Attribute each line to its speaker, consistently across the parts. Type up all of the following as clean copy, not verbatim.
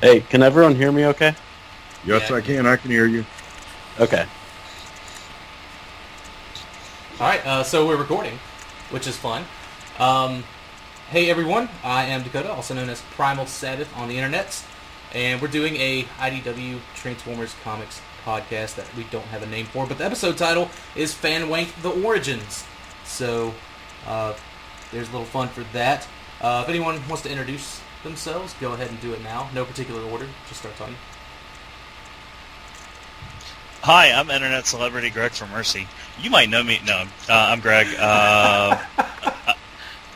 Speaker 1: Hey, can everyone hear me okay?
Speaker 2: Yes, I can. I can hear you.
Speaker 1: Okay.
Speaker 3: Alright, so we're recording, which is fun. Hey everyone, I am Dakota, also known as Primal Sabbath on the internet, and we're doing a IDW Transformers Comics podcast that we don't have a name for, but the episode title is Fanwank the Origins. So, there's a little fun for that. If anyone wants to introduce themselves, go ahead and do it now. No particular order, just start talking.
Speaker 4: Hi, I'm Internet Celebrity Greg from Mercy. You might know me. No, I'm Greg.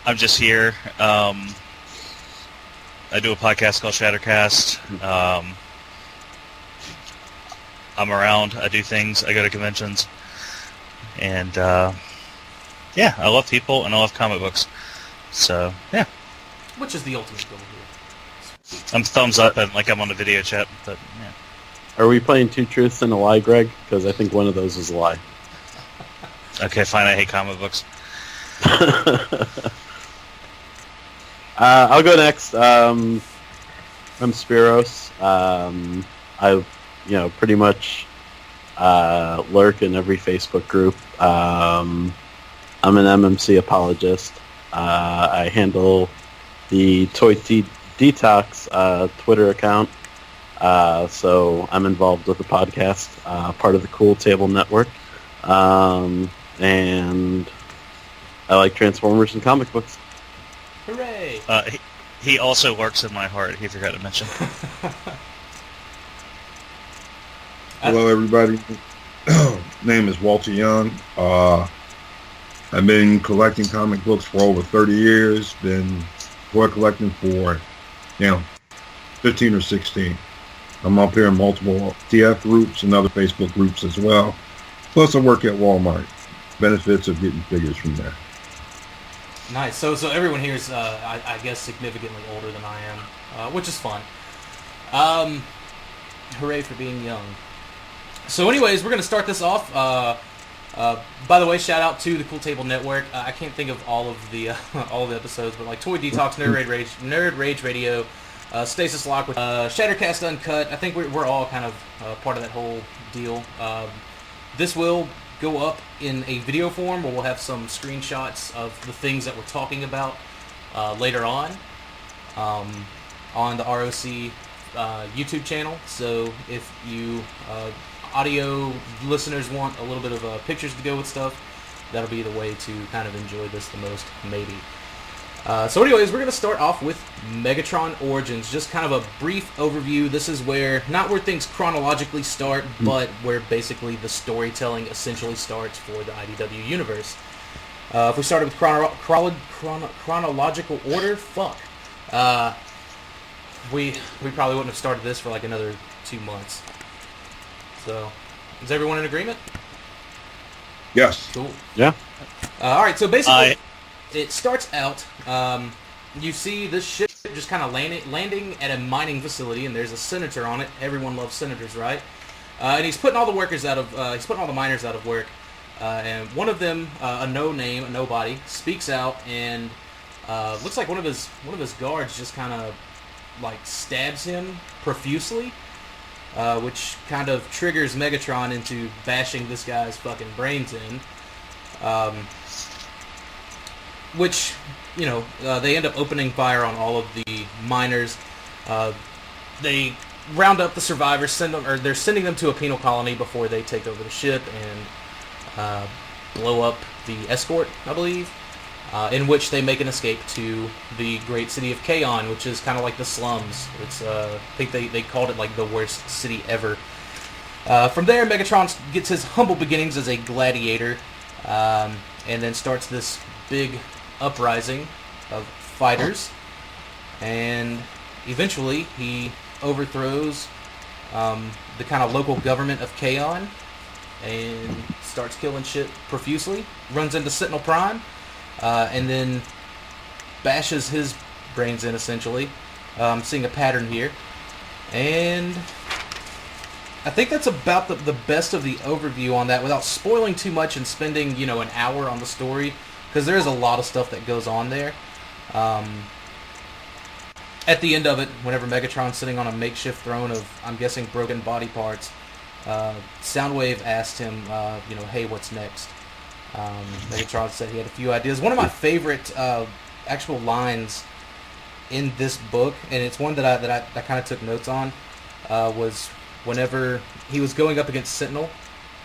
Speaker 4: I'm just here. I do a podcast called Shattercast. I'm around. I do things. I go to conventions. And, yeah, I love people and I love comic books. So, yeah.
Speaker 3: Which is the ultimate goal here.
Speaker 4: I'm thumbs up and like I'm on the video chat, but, yeah.
Speaker 1: Are we playing Two Truths and a Lie, Greg? Because I think one of those is a lie.
Speaker 4: Okay, fine. I hate comic books.
Speaker 1: I'll go next. I'm Spiros. I, pretty much lurk in every Facebook group. I'm an MMC apologist. I handle the Toy Detox Twitter account. So I'm involved with the podcast, part of the Cool Table Network, and I like Transformers and comic books.
Speaker 3: Hooray!
Speaker 4: He also works in my heart, he forgot to mention.
Speaker 2: Hello, everybody. Name is Walter Young. I've been collecting comic books for over 30 years. Been toy collecting for, 15 or 16. I'm up here in multiple TF groups and other Facebook groups as well. Plus, I work at Walmart. Benefits of getting figures from there.
Speaker 3: Nice. So everyone here is, I guess, significantly older than I am, which is fun. Hooray for being young. So anyways, we're going to start this off. By the way, shout out to the Cool Table Network. I can't think of all of the episodes, but like Toy Detox, Nerd Rage Radio, Stasis Lock with Shattercast Uncut. I think we're all kind of part of that whole deal. This will go up in a video form where we'll have some screenshots of the things that we're talking about later on the ROC YouTube channel. So if you audio listeners want a little bit of pictures to go with stuff, that'll be the way to kind of enjoy this the most, maybe. So anyways, we're going to start off with Megatron Origins. Just kind of a brief overview. This is not where things chronologically start, but where basically the storytelling essentially starts for the IDW universe. If we started with chronological order, we probably wouldn't have started this for like another 2 months. So, is everyone in agreement?
Speaker 2: Yes.
Speaker 3: Cool.
Speaker 1: Yeah.
Speaker 3: Alright, so basically, it starts out, you see this ship just kind of landing at a mining facility, and there's a senator on it. Everyone loves senators, right? And he's putting all the miners out of work. And one of them, a nobody, speaks out, and looks like one of his guards just kind of like stabs him profusely. Which kind of triggers Megatron into bashing this guy's fucking brains in. Which, they end up opening fire on all of the miners. They round up the survivors, they're sending them to a penal colony before they take over the ship and blow up the escort, I believe. In which they make an escape to the great city of Kaon, which is kind of like the slums. It's I think they called it like the worst city ever. From there, Megatron gets his humble beginnings as a gladiator, and then starts this big uprising of fighters, and eventually he overthrows the kind of local government of Kaon and starts killing shit profusely, runs into Sentinel Prime, and then bashes his brains in, essentially. Seeing a pattern here. And I think that's about the best of the overview on that, without spoiling too much and spending, an hour on the story, because there is a lot of stuff that goes on there. at the end of it, whenever Megatron's sitting on a makeshift throne of, I'm guessing, broken body parts, Soundwave asked him, hey, what's next? Megatron said he had a few ideas. One of my favorite actual lines in this book, and it's one that I kind of took notes on, was whenever he was going up against Sentinel,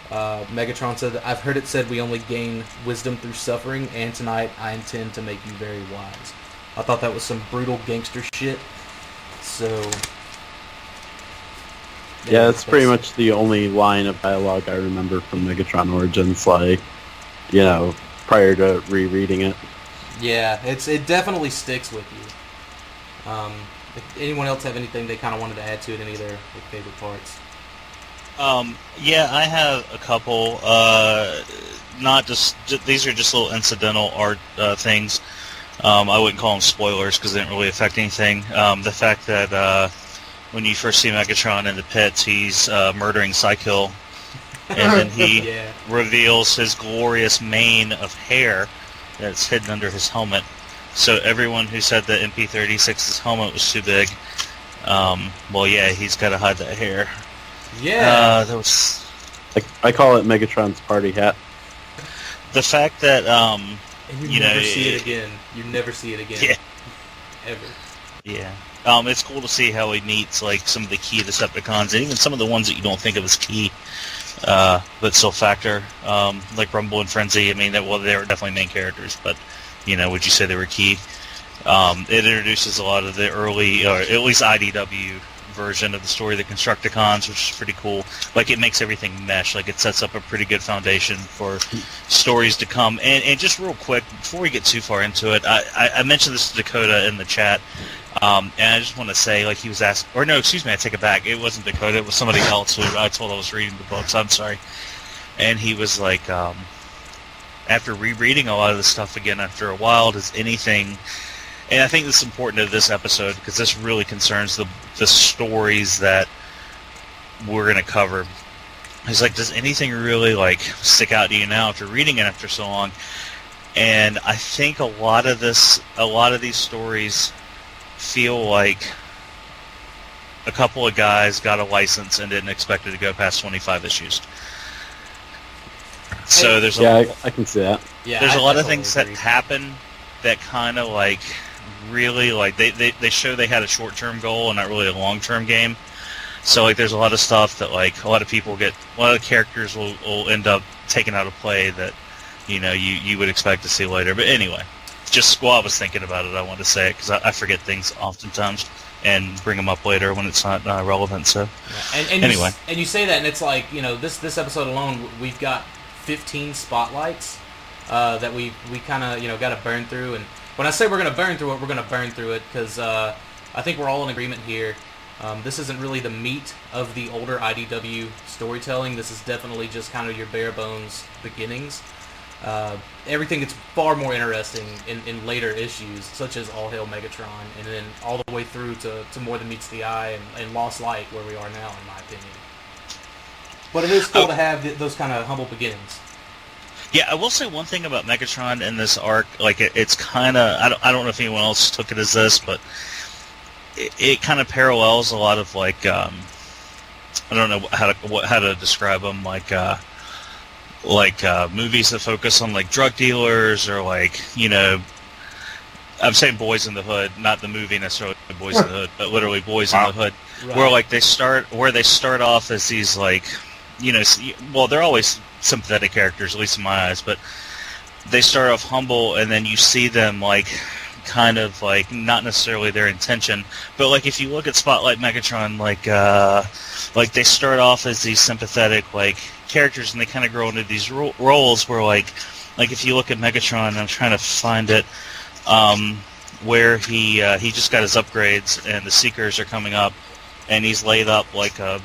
Speaker 3: Megatron said, "I've heard it said we only gain wisdom through suffering, and tonight I intend to make you very wise." I thought that was some brutal gangster shit. So...
Speaker 1: yeah, that's pretty much the only line of dialogue I remember from Megatron Origins, prior to rereading it.
Speaker 3: Yeah, it definitely sticks with you. If anyone else have anything they kind of wanted to add to it, any of their favorite parts?
Speaker 4: Yeah, I have a couple. Not just these are just little incidental art things. I wouldn't call them spoilers because they didn't really affect anything. The fact that when you first see Megatron in the pits, he's murdering Psykill, and then he reveals his glorious mane of hair that's hidden under his helmet. So everyone who said that MP-36's helmet was too big, he's got to hide that hair.
Speaker 3: Yeah.
Speaker 4: That was...
Speaker 1: I call it Megatron's party hat.
Speaker 4: The fact that,
Speaker 3: and you never see it again. You never see it again.
Speaker 4: Yeah.
Speaker 3: Ever. Yeah.
Speaker 4: It's cool to see how he meets, some of the key Decepticons, and even some of the ones that you don't think of as key, but still factor, like Rumble and Frenzy. I mean, they were definitely main characters, but, would you say they were key? It introduces a lot of the early, or at least IDW version of the story of the Constructicons, which is pretty cool. It makes everything mesh. It sets up a pretty good foundation for stories to come. And just real quick, before we get too far into it, I mentioned this to Dakota in the chat, and I just want to say, he was asked, or no, excuse me, I take it back. It wasn't Dakota, it was somebody else who I told I was reading the books. I'm sorry. And he was like, after rereading a lot of the stuff again after a while, does anything... And I think this is important to this episode because this really concerns the stories that we're going to cover. He's like, does anything really stick out to you now after reading it after so long? And I think a lot of these stories feel like a couple of guys got a license and didn't expect it to go past 25 issues. So there's
Speaker 1: I can see that.
Speaker 3: Yeah,
Speaker 4: there's a lot of
Speaker 3: totally
Speaker 4: things
Speaker 3: agree.
Speaker 4: that happen that kind of really they show they had a short-term goal and not really a long-term game. So there's a lot of stuff that a lot of people a lot of characters will end up taken out of play that you would expect to see later. But anyway, just while I was thinking about it, I wanted to say it because I forget things oftentimes and bring them up later when it's not relevant. So
Speaker 3: and
Speaker 4: anyway,
Speaker 3: you say that, and it's this episode alone, we've got 15 spotlights that we kind of got to burn through. And when I say we're going to burn through it, we're going to burn through it because I think we're all in agreement here. This isn't really the meat of the older IDW storytelling. This is definitely just kind of your bare bones beginnings. Everything gets far more interesting in later issues, such as All Hail Megatron, and then all the way through to More Than Meets the Eye and Lost Light, where we are now, in my opinion. But it is cool to have those kind of humble beginnings.
Speaker 4: Yeah, I will say one thing about Megatron in this arc. It's kind of I don't know if anyone else took it as this, but it kind of parallels a lot of I don't know how to describe them, movies that focus on like drug dealers or I'm saying Boys in the Hood, not the movie necessarily Boys in the Hood, but literally Boys in the Hood,
Speaker 3: Right.
Speaker 4: where they start off as these they're always sympathetic characters, at least in my eyes, but they start off humble and then you see them kind of not necessarily their intention, but if you look at Spotlight Megatron, they start off as these sympathetic characters and they kind of grow into these roles where if you look at Megatron, I'm trying to find it, where he just got his upgrades and the Seekers are coming up and he's laid up like a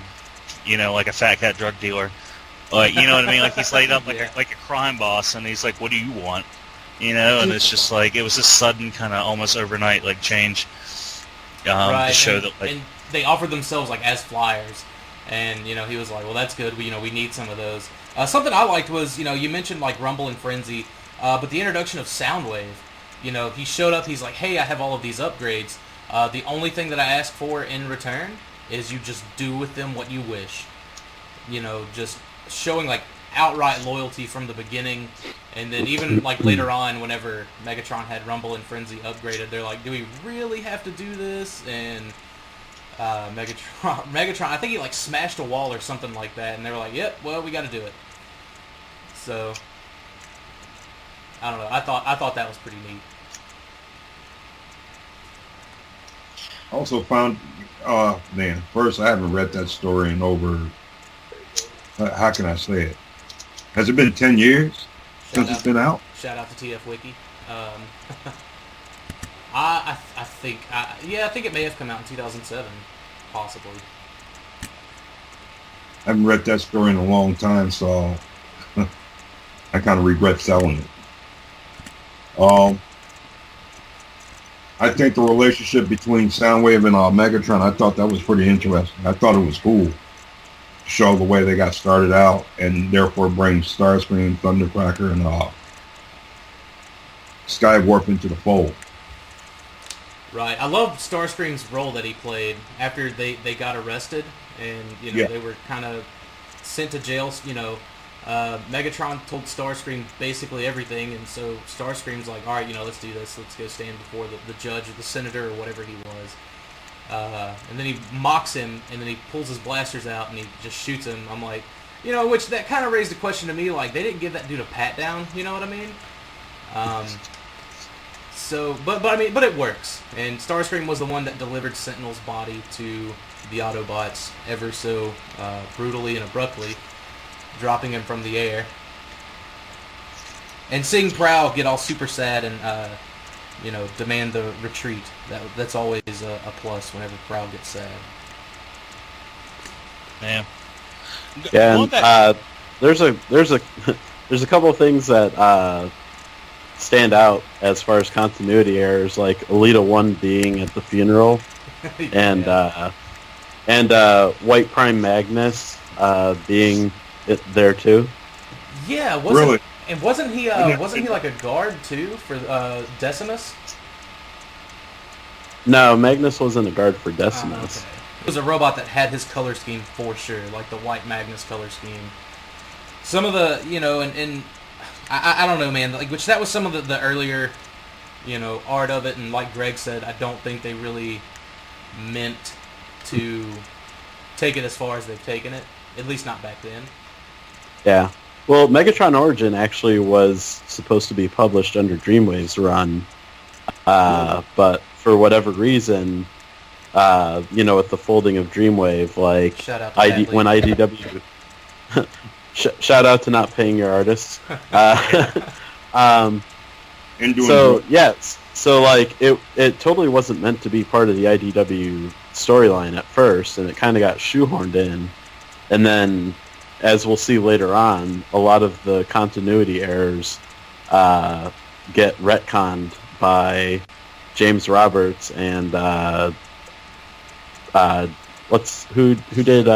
Speaker 4: fat cat drug dealer, you know what I mean, he's laid up like a crime boss and he's like, what do you want? And it's just it was this sudden kind of almost overnight change
Speaker 3: Right.
Speaker 4: to show that
Speaker 3: and they offered themselves as flyers, and he was like, well, that's good, we need some of those. Something I liked was you mentioned Rumble and Frenzy, but the introduction of Soundwave. He showed up, he's like, hey, I have all of these upgrades, The only thing that I ask for in return is you just do with them what you wish. You know, just showing like outright loyalty from the beginning, and then even like later on, whenever Megatron had Rumble and Frenzy upgraded, they're like, "Do we really have to do this?" And Megatron, I think he like smashed a wall or something like that, and they were like, "Yep, well, we got to do it." So I don't know. I thought that was pretty neat.
Speaker 2: Also found, first I haven't read that story in over, how can I say it? Has it been 10 years since it's been out?
Speaker 3: Shout out to TF Wiki. I think it may have come out in 2007, possibly.
Speaker 2: I haven't read that story in a long time, so I kind of regret selling it. I think the relationship between Soundwave and Megatron, I thought that was pretty interesting. I thought it was cool to show the way they got started out, and therefore bring Starscream, Thundercracker, and Skywarp into the fold.
Speaker 3: Right. I love Starscream's role that he played after they got arrested, and they were kind of sent to jail. Megatron told Starscream basically everything, and so Starscream's like, all right, let's do this. Let's go stand before the judge or the senator or whatever he was. And then he mocks him, and then he pulls his blasters out, and he just shoots him. I'm like, which that kind of raised a question to me, like, they didn't give that dude a pat down, you know what I mean? But it works. And Starscream was the one that delivered Sentinel's body to the Autobots ever so brutally and abruptly, dropping him from the air. And seeing Prowl get all super sad and, demand the retreat, that's always a plus whenever Prowl gets sad.
Speaker 4: Yeah.
Speaker 1: Yeah, and there's a couple of things that stand out as far as continuity errors, like Elita 1 being at the funeral, and White Prime Magnus being there too.
Speaker 3: Yeah,
Speaker 2: really?
Speaker 3: And wasn't he like a guard too for Decimus?
Speaker 1: No, Magnus wasn't a guard for Decimus.
Speaker 3: Okay. It was a robot that had his color scheme for sure, like the White Magnus color scheme. Some of the, and I don't know, man, like, which that was some of the earlier, art of it, and like Greg said, I don't think they really meant to take it as far as they've taken it, at least not back then.
Speaker 1: Yeah. Well, Megatron Origin actually was supposed to be published under Dreamwave's run, but for whatever reason, with the folding of Dreamwave, like
Speaker 3: shout out to
Speaker 1: when IDW, shout out to not paying your artists. So like it totally wasn't meant to be part of the IDW storyline at first, and it kind of got shoehorned in, and then, as we'll see later on, a lot of the continuity errors get retconned by James Roberts and who did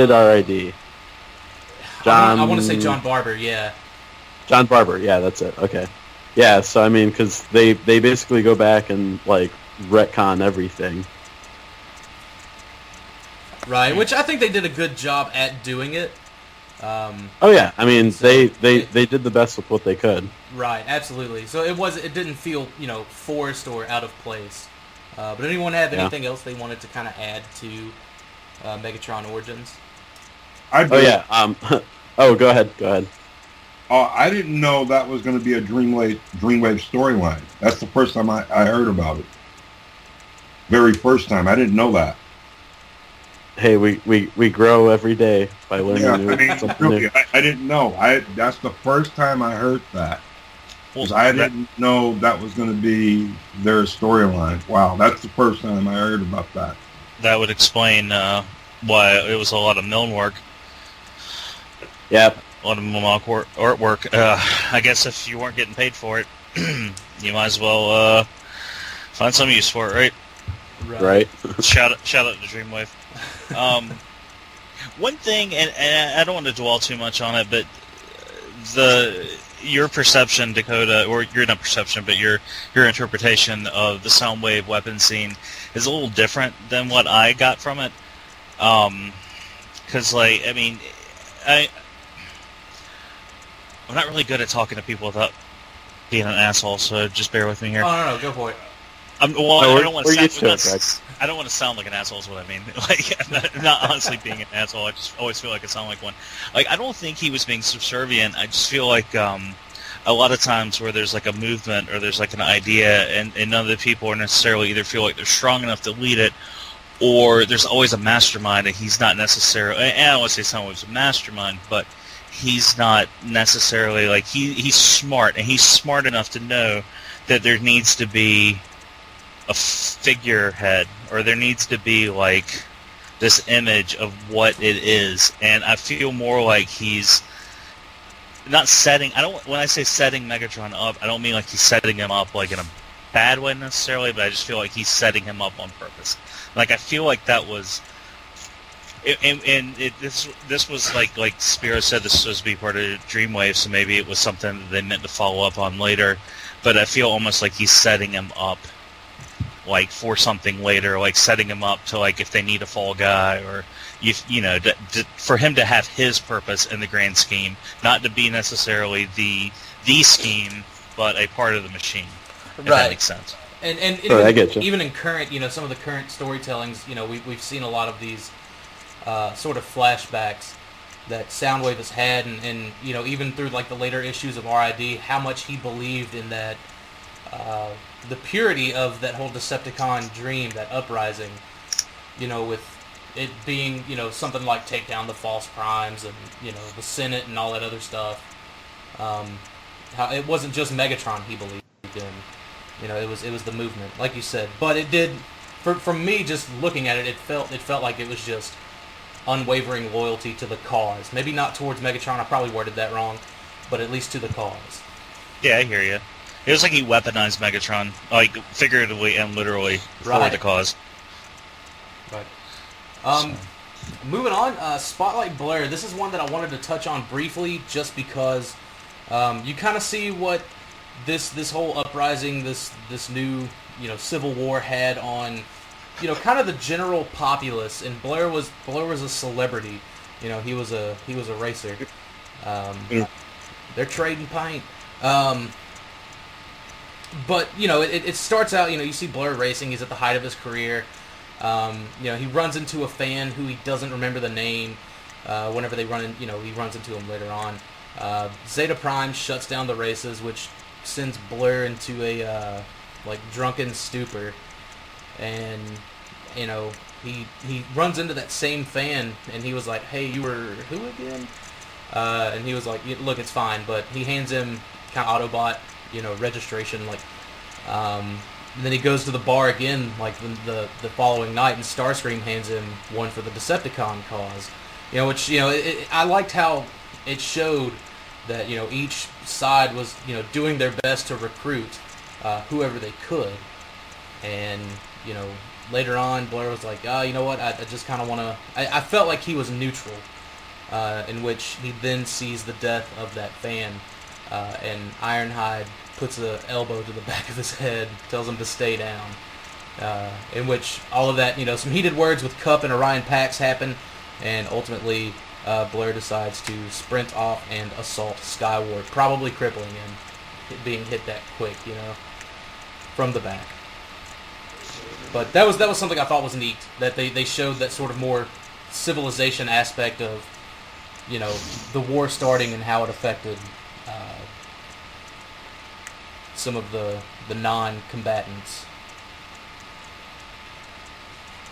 Speaker 1: RID? John.
Speaker 3: I want to say John Barber. Yeah.
Speaker 1: John Barber. Yeah, that's it. Okay. Yeah. So I mean, because they basically go back and like retcon everything.
Speaker 3: Right, which I think they did a good job at doing it.
Speaker 1: Oh yeah, I mean they did the best with what they could.
Speaker 3: Right, absolutely. So it didn't feel forced or out of place. But anyone have anything else they wanted to kind of add to Megatron Origins?
Speaker 2: Oh
Speaker 1: yeah. Go ahead.
Speaker 2: I didn't know that was going to be a Dreamwave storyline. That's the first time I heard about it. Very first time. I didn't know that.
Speaker 1: Hey, we grow every day by learning something new.
Speaker 2: I didn't know. That's the first time I heard that. Because I didn't know that was going to be their storyline. Wow, that's the first time I heard about that.
Speaker 4: That would explain why it was a lot of miln work.
Speaker 1: Yep.
Speaker 4: A lot of artwork. I guess if you weren't getting paid for it, you might as well find some use for it, right?
Speaker 1: Right.
Speaker 4: Shout out to Dreamwave. One thing, and I don't want to dwell too much on it, but your perception, Dakota, or your not perception, but your interpretation of the Soundwave weapon scene is a little different than what I got from it. Because, like, I mean, I'm not really good at talking to people without being an asshole, so just bear with me here.
Speaker 3: Oh, no, go for it.
Speaker 4: I don't want to sound like an asshole is what I mean. Like, I'm not honestly being an asshole. I just always feel like I sound like one. Like, I don't think he was being subservient. I just feel like a lot of times where there's like a movement or there's like an idea and none of the people are necessarily either feel like they're strong enough to lead it, or there's always a mastermind and he's not necessarily, and I don't want to say someone's a mastermind, but he's not necessarily, like, he's smart, and he's smart enough to know that there needs to be a figurehead, or there needs to be, like, this image of what it is. And I feel more like he's not setting, when I say setting Megatron up, I don't mean like he's setting him up, like, in a bad way necessarily, but I just feel like he's setting him up on purpose. Like, I feel like that was... This was like Spiro said, this was supposed to be part of Dreamwave, so maybe it was something that they meant to follow up on later. But I feel almost like he's setting him up, like, for something later, like setting him up to, like, if they need a fall guy, or for him to have his purpose in the grand scheme, not to be necessarily the scheme, but a part of the machine. If that makes sense.
Speaker 3: And
Speaker 1: I get you.
Speaker 3: Even in current, some of the current storytellings, we've seen a lot of these sort of flashbacks that Soundwave has had, and even through, like, the later issues of RID, how much he believed in that, the purity of that whole Decepticon dream, that uprising, with it being, something like take down the false primes and, the Senate and all that other stuff. How it wasn't just Megatron he believed in, it was the movement, like you said. But it did, for me, just looking at it, it felt like it was just unwavering loyalty to the cause. Maybe not towards Megatron, I probably worded that wrong, but at least to the cause.
Speaker 4: Yeah, I hear you. It was like he weaponized Megatron, like, figuratively and literally, for the cause.
Speaker 3: Right. Moving on, Spotlight Blair. This is one that I wanted to touch on briefly, just because you kind of see what this whole uprising, this new civil war had on kind of the general populace. And Blair was a celebrity. He was a racer. They're trading paint. But it starts out. You see Blair racing. He's at the height of his career. He runs into a fan who he doesn't remember the name. Whenever they run in, he runs into him later on. Zeta Prime shuts down the races, which sends Blair into a drunken stupor. And he runs into that same fan, and he was like, "Hey, you were who again?" And he was like, "Look, it's fine." But he hands him kind of Autobot, registration, and then he goes to the bar again, like the following night, and Starscream hands him one for the Decepticon cause. Which I liked how it showed that each side was doing their best to recruit whoever they could, and later on Blair was like, you know what, I just kind of want to. I felt like he was neutral, in which he then sees the death of that fan, and Ironhide puts an elbow to the back of his head, tells him to stay down. In which all of that, some heated words with Cup and Orion Pax happen, and ultimately Blair decides to sprint off and assault Skyward, probably crippling him, being hit that quick, from the back. But that was something I thought was neat, that they showed that sort of more civilization aspect of, the war starting and how it affected some of the non-combatants.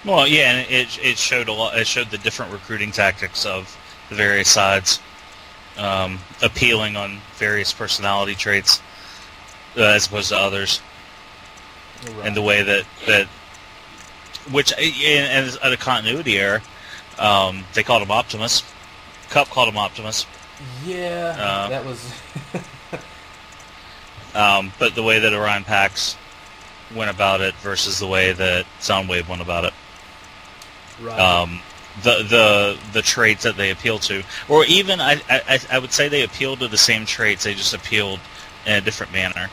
Speaker 4: Well, yeah, and it showed a lot. It showed the different recruiting tactics of the various sides, appealing on various personality traits as opposed to others, right. And the way that which in a continuity error, they called him Optimus. Cup called him Optimus.
Speaker 3: Yeah, that was.
Speaker 4: But the way that Orion Pax went about it versus the way that Soundwave went about it.
Speaker 3: Right.
Speaker 4: the traits that they appeal to, or even I would say they appeal to the same traits. They just appealed in a different manner.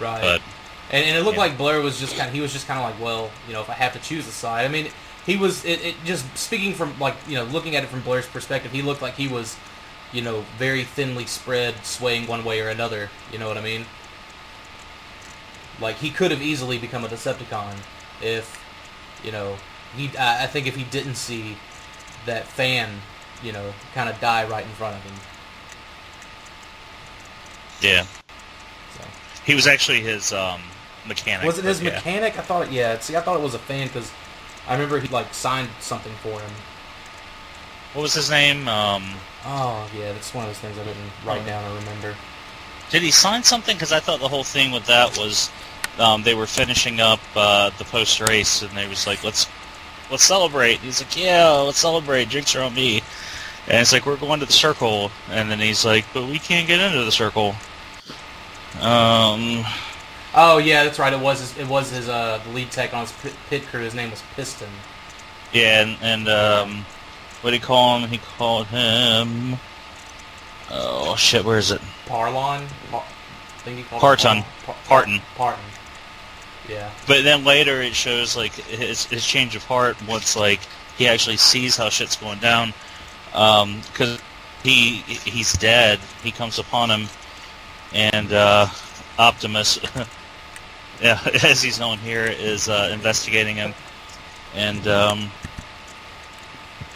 Speaker 3: Right.
Speaker 4: But
Speaker 3: and it looked like Blur was just kind of like, well, if I have to choose a side. I mean, he was it just speaking from like looking at it from Blur's perspective, he looked like he was very thinly spread, swaying one way or another. You know what I mean? Like he could have easily become a Decepticon if I think if he didn't see that fan, kind of die right in front of him.
Speaker 4: Yeah.
Speaker 3: So.
Speaker 4: He was actually his mechanic.
Speaker 3: Was it his mechanic? I thought it was a fan because I remember he signed something for him.
Speaker 4: What was his name?
Speaker 3: Oh yeah, that's one of those things I didn't write down or remember.
Speaker 4: Did he sign something? Because I thought the whole thing with that was they were finishing up the post race, and they was like, let's celebrate. He's like, yeah, let's celebrate. Drinks are on me. And it's like, we're going to the circle. And then he's like, but we can't get into the circle.
Speaker 3: Oh yeah, that's right. It was his the lead tech on his pit crew. His name was Piston.
Speaker 4: Yeah, and what did he call him? He called him. Oh shit, where is it?
Speaker 3: Parlon. I think he called
Speaker 4: Parton. Parton.
Speaker 3: Parton. Yeah.
Speaker 4: But then later it shows his change of heart once he actually sees how shit's going down, because he's dead. He comes upon him, and Optimus, yeah, as he's known here, is investigating him, and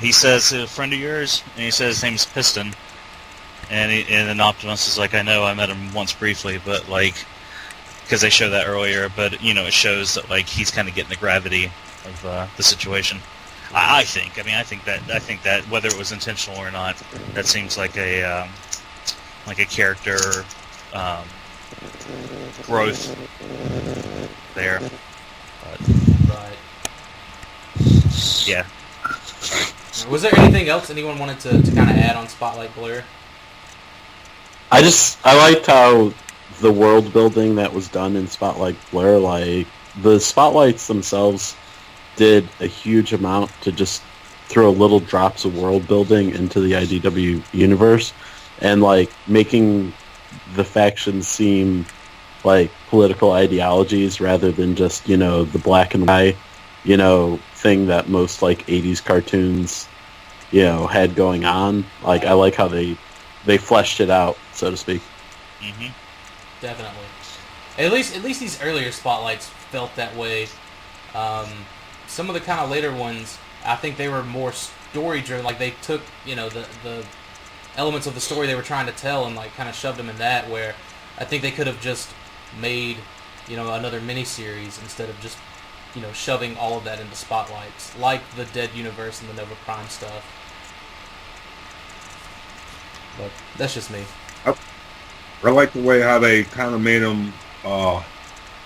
Speaker 4: he says, "A friend of yours?" And he says his name's Piston, and then Optimus is like, "I know, I met him once briefly, but because they show that earlier, but it shows that he's kind of getting the gravity of the situation. I think that whether it was intentional or not, that seems like a character growth there. But,
Speaker 3: right.
Speaker 4: Yeah.
Speaker 3: Was there anything else anyone wanted to kind of add on Spotlight Blur?
Speaker 1: I liked how the world building that was done in Spotlight Blur, the spotlights themselves did a huge amount to just throw little drops of world building into the IDW universe, and making the factions seem like political ideologies rather than just the black and white thing that most 80s cartoons had going on. I like how they fleshed it out, so to speak.
Speaker 4: Mm-hmm.
Speaker 3: Definitely. At least these earlier spotlights felt that way. Some of the kind of later ones, I think they were more story driven. They took the elements of the story they were trying to tell and kind of shoved them in that. Where I think they could have just made another miniseries instead of just shoving all of that into spotlights, like the Dead Universe and the Nova Prime stuff. But that's just me.
Speaker 2: I like the way how they kind of made him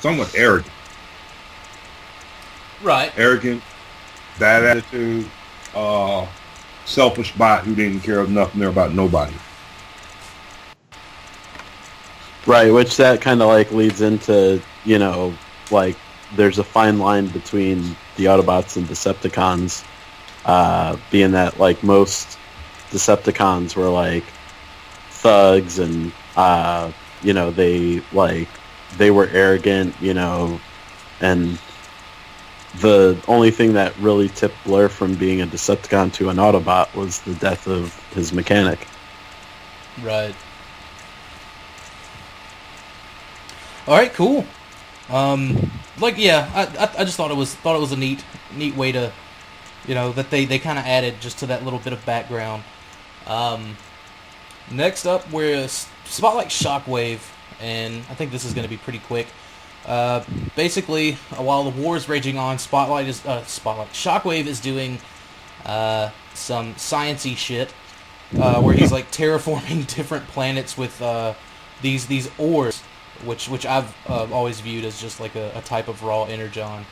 Speaker 2: somewhat arrogant.
Speaker 3: Right.
Speaker 2: Arrogant, bad attitude, selfish bot who didn't care enough there about nobody.
Speaker 1: Right, which that kind of leads into, there's a fine line between the Autobots and Decepticons, being that, most Decepticons were, thugs and, they were arrogant, and the only thing that really tipped Blur from being a Decepticon to an Autobot was the death of his mechanic.
Speaker 3: Right. All right, cool. I just thought it was a neat way to, that they kind of added just to that little bit of background. Next up, we're Spotlight Shockwave, and I think this is going to be pretty quick. Basically, while the war is raging on, Shockwave is doing some sciencey shit, where he's terraforming different planets with these ores, which I've always viewed as just a type of raw energon.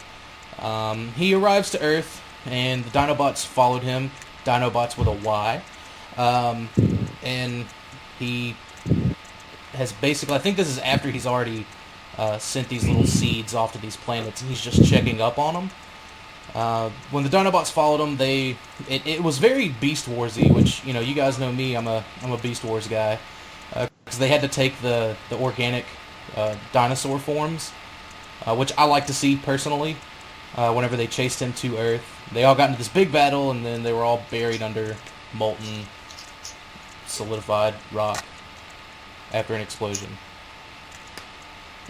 Speaker 3: He arrives to Earth, and the Dinobots followed him. Dinobots with a Y, and he has basically, I think this is after he's already sent these little seeds off to these planets, and he's just checking up on them. When the Dinobots followed them, it was very Beast Warsy, which you guys know me. I'm a Beast Wars guy because they had to take the organic dinosaur forms, which I like to see personally. Whenever they chased him to Earth, they all got into this big battle, and then they were all buried under molten, solidified rock after an explosion,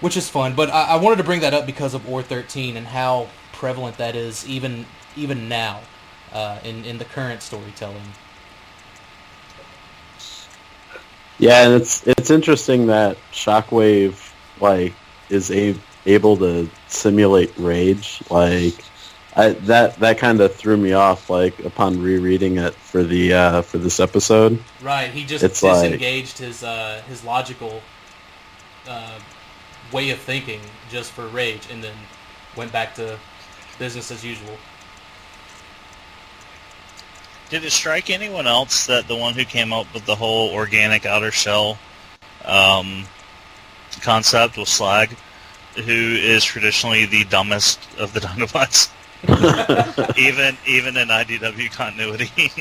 Speaker 3: which is fun. But I wanted to bring that up because of Or 13 and how prevalent that is even now in the current storytelling.
Speaker 1: Yeah, and it's interesting that Shockwave is able to simulate rage. That kind of threw me off upon rereading it for this episode.
Speaker 3: Right, he just
Speaker 1: It's
Speaker 3: disengaged his logical way of thinking just for rage, and then went back to business as usual.
Speaker 4: Did it strike anyone else that the one who came up with the whole organic outer shell concept was Slag, who is traditionally the dumbest of the Dinobots, even in IDW continuity,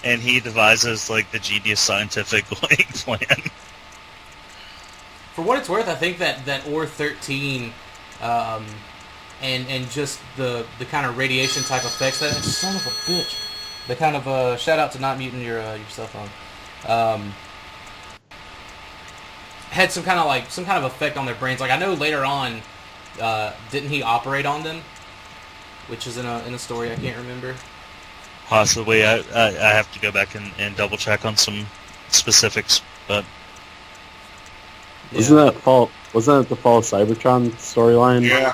Speaker 4: and he devises the genius scientific plan.
Speaker 3: For what it's worth, I think that Or 13 and just the kind of radiation type effects that son of a bitch. The kind of shout out to not muting your cell phone. Had some kind of effect on their brains. I know later on, didn't he operate on them? Which is in a story I can't remember.
Speaker 4: Possibly, I have to go back and double check on some specifics, but
Speaker 3: Yeah.
Speaker 1: Wasn't it the Fall of Cybertron storyline?
Speaker 2: Yeah.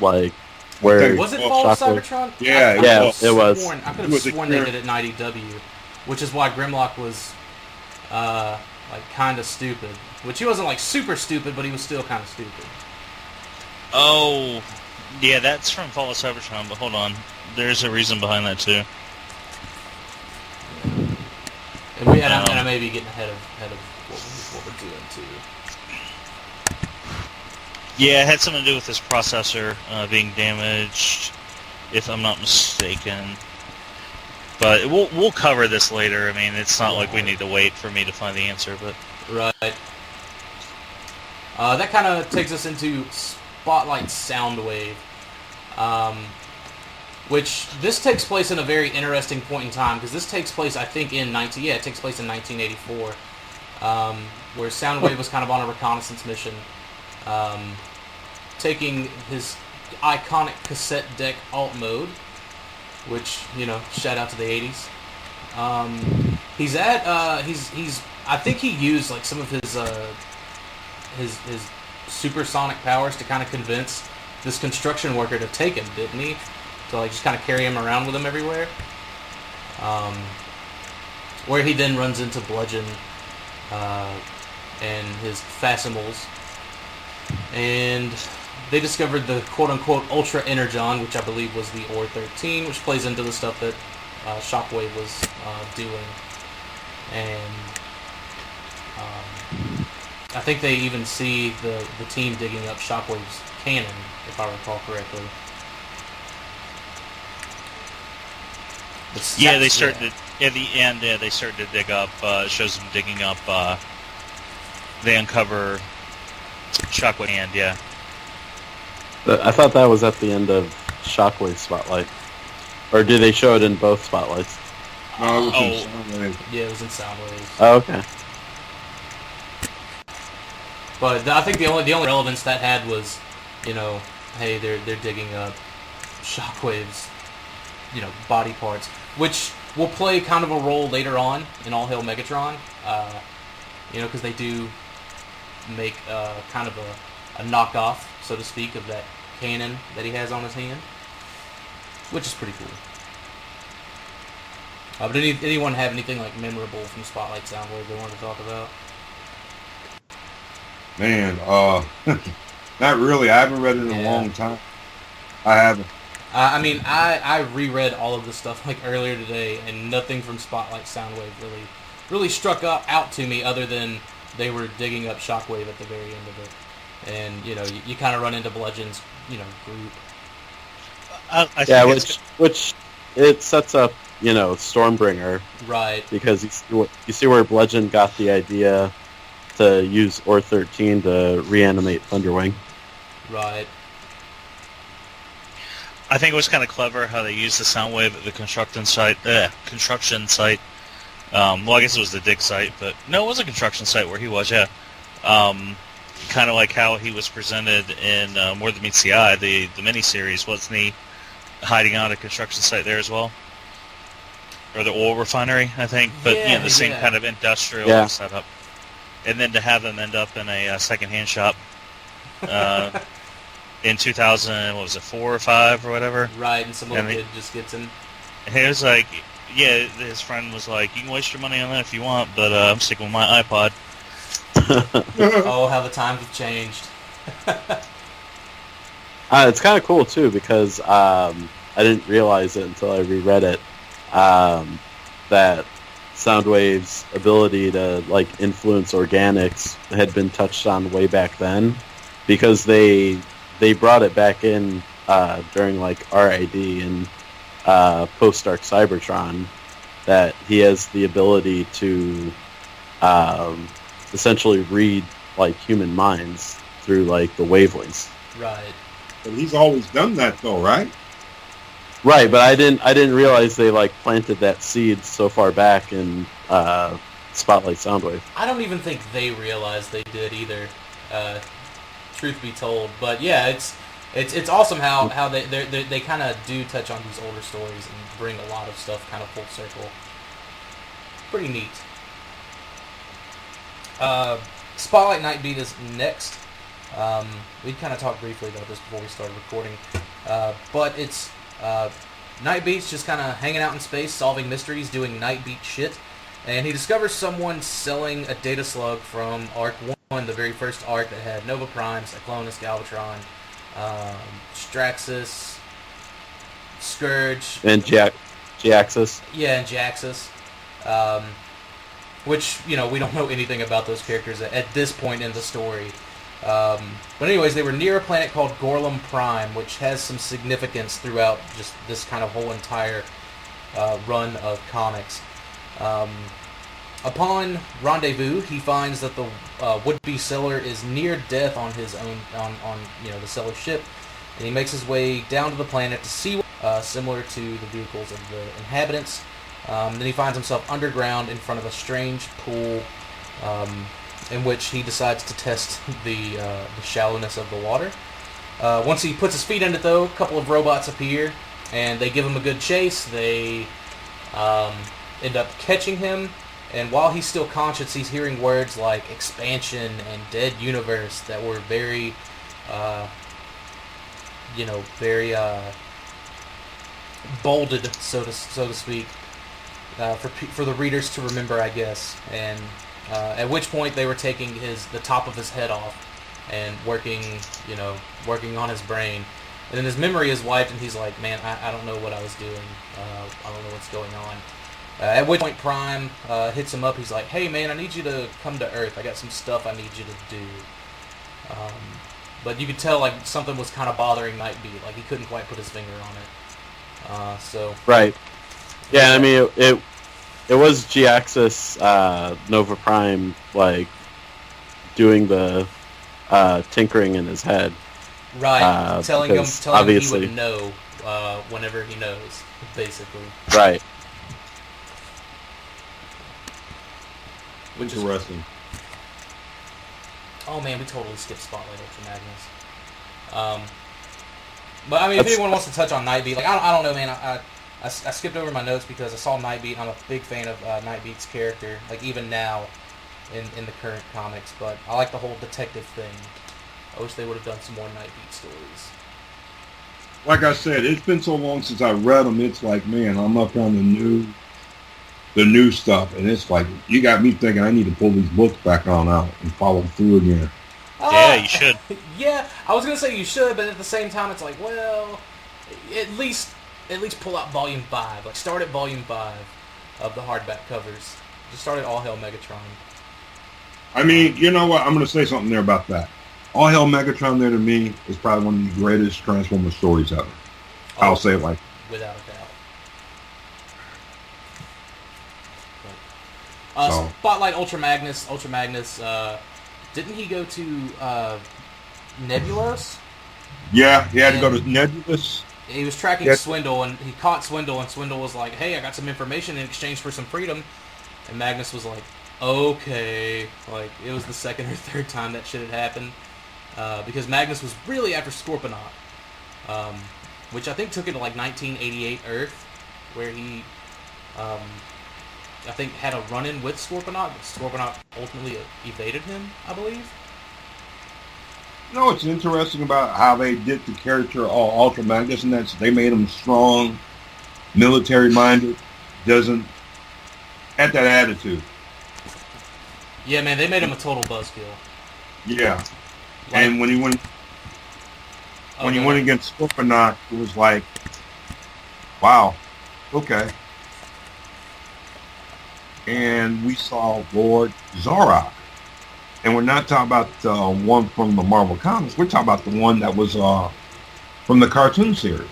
Speaker 1: Where
Speaker 3: Was it Fall of
Speaker 1: Shockwave-
Speaker 3: Cybertron?
Speaker 2: Yeah,
Speaker 1: it was.
Speaker 3: I could have sworn they did it in IDW, which is why Grimlock was kind of stupid. Which he wasn't super stupid, but he was still kind of stupid.
Speaker 4: oh, yeah, that's from Fall of Cybertron. But hold on, there's a reason behind that too.
Speaker 3: And I may be getting ahead of what we're doing too.
Speaker 4: Yeah, it had something to do with this processor being damaged, if I'm not mistaken. But we'll cover this later. I mean, it's not like we need to wait for me to find the answer, but
Speaker 3: Right. That kind of takes us into Spotlight Soundwave, which this takes place in a very interesting point in time, because this takes place, I think, it takes place in 1984, where Soundwave was kind of on a reconnaissance mission, taking his iconic cassette deck alt mode, which, shout out to the 80s. I think he used some of his supersonic powers to kind of convince this construction worker to take him, didn't he? To just kind of carry him around with him everywhere. Where he then runs into Bludgeon and his Facimals, and they discovered the quote-unquote Ultra Energon, which I believe was the Or 13, which plays into the stuff that Shockwave was doing. And I think they even see the team digging up Shockwave's cannon, if I recall correctly.
Speaker 4: yeah, they started at the end. Yeah, they started to dig up. It shows them digging up. They uncover Shockwave hand. Yeah.
Speaker 1: I thought that was at the end of Shockwave Spotlight, or did they show it in both spotlights?
Speaker 2: No, it was
Speaker 4: Oh.
Speaker 3: Yeah, it was in Soundwave.
Speaker 1: Oh, okay.
Speaker 3: But I think the only relevance that had was, hey, they're digging up Shockwave's, body parts, which will play kind of a role later on in All Hail Megatron, because they do make kind of a knockoff, so to speak, of that cannon that he has on his hand, which is pretty cool. But anyone have anything memorable from Spotlight Soundwave they wanted to talk about?
Speaker 2: Man, not really. I haven't read it in a long time. I haven't.
Speaker 3: I reread all of this stuff earlier today, and nothing from Spotlight Soundwave really struck out to me other than they were digging up Shockwave at the very end of it. And, you kind of run into Bludgeon's, group.
Speaker 4: I
Speaker 1: Yeah,
Speaker 4: think
Speaker 1: which it sets up, Stormbringer,
Speaker 3: Right.
Speaker 1: because you see where Bludgeon got the idea to use Or 13 to reanimate Thunderwing.
Speaker 3: Right.
Speaker 4: I think it was kind of clever how they used the sound wave at the construction site. Well, I guess it was the dig site, but no, it was a construction site where he was. Yeah, kind of like how he was presented in More Than Meets the Eye, the miniseries. Wasn't he hiding on a construction site there as well, or the oil refinery? I think, but the same kind of industrial setup. And then to have them end up in a secondhand shop. In 2000, what was it, 4 or 5 or whatever?
Speaker 3: Right, and some little kid just gets him.
Speaker 4: He was like, his friend was like, you can waste your money on that if you want, but I'm sticking with my iPod.
Speaker 3: Oh, how the times have changed.
Speaker 1: It's kind of cool, too, because I didn't realize it until I reread it, that Soundwave's ability to, influence organics had been touched on way back then, because they brought it back in during RID and post-Dark Cybertron, that he has the ability to essentially read human minds through the wavelengths.
Speaker 3: Right.
Speaker 2: But he's always done that though, right?
Speaker 1: Right, but I didn't realize they planted that seed so far back in Spotlight Soundwave.
Speaker 3: I don't even think they realized they did either. Truth be told, but yeah, it's awesome how they kind of do touch on these older stories and bring a lot of stuff kind of full circle. Pretty neat. Spotlight Nightbeat is next. We kind of talked briefly about this before we started recording, but it's Nightbeat's just kind of hanging out in space, solving mysteries, doing Nightbeat shit, and he discovers someone selling a data slug from Arc 1, the very first arc that had Nova Prime, Cyclonus, Galvatron, Straxus, Scourge,
Speaker 1: And Jaxus.
Speaker 3: yeah, and Jaxus. Which, we don't know anything about those characters at this point in the story. But anyways, they were near a planet called Gorlum Prime, which has some significance throughout just this kind of whole entire run of comics. Upon rendezvous, he finds that the would-be seller is near death on his own, on the seller's ship, and he makes his way down to the planet to see similar to the vehicles of the inhabitants. Then he finds himself underground in front of a strange pool, in which he decides to test the shallowness of the water. Once he puts his feet in it, though, a couple of robots appear, and they give him a good chase. They end up catching him, and while he's still conscious, he's hearing words like expansion and dead universe that were very, very bolded, so to speak, for the readers to remember, I guess. And at which point they were taking the top of his head off and working on his brain. And then his memory is wiped, and he's like, man, I don't know what I was doing. I don't know what's going on. At which point Prime hits him up. He's like, hey, man, I need you to come to Earth. I got some stuff I need you to do. But you could tell, something was kind of bothering Nightbeat. He couldn't quite put his finger on it.
Speaker 1: Right. Yeah, I mean, it was G-Axis Nova Prime, doing the tinkering in his head.
Speaker 3: Right, telling him he would know whenever he knows, basically.
Speaker 1: Right.
Speaker 3: Which
Speaker 2: Interesting.
Speaker 3: Oh man, we totally skipped Spotlight Ultra Magnus. But I mean, if anyone wants to touch on Nightbeat, I don't know, man. I skipped over my notes because I saw Nightbeat. I'm a big fan of Nightbeat's character, even now in the current comics. But I like the whole detective thing. I wish they would have done some more Nightbeat stories.
Speaker 2: Like I said, it's been so long since I read them. It's like, man, I'm up on the new stuff, and it's like, you got me thinking I need to pull these books back on out and follow through again.
Speaker 4: Yeah, you should.
Speaker 3: Yeah, I was gonna say you should, but at the same time, it's like, well, at least pull out Volume 5. Start at Volume 5 of the hardback covers. Just start at All Hail Megatron.
Speaker 2: I mean, you know what? I'm going to say something there about that. All Hail Megatron there to me is probably one of the greatest Transformers stories ever. I'll say it like
Speaker 3: without a doubt. But, Spotlight Ultra Magnus. Didn't he go to Nebulos?
Speaker 2: Yeah, he had to go to Nebulous.
Speaker 3: He was tracking Swindle, and he caught Swindle, and Swindle was like, "Hey, I got some information in exchange for some freedom." And Magnus was like, "Okay." Like, it was the second or third time that shit had happened. Because Magnus was really after Scorponok. Which I think took it to like 1988 Earth, where he, I think, had a run-in with Scorponok, but Scorponok ultimately evaded him, I believe.
Speaker 2: You know what's interesting about how they did the character all Ultra Magnus, and that's they made him strong, military-minded, doesn't have that attitude.
Speaker 3: Yeah, man, they made him a total buzzkill.
Speaker 2: Yeah,
Speaker 3: like,
Speaker 2: and when he went against Scorponok, it was like, wow, okay. And we saw Lord Zarok. And we're not talking about one from the Marvel Comics. We're talking about the one that was from the cartoon series.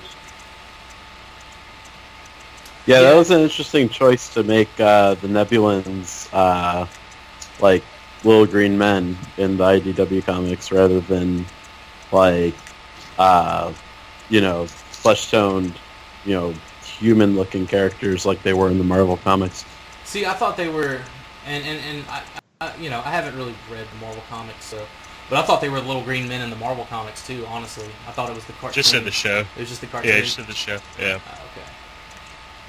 Speaker 1: Yeah, that was an interesting choice to make the Nebulans like little green men in the IDW comics rather than like flesh-toned, human-looking characters like they were in the Marvel comics.
Speaker 3: See, I thought they were, and I haven't really read the Marvel comics, but I thought they were little green men in the Marvel comics too. Honestly, I thought it was the cartoon.
Speaker 4: Just in the show.
Speaker 3: It was just the cartoon.
Speaker 4: Yeah, just in the show. Yeah.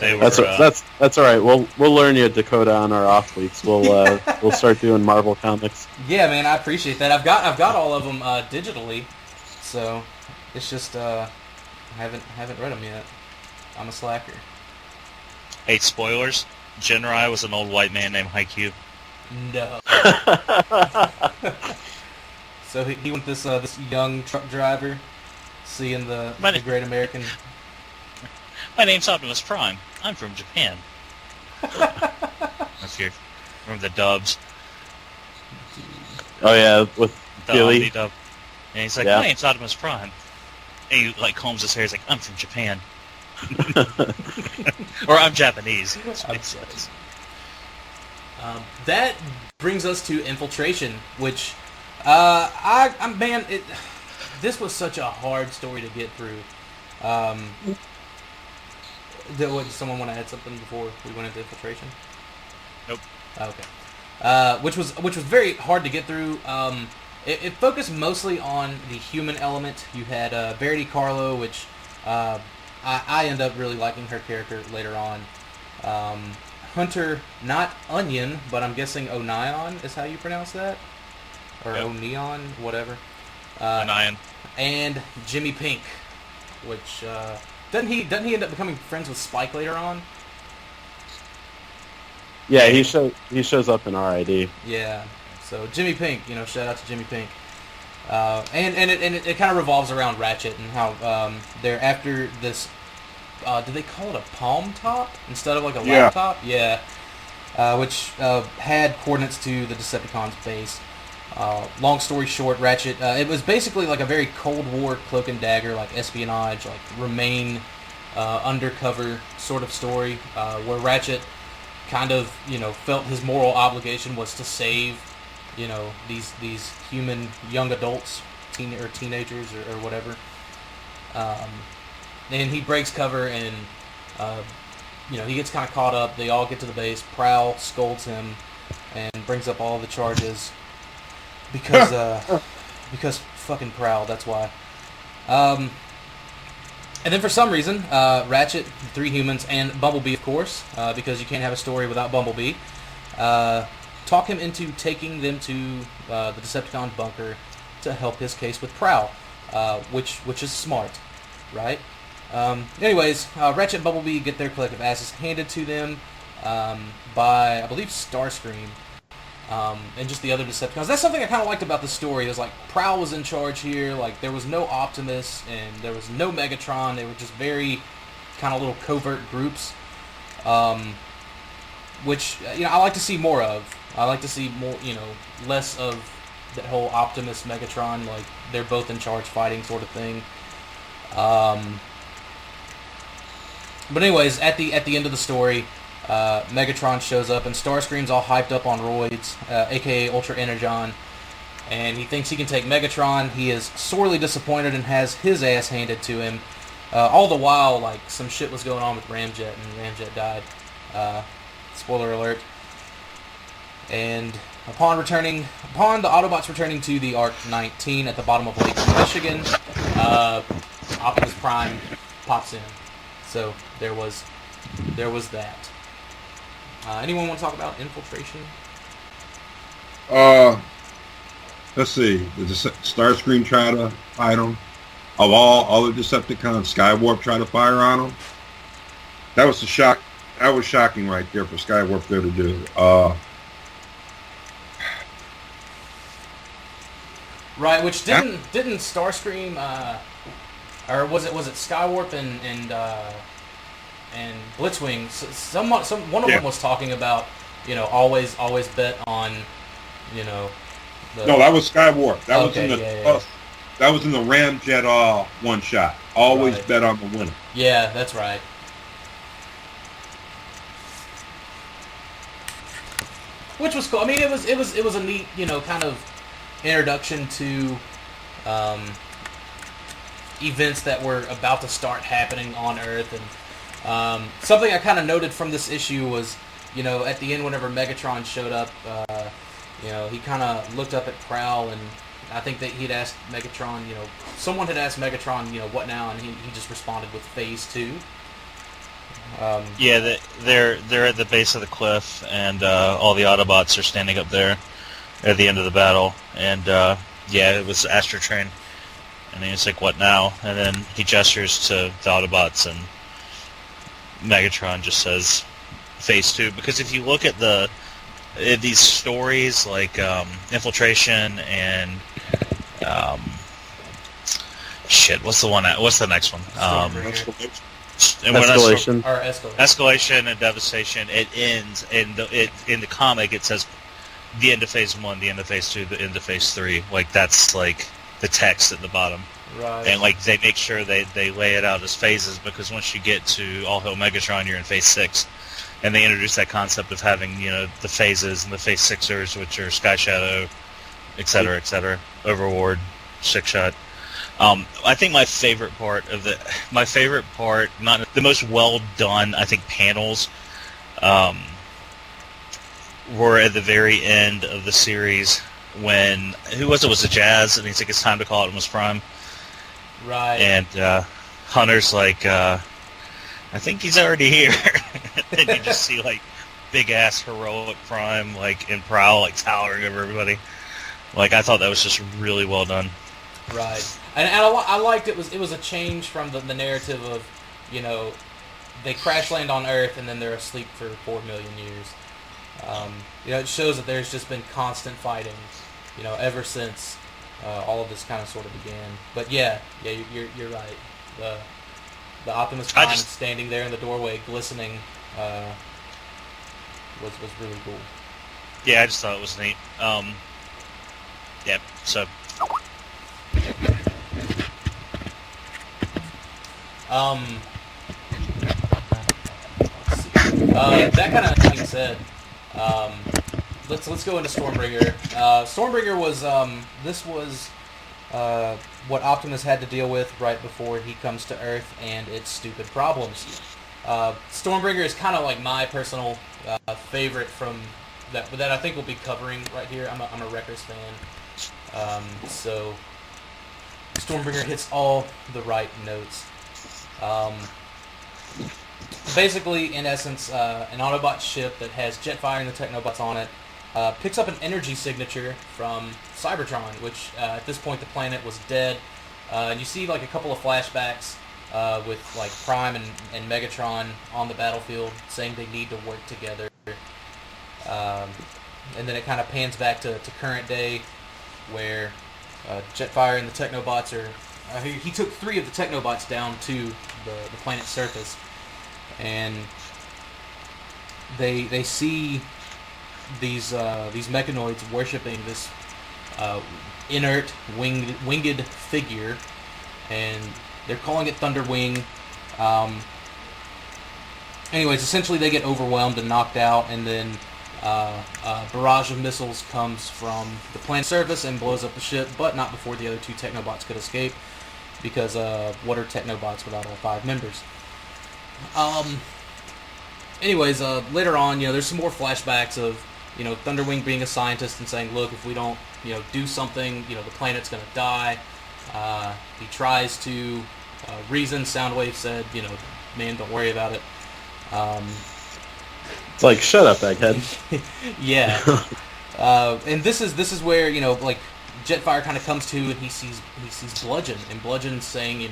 Speaker 3: Okay.
Speaker 1: That's all right. We'll learn you Dakota on our off weeks. We'll start doing Marvel comics.
Speaker 3: Yeah, man, I appreciate that. I've got all of them digitally, so it's just I haven't read them yet. I'm a slacker.
Speaker 4: Hey, spoilers. Genrai was an old white man named Haikyuu.
Speaker 3: No. So he went this young truck driver, seeing the Great American.
Speaker 4: My name's Optimus Prime. I'm from Japan. That's good. Remember the dubs?
Speaker 1: Oh yeah, with Billy.
Speaker 4: Dub. And he's like, my name's Optimus Prime. And he like combs his hair. He's like, I'm from Japan. Or I'm Japanese. That's what he says.
Speaker 3: That brings us to Infiltration, which this was such a hard story to get through. Did someone want to add something before we went into Infiltration?
Speaker 4: Nope.
Speaker 3: Okay. Which was very hard to get through. It focused mostly on the human element. You had Verity Carlo, which I end up really liking her character later on. Hunter, not Onion, but I'm guessing Onion is how you pronounce that? Or
Speaker 4: yep.
Speaker 3: Onion, whatever.
Speaker 4: Onion.
Speaker 3: And Jimmy Pink, which doesn't he end up becoming friends with Spike later on?
Speaker 1: Yeah, he shows up in RID.
Speaker 3: Yeah. So Jimmy Pink, shout out to Jimmy Pink. And it kind of revolves around Ratchet and how they're after this. Did they call it a palm top instead of like a laptop? Yeah. Which had coordinates to the Decepticons' base. Long story short, Ratchet. It was basically like a very Cold War cloak and dagger, like espionage, like Remain, undercover sort of story, where Ratchet kind of felt his moral obligation was to save these human young adults, teenagers or whatever. And he breaks cover and he gets kind of caught up. They all get to the base. Prowl scolds him and brings up all the charges because fucking Prowl. That's why. And then for some reason, Ratchet, 3 humans, and Bumblebee, of course, because you can't have a story without Bumblebee, talk him into taking them to the Decepticon bunker to help his case with Prowl, which is smart, right? Anyways, Ratchet and Bumblebee get their collective asses handed to them by, I believe, Starscream, and just the other Decepticons. That's something I kind of liked about the story. It was like Prowl was in charge here. Like there was no Optimus and there was no Megatron. They were just very kind of little covert groups, which I like to see more of. I like to see more, less of that whole Optimus Megatron, like they're both in charge fighting sort of thing. But anyways, at the end of the story, Megatron shows up and Starscream's all hyped up on roids, aka Ultra Energon, and he thinks he can take Megatron. He is sorely disappointed and has his ass handed to him. All the while, like, some shit was going on with Ramjet, and Ramjet died. Spoiler alert. And upon the Autobots returning to the Arc 19 at the bottom of Lake Michigan, Optimus Prime pops in. So there was that. Anyone want to talk about Infiltration?
Speaker 2: Let's see. Did the Starscream try to fight him? Of all the Decepticons, Skywarp tried to fire on him? That was a shock. That was shocking right there for Skywarp there to do.
Speaker 3: Right, which didn't Starscream, or was it Skywarp and Blitzwing? One of them was talking about, always bet on,
Speaker 2: No, that was Skywarp. That was in the that was in the Ramjet one shot. Always bet on the winner.
Speaker 3: Yeah, that's right. Which was cool. I mean, it was a neat, kind of introduction to events that were about to start happening on Earth, and something I kind of noted from this issue was, at the end, whenever Megatron showed up, he kind of looked up at Prowl, and I think that he'd asked Megatron, someone had asked Megatron, what now, and he just responded with Phase 2.
Speaker 4: Yeah, they're at the base of the cliff, and all the Autobots are standing up there at the end of the battle, and it was Astrotrain, and he's like, "What now?" And then he gestures to the Autobots, and Megatron just says, "Phase 2." Because if you look at these stories like Infiltration and what's the next one?
Speaker 1: Escalation.
Speaker 4: Escalation and Devastation. It ends in the comic. It says the end of Phase 1, the end of Phase 2, the end of Phase 3. Like, that's like the text at the bottom.
Speaker 3: Right.
Speaker 4: And like they make sure they lay it out as phases, because once you get to All Hail Megatron, you're in Phase 6. And they introduce that concept of having, the phases and the Phase 6ers, which are Sky Shadow, etc., Overlord, Six Shot. I think my favorite part, not the most well done, I think, panels, were at the very end of the series when, was it Jazz, and he's like, it's time to call Optimus Prime.
Speaker 3: Right.
Speaker 4: And Hunter's like, I think he's already here. And you just see, like, big-ass heroic Prime, like, in Prowl, like, towering over everybody. Like, I thought that was just really well done.
Speaker 3: Right. And I liked it was a change from the narrative of, they crash land on Earth and then they're asleep for 4 million years. It shows that there's just been constant fighting, ever since all of this kind of sort of began. But you're right. The Optimus Prime standing there in the doorway, glistening, was really cool.
Speaker 4: Yeah, I just thought it was neat. So.
Speaker 3: That kind of being said, let's go into Stormbringer. Stormbringer was this was what Optimus had to deal with right before he comes to Earth and its stupid problems. Stormbringer is kind of like my personal favorite from that I think we'll be covering right here. I'm a Wreckers fan, so Stormbringer hits all the right notes. Basically, in essence, an Autobot ship that has Jetfire and the Technobots on it picks up an energy signature from Cybertron, which at this point the planet was dead. And you see like a couple of flashbacks with like Prime and Megatron on the battlefield saying they need to work together. And then it kind of pans back to current day, where Jetfire and the Technobots are... he took 3 of the Technobots down to the planet's surface, and they see these mechanoids worshipping this inert winged figure, and they're calling it Thunderwing. anyways, essentially they get overwhelmed and knocked out, and then a barrage of missiles comes from the planet's surface and blows up the ship, but not before the other two Technobots could escape, because what are Technobots without all 5 members? Anyways, later on, there's some more flashbacks of, Thunderwing being a scientist and saying, look, if we don't, do something, the planet's going to die. He tries to reason. Soundwave said, man, don't worry about it.
Speaker 1: It's like, shut up, egghead.
Speaker 3: Yeah. And this is where, Jetfire kind of comes to, and he sees Bludgeon, and Bludgeon's saying,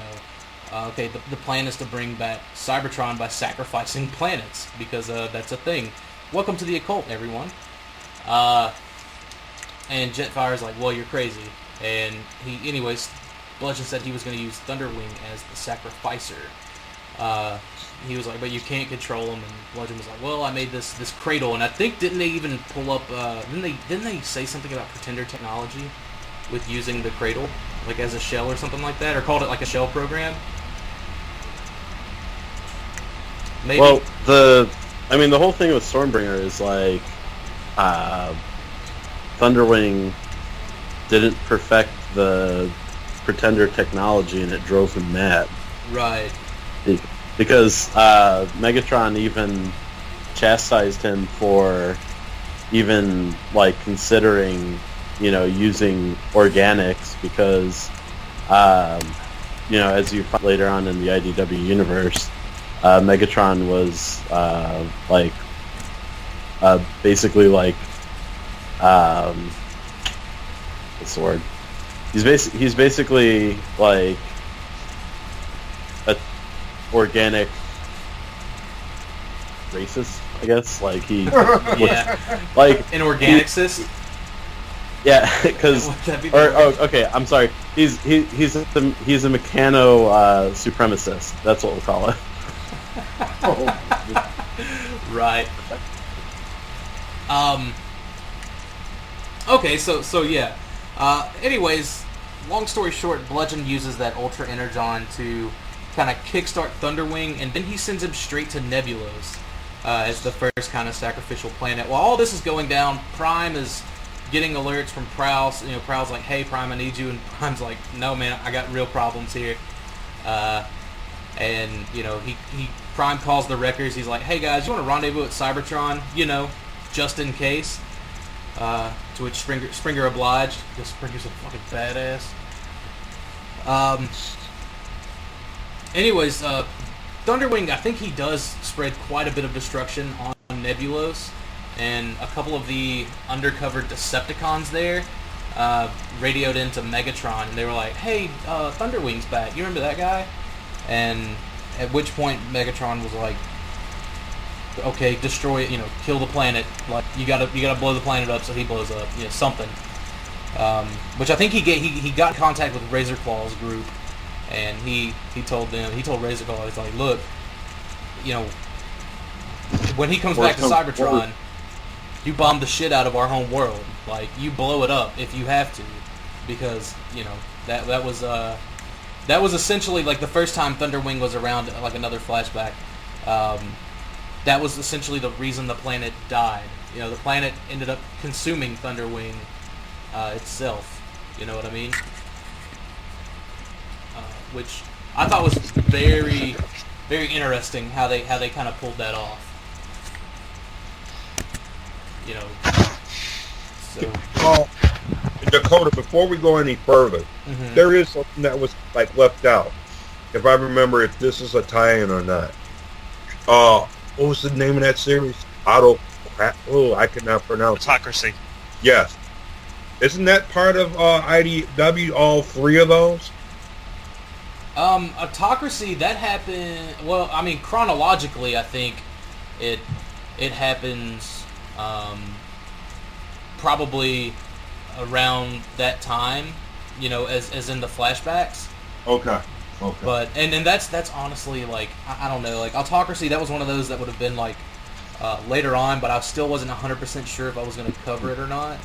Speaker 3: okay, the plan is to bring back Cybertron by sacrificing planets, because that's a thing. Welcome to the occult, everyone. And Jetfire's like, well, you're crazy. And anyways, Bludgeon said he was going to use Thunderwing as the sacrificer. He was like, but you can't control him. And Bludgeon was like, well, I made this cradle. And I think, didn't they even pull up, didn't they say something about Pretender technology with using the cradle, like as a shell or something like that? Or called it like a shell program? Maybe.
Speaker 1: Well, the whole thing with Stormbringer is like, Thunderwing didn't perfect the Pretender technology, and it drove him mad.
Speaker 3: Right.
Speaker 1: Because Megatron even chastised him for even considering, using organics, because as you find later on in the IDW universe, Megatron was basically what's the word? He's basically like a organic racist, I guess. Like he,
Speaker 3: yeah,
Speaker 1: like
Speaker 3: an organicist.
Speaker 1: Yeah, because okay, I'm sorry. He's a mechano supremacist. That's what we'll call it.
Speaker 3: Right. Okay, so yeah. Anyways, long story short, Bludgeon uses that Ultra Energon to kind of kickstart Thunderwing, and then he sends him straight to Nebulos as the first kind of sacrificial planet. While all this is going down, Prime is getting alerts from Prowse. Prowle's like, hey, Prime, I need you. And Prime's like, no, man, I got real problems here. And, Prime calls the Wreckers. He's like, hey, guys, you want to rendezvous at Cybertron? Just in case. To which Springer obliged, because Springer's a fucking badass. Anyways, Thunderwing, I think he does spread quite a bit of destruction on Nebulos, and a couple of the undercover Decepticons there radioed into Megatron, and they were like, hey, Thunderwing's back. You remember that guy? And at which point Megatron was like, okay, destroy it, kill the planet. Like, you gotta blow the planet up, so he blows up, something. Which I think he got in contact with Razor Claw's group, and he told Razor Claw, he's like, look, when he comes back to Cybertron, you bomb the shit out of our home world. Like, you blow it up if you have to, because that was essentially like the first time Thunderwing was around, like another flashback. That was essentially the reason the planet died. The planet ended up consuming Thunderwing itself. You know what I mean? Which I thought was very, very interesting how they kind of pulled that off. So.
Speaker 2: Well, Dakota, before we go any further, there is something that was left out. If I remember if this is a tie-in or not. What was the name of that series? I cannot pronounce
Speaker 4: Autocracy.
Speaker 2: Yes. Isn't that part of IDW, all 3 of those?
Speaker 3: Autocracy, that happened, well, I mean, chronologically, I think it happens probably around that time, as in the flashbacks.
Speaker 2: Okay.
Speaker 3: But and that's honestly I don't know, Autocracy, that was one of those that would have been later on, but I still wasn't 100% sure if I was going to cover it or not.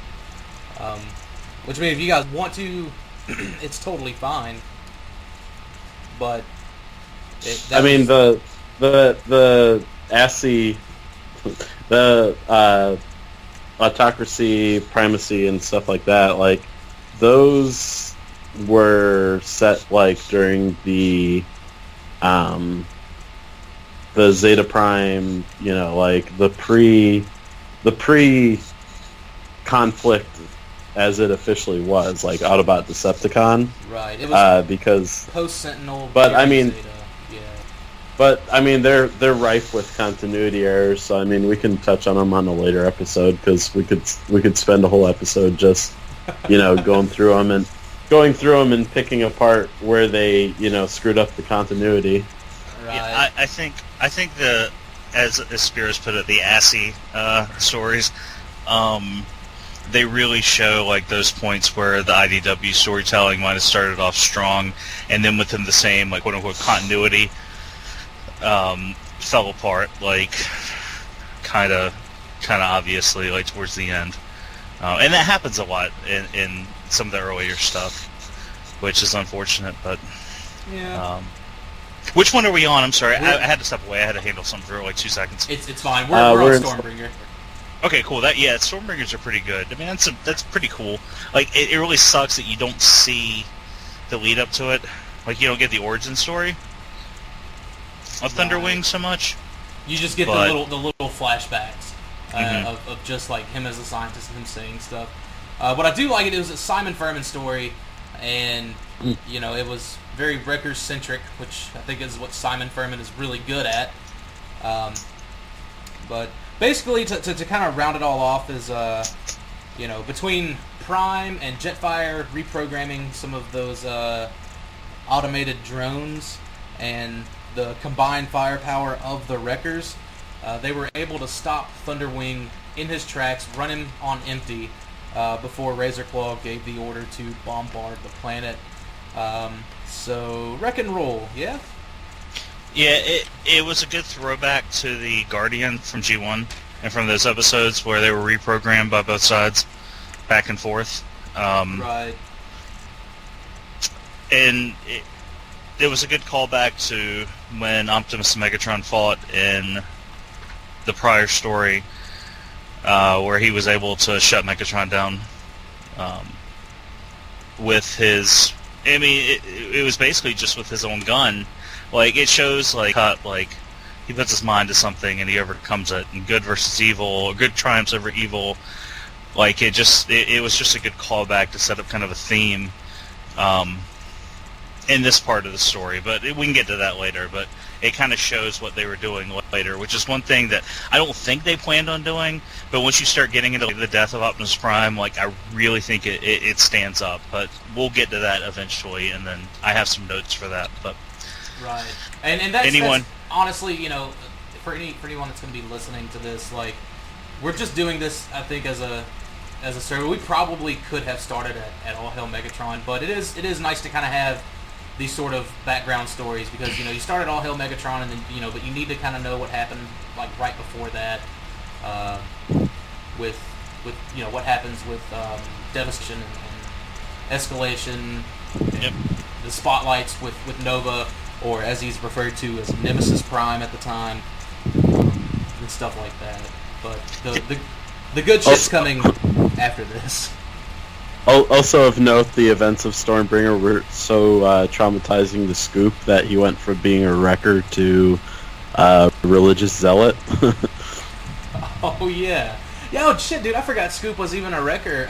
Speaker 3: Which means if you guys want to, it's totally fine. But
Speaker 1: the ASCII, the autocracy, primacy, and stuff like that, like, those were set, like, during the Zeta Prime, you know, like, the pre-conflict as it officially was, like, Autobot Decepticon.
Speaker 3: Right. It was
Speaker 1: because
Speaker 3: post-Sentinel.
Speaker 1: But, I mean...
Speaker 3: Zeta. Yeah.
Speaker 1: But I mean, they're rife with continuity errors. So I mean, we can touch on them on a later episode because we could spend a whole episode just, you know, going through them and picking apart where they, you know, screwed up the continuity.
Speaker 3: Right.
Speaker 4: Yeah, I think as Spears put it, the ASCII stories, they really show like those points where the IDW storytelling might have started off strong, and then within the same like quote unquote continuity, fell apart like kind of obviously like towards the end, and that happens a lot in some of the earlier stuff, which is unfortunate. But
Speaker 3: yeah.
Speaker 4: Which one are we on? I'm sorry, I had to step away. I had to handle something for like 2 seconds.
Speaker 3: It's fine. We're on Stormbringer.
Speaker 4: Okay, cool. Stormbringers are pretty good. I mean, that's pretty cool. Like, it really sucks that you don't see the lead up to it. Like, you don't get the origin story of Thunderwing so much.
Speaker 3: You just get the little flashbacks of just like him as a scientist and him saying stuff. What I do like it was a Simon Furman story, and you know, it was very Wreckers centric, which I think is what Simon Furman is really good at. But basically, to kind of round it all off is, you know, between Prime and Jetfire reprogramming some of those automated drones and the combined firepower of the Wreckers, they were able to stop Thunderwing in his tracks, run him on empty, before Razorclaw gave the order to bombard the planet. So, wreck and roll, yeah?
Speaker 4: Yeah, it was a good throwback to the Guardian from G1 and from those episodes where they were reprogrammed by both sides, back and forth.
Speaker 3: Right.
Speaker 4: And it was a good callback to when Optimus and Megatron fought in the prior story, where he was able to shut Megatron down with his... I mean, it was basically just with his own gun. Like, it shows, like, he puts his mind to something and he overcomes it. And good versus evil, or good triumphs over evil. Like, it was just a good callback to set up kind of a theme in this part of the story. But we can get to that later. But it kind of shows what they were doing later, which is one thing that I don't think they planned on doing. But once you start getting into the death of Optimus Prime, like, I really think it stands up. But we'll get to that eventually, and then I have some notes for that. But
Speaker 3: right, and that's honestly, you know, for anyone that's going to be listening to this, like, we're just doing this, I think, as a server. We probably could have started at All Hail Megatron, but it is nice to kind of have these sort of background stories, because, you know, you start at All Hail Megatron, and then, you know, but you need to kind of know what happened, like, right before that, with you know, what happens with Devastation and Escalation, and the spotlights with Nova, or as he's referred to as Nemesis Prime at the time, and stuff like that. But the good shit's coming after this.
Speaker 1: Also of note, the events of Stormbringer were so traumatizing to Scoop that he went from being a wrecker to religious zealot.
Speaker 3: Oh yeah. Yeah, oh shit, dude, I forgot Scoop was even a wrecker,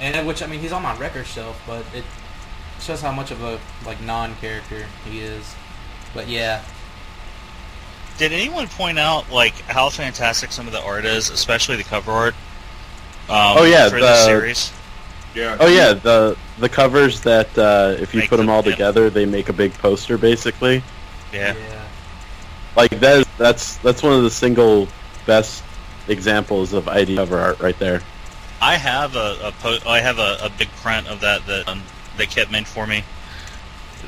Speaker 3: and which, I mean, he's on my wrecker shelf, but it shows how much of a, like, non-character he is. But yeah.
Speaker 4: Did anyone point out, like, how fantastic some of the art is, especially the cover art? For the series.
Speaker 2: Yeah.
Speaker 1: Oh yeah, the covers that if you put them all together, they make a big poster, basically.
Speaker 4: Yeah.
Speaker 1: Like that's one of the single best examples of ID cover art right there.
Speaker 4: I have a big print of that they kept made for me.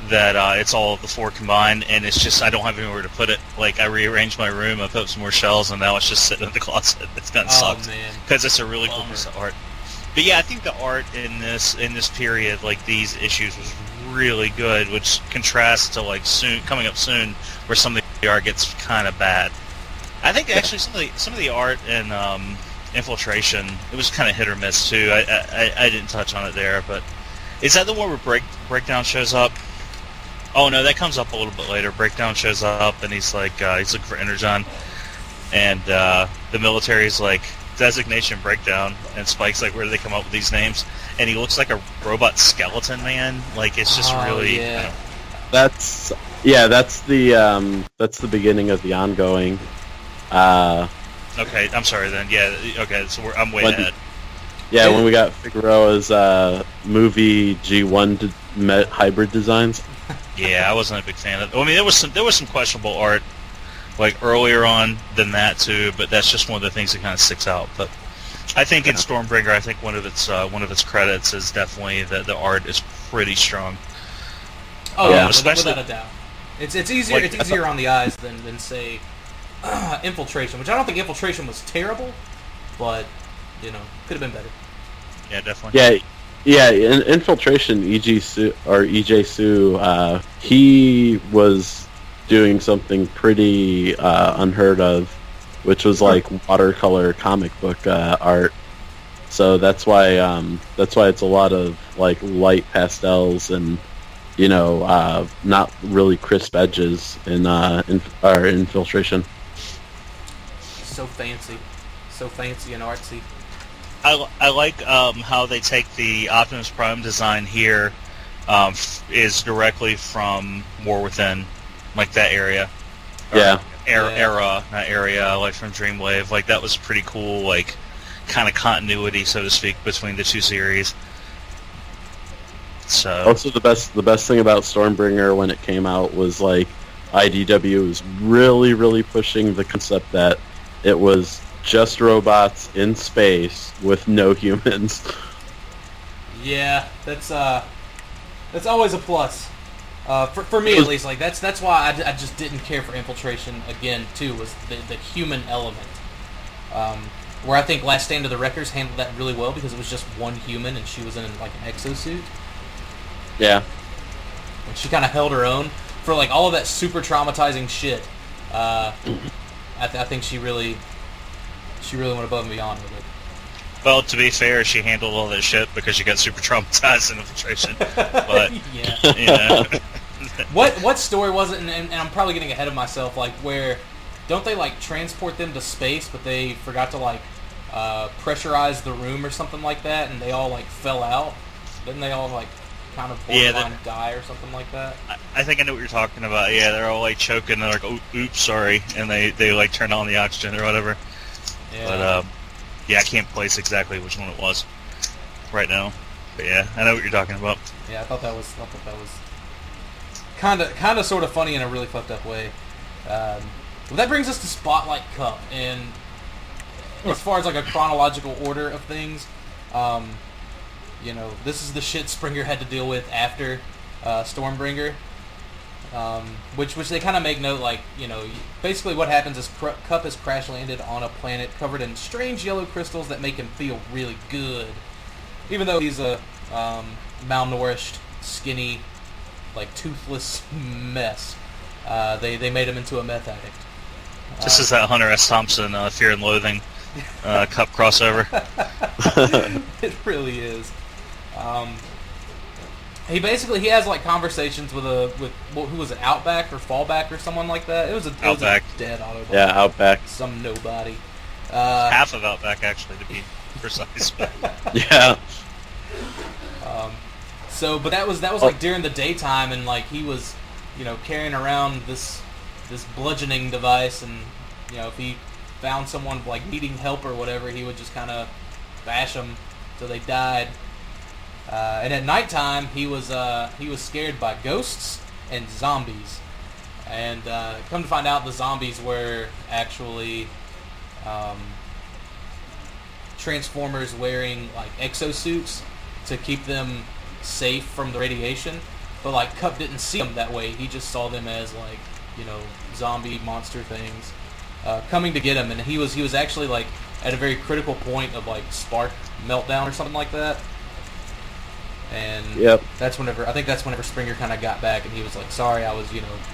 Speaker 4: That it's all of the 4 combined, and it's just I don't have anywhere to put it. Like, I rearranged my room, I put up some more shelves, and now it's just sitting in the closet. It's kind of sucks because it's a really cool piece of art. But yeah, I think the art in this period, like these issues, was really good, which contrasts to like coming up soon, where some of the art gets kind of bad. I think actually some of the art in Infiltration, it was kind of hit or miss too. I didn't touch on it there, but is that the one where Breakdown shows up? Oh no, that comes up a little bit later. Breakdown shows up and he's like he's looking for Energon, and the military's like designation Breakdown, and Spike's like, where do they come up with these names? And he looks like a robot skeleton man. Like it's just really.
Speaker 3: Yeah.
Speaker 1: That's the beginning of the ongoing.
Speaker 4: Okay, I'm sorry then. Yeah, okay, so I'm way ahead.
Speaker 1: Yeah, when we got Figueroa's movie G1 hybrid designs.
Speaker 4: Yeah, I wasn't a big fan of. I mean, there was some questionable art like earlier on than that too, but that's just one of the things that kind of sticks out. But I think in Stormbringer, I think one of its credits is definitely that the art is pretty strong.
Speaker 3: Oh yeah,
Speaker 4: especially
Speaker 3: without a doubt. It's easier on the eyes than say Infiltration, which I don't think Infiltration was terrible, but could have been better.
Speaker 4: Yeah, definitely.
Speaker 1: Yeah. In Infiltration, EJ Sue, he was doing something pretty unheard of, which was like watercolor comic book art. So that's why it's a lot of like light pastels and not really crisp edges in Infiltration.
Speaker 3: So fancy and artsy.
Speaker 4: I like how they take the Optimus Prime design here is directly from War Within, like that area.
Speaker 1: Yeah.
Speaker 4: Era, not area, like from Dreamwave. Like that was pretty cool, like kind of continuity, so to speak, between the two series. So
Speaker 1: also the best thing about Stormbringer when it came out was like IDW was really, really pushing the concept that it was just robots in space with no humans.
Speaker 3: Yeah, that's always a plus. For me at least, like that's why I just didn't care for Infiltration again too, was the human element. Where I think Last Stand of the Wreckers handled that really well because it was just one human and she was in like an exosuit.
Speaker 1: Yeah.
Speaker 3: And she kind of held her own for like all of that super traumatizing shit. I think she really went above and beyond with it.
Speaker 4: Well, to be fair, she handled all that shit because she got super traumatized in Infiltration. But
Speaker 3: yeah. What story was it? And I'm probably getting ahead of myself. Like where don't they like transport them to space, but they forgot to like pressurize the room or something like that, and they all like fell out? Didn't they all like kind of borderline die or something like that?
Speaker 4: I think I know what you're talking about. Yeah, they're all like choking. They're like, "Oh, oops, sorry," and they like turn on the oxygen or whatever.
Speaker 3: Yeah.
Speaker 4: But yeah, I can't place exactly which one it was right now. But yeah, I know what you're talking about.
Speaker 3: Yeah, I thought that was kind of sort of funny in a really fucked up way. But that brings us to Spotlight Cup, and as far as like a chronological order of things, this is the shit Springer had to deal with after Stormbringer, which they kind of make note, like, basically what happens is Cup has crash landed on a planet covered in strange yellow crystals that make him feel really good, even though he's a malnourished, skinny, like toothless mess. They made him into a meth addict.
Speaker 4: This is that Hunter S. Thompson Fear and Loathing Cup crossover.
Speaker 3: It really is. He has like conversations with who was it, Outback or Fallback or someone like that. It was a dead Autobot.
Speaker 1: Yeah, Outback.
Speaker 3: Some nobody.
Speaker 4: Half of Outback, actually, to be precise.
Speaker 1: Yeah.
Speaker 3: But that was like during the daytime, and like he was, carrying around this bludgeoning device, and if he found someone like needing help or whatever, he would just kind of bash them till they died. And at nighttime, he was scared by ghosts and zombies, and come to find out, the zombies were actually Transformers wearing like exosuits to keep them safe from the radiation. But like Cup didn't see them that way; he just saw them as like zombie monster things coming to get him, and he was actually like at a very critical point of like spark meltdown or something like that. And
Speaker 1: yep.
Speaker 3: That's whenever Springer kind of got back, and he was like, "Sorry, I was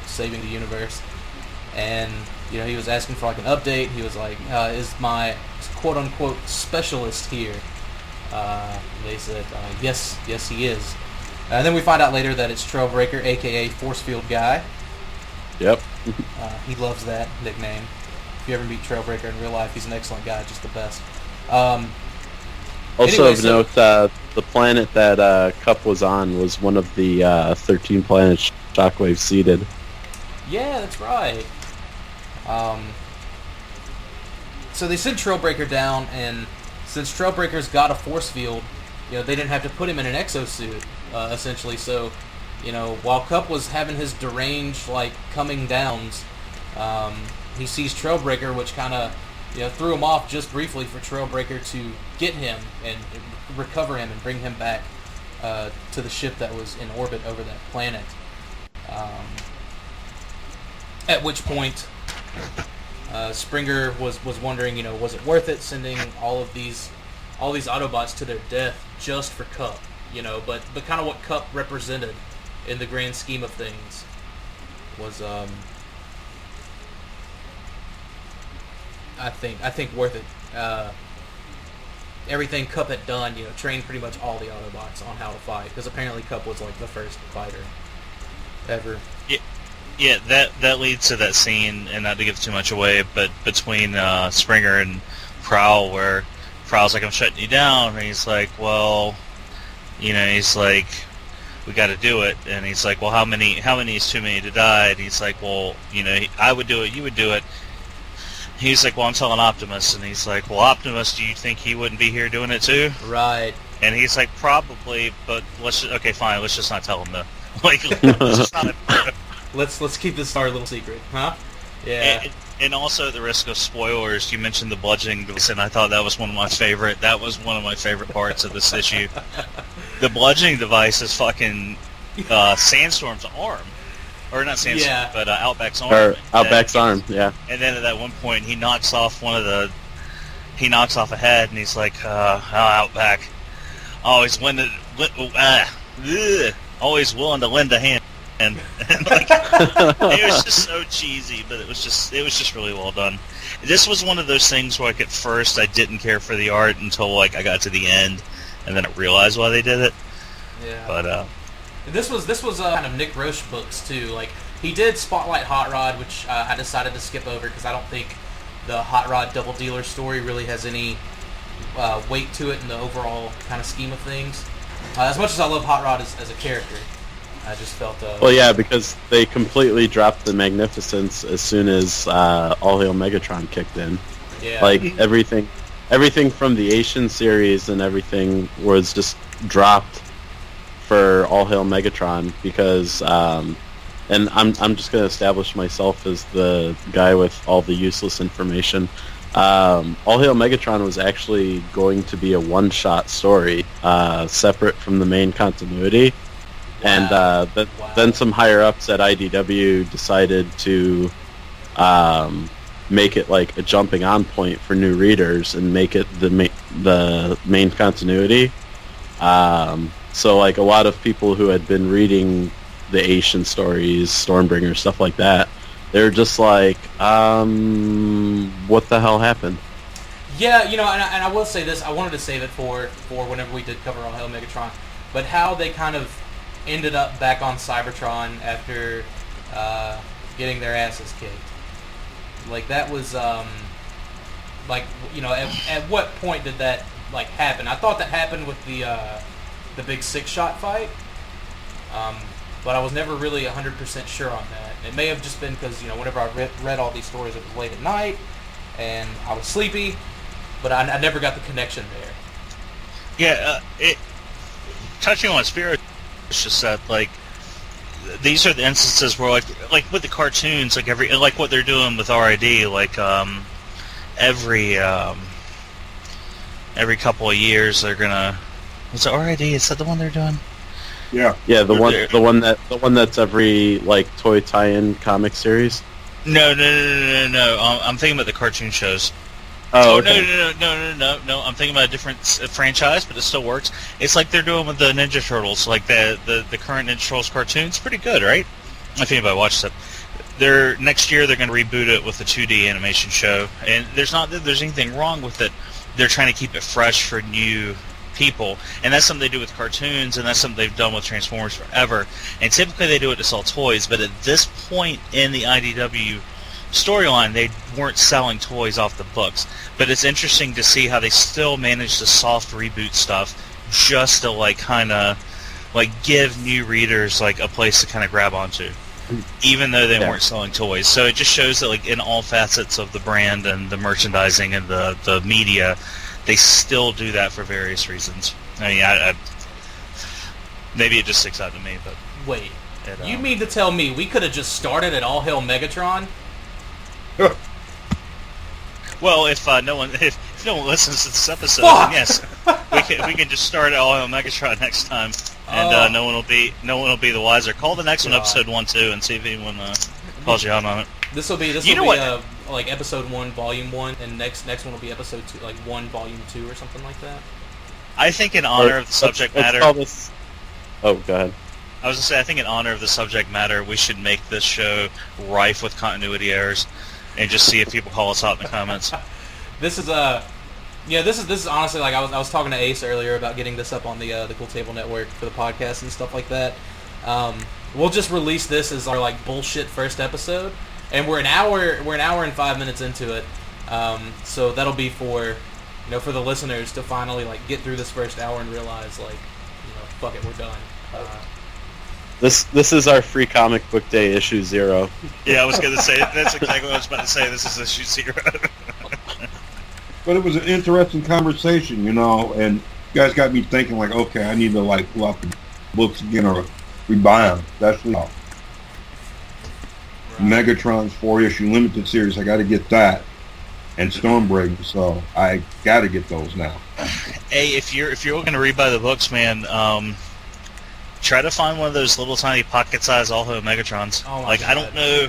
Speaker 3: saving the universe." and he was asking for like an update. He was like, "Is my quote unquote specialist here?" They said, "Yes, he is." And then we find out later that it's Trailbreaker, aka Force Field Guy.
Speaker 1: Yep.
Speaker 3: He loves that nickname. If you ever meet Trailbreaker in real life, he's an excellent guy, just the best.
Speaker 1: Also of note, the planet that Cup was on was one of the 13 planets Shockwave seeded.
Speaker 3: Yeah, that's right. So they send Trailbreaker down, and since Trailbreaker's got a force field, they didn't have to put him in an exosuit, essentially. So, while Cup was having his deranged, coming downs, he sees Trailbreaker, which kind of, threw him off just briefly for Trailbreaker to get him and recover him and bring him back to the ship that was in orbit over that planet. At which point, Springer was wondering, was it worth it sending all these Autobots to their death just for Cup? But kind of what Cup represented in the grand scheme of things was, I think worth it. Everything Cup had done, trained pretty much all the Autobots on how to fight, because apparently Cup was the first fighter ever.
Speaker 4: Yeah, that leads to that scene, and not to give too much away, but between Springer and Prowl, where Prowl's like, "I'm shutting you down," and he's like, "Well, he's like, we got to do it," and he's like, "Well, how many is too many to die?" And he's like, "Well, I would do it, you would do it." He's like, "Well, I'm telling Optimus," and he's like, "Well, Optimus, do you think he wouldn't be here doing it too?"
Speaker 3: Right.
Speaker 4: And he's like, "Probably, but okay, fine, let's just not tell him though. Let's just not."
Speaker 3: Let's keep this our little secret, huh? Yeah.
Speaker 4: And also, at the risk of spoilers, you mentioned the bludgeoning device, and I thought that was one of my favorite. That was one of my favorite parts of this issue. The bludgeoning device is fucking Sandstorm's arm, or not Sandstorm, but Outback's arm.
Speaker 1: Or Outback's arm, yeah.
Speaker 4: And then at that one point, he knocks off a head, and he's like, Outback, always willing to lend a hand. And it was just so cheesy, but it was just really well done. This was one of those things where at first I didn't care for the art until I got to the end, and then I realized why they did it.
Speaker 3: Yeah.
Speaker 4: But
Speaker 3: this was kind of Nick Roche books too. He did Spotlight Hot Rod, which I decided to skip over because I don't think the Hot Rod Double Dealer story really has any weight to it in the overall kind of scheme of things. As much as I love Hot Rod as a character, I just felt...
Speaker 1: well, yeah, because they completely dropped the Magnificence as soon as All Hail Megatron kicked in.
Speaker 3: Yeah.
Speaker 1: Everything from the Asian series and everything was just dropped for All Hail Megatron because... and I'm just going to establish myself as the guy with all the useless information. All Hail Megatron was actually going to be a one-shot story, separate from the main continuity. Wow. And then some higher-ups at IDW decided to make it a jumping-on point for new readers and make it the main continuity. So a lot of people who had been reading the Asian stories, Stormbringer, stuff like that, they're just what the hell happened?
Speaker 3: Yeah, and I will say this, I wanted to save it for whenever we did cover All Hail Megatron, but how they kind of ended up back on Cybertron after getting their asses kicked. That was, at what point did that, happen? I thought that happened with the big six-shot fight, but I was never really 100% sure on that. It may have just been because, whenever I read all these stories, it was late at night, and I was sleepy, but I never got the connection there.
Speaker 4: Yeah, touching on Spirit, it's just that, these are the instances where, with the cartoons, every what they're doing with RID, every couple of years they're gonna... Was it RID? Is that the one they're doing?
Speaker 2: Yeah.
Speaker 1: Yeah, the one that's every toy tie-in comic series.
Speaker 4: No. I'm thinking about the cartoon shows.
Speaker 1: Oh, okay.
Speaker 4: No. I'm thinking about a different franchise, but it still works. It's like they're doing with the Ninja Turtles, the current Ninja Turtles cartoon. It's pretty good, right? If anybody watched it. next year they're going to reboot it with a 2D animation show, and there's not that there's anything wrong with it. They're trying to keep it fresh for new people, and that's something they do with cartoons, and that's something they've done with Transformers forever. And typically they do it to sell toys, but at this point in the IDW storyline, they weren't selling toys off the books. But it's interesting to see how they still manage the soft reboot stuff just to like kind of like give new readers like a place to kind of grab onto, even though they weren't selling toys. So it just shows that like in all facets of the brand and the merchandising and the media, they still do that for various reasons. I mean, I maybe it just sticks out to me, but
Speaker 3: wait, you mean to tell me we could have just started at All Hail Megatron?
Speaker 4: Well, if no one listens to this episode, then yes, we can just start at All Hail Megatron next time, and no one will be the wiser. Call the next one episode 1, 2, and see if anyone calls you out on it.
Speaker 3: This will be like episode 1, volume 1, and next one will be episode 2, like 1, volume 2, or something like that.
Speaker 4: I think in honor of the subject matter.
Speaker 1: Oh, go ahead.
Speaker 4: I was gonna say, I think in honor of the subject matter, we should make this show rife with continuity errors, and just see if people call us out in the comments.
Speaker 3: This is honestly, like I was talking to Ace earlier about getting this up on the Cool Table Network for the podcast and stuff like that. We'll just release this as our like bullshit first episode, and we're an hour and 5 minutes into it. So that'll be for the listeners to finally like get through this first hour and realize like, fuck it, we're done.
Speaker 1: This is our free comic book day issue 0.
Speaker 4: Yeah, I was gonna say that's exactly what I was about to say. This is issue 0.
Speaker 2: But it was an interesting conversation, and you guys got me thinking like, okay, I need to like pull out the books again or rebuy them. That's right. Megatron's 4-issue limited series. I got to get that, and Stormbreaker. So I got to get those now.
Speaker 4: Hey, if you're going to rebuy the books, man, try to find one of those little tiny pocket-sized All Hail Megatrons.
Speaker 3: Oh my
Speaker 4: like
Speaker 3: God.
Speaker 4: I don't know,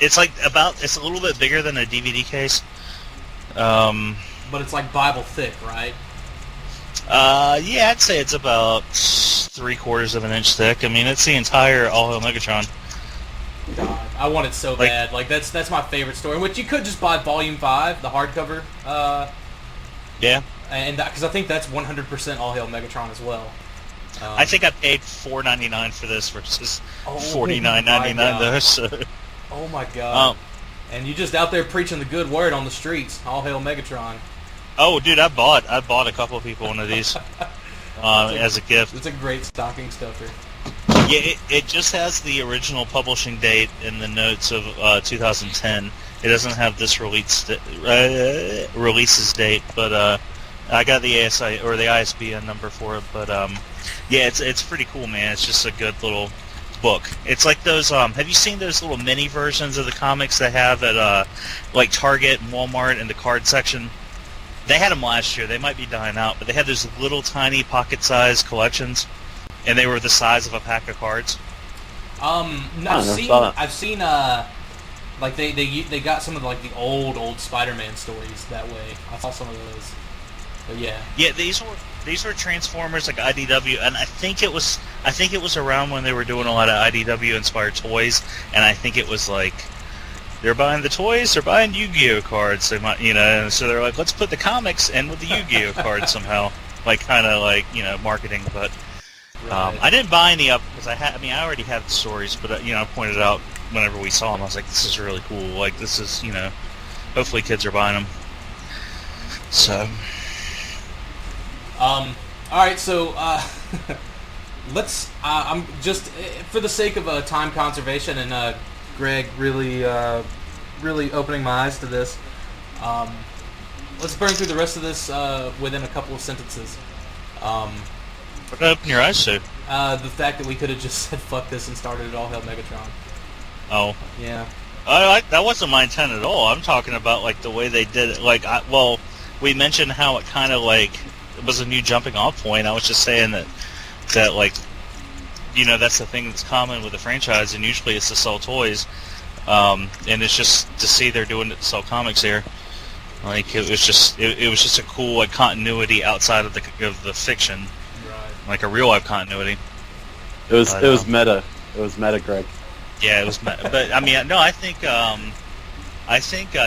Speaker 4: it's like it's a little bit bigger than a DVD case.
Speaker 3: But it's like Bible thick, right?
Speaker 4: Yeah, I'd say it's about 3/4 of an inch thick. I mean, it's the entire All Hail Megatron.
Speaker 3: God, I want it so bad. Like that's my favorite story. Which you could just buy Volume 5, the hardcover.
Speaker 4: Yeah.
Speaker 3: And because I think that's 100% All Hail Megatron as well.
Speaker 4: I think I paid $4.99 for this versus $49.99 though. So.
Speaker 3: Oh my God. And you just out there preaching the good word on the streets. All Hail Megatron.
Speaker 4: Oh, dude, I bought a couple of people one of these as a gift.
Speaker 3: It's a great stocking stuffer.
Speaker 4: Yeah, it just has the original publishing date in the notes of 2010. It doesn't have this releases date, but I got the ASI or the ISBN number for it. But yeah, it's pretty cool, man. It's just a good little book. It's like those. Have you seen those little mini versions of the comics they have at like Target and Walmart in the card section? They had them last year. They might be dying out, but they had those little tiny pocket-sized collections, and they were the size of a pack of cards.
Speaker 3: I've seen like they got some of the old Spider-Man stories that way. I saw some of those. But yeah. Yeah,
Speaker 4: these were Transformers like IDW, and I think it was around when they were doing a lot of IDW inspired toys, and I think it was like they're buying the toys, they're buying Yu-Gi-Oh cards. They might, so they're like, let's put the comics in with the Yu-Gi-Oh cards somehow, like kind of like marketing. But
Speaker 3: Right.
Speaker 4: I didn't buy any up because I already had the stories, but I pointed out whenever we saw them, I was like, this is really cool. Like this is hopefully kids are buying them. So.
Speaker 3: All right, so let's. I'm just for the sake of time conservation and Greg really opening my eyes to this. Let's burn through the rest of this within a couple of sentences.
Speaker 4: What open your eyes to?
Speaker 3: The fact that we could have just said fuck this and started it All Hail Megatron.
Speaker 4: Oh.
Speaker 3: Yeah.
Speaker 4: That wasn't my intent at all. I'm talking about like the way they did it. We mentioned how it kind of like it was a new jumping off point. I was just saying that like that's the thing that's common with the franchise, and usually it's to sell toys, and it's just to see they're doing it to sell comics here. Like it was just a cool like continuity outside of the fiction,
Speaker 3: Right.
Speaker 4: like a real life continuity.
Speaker 1: It was meta. It was meta, Greg.
Speaker 4: Yeah, it was. But I mean, no, I think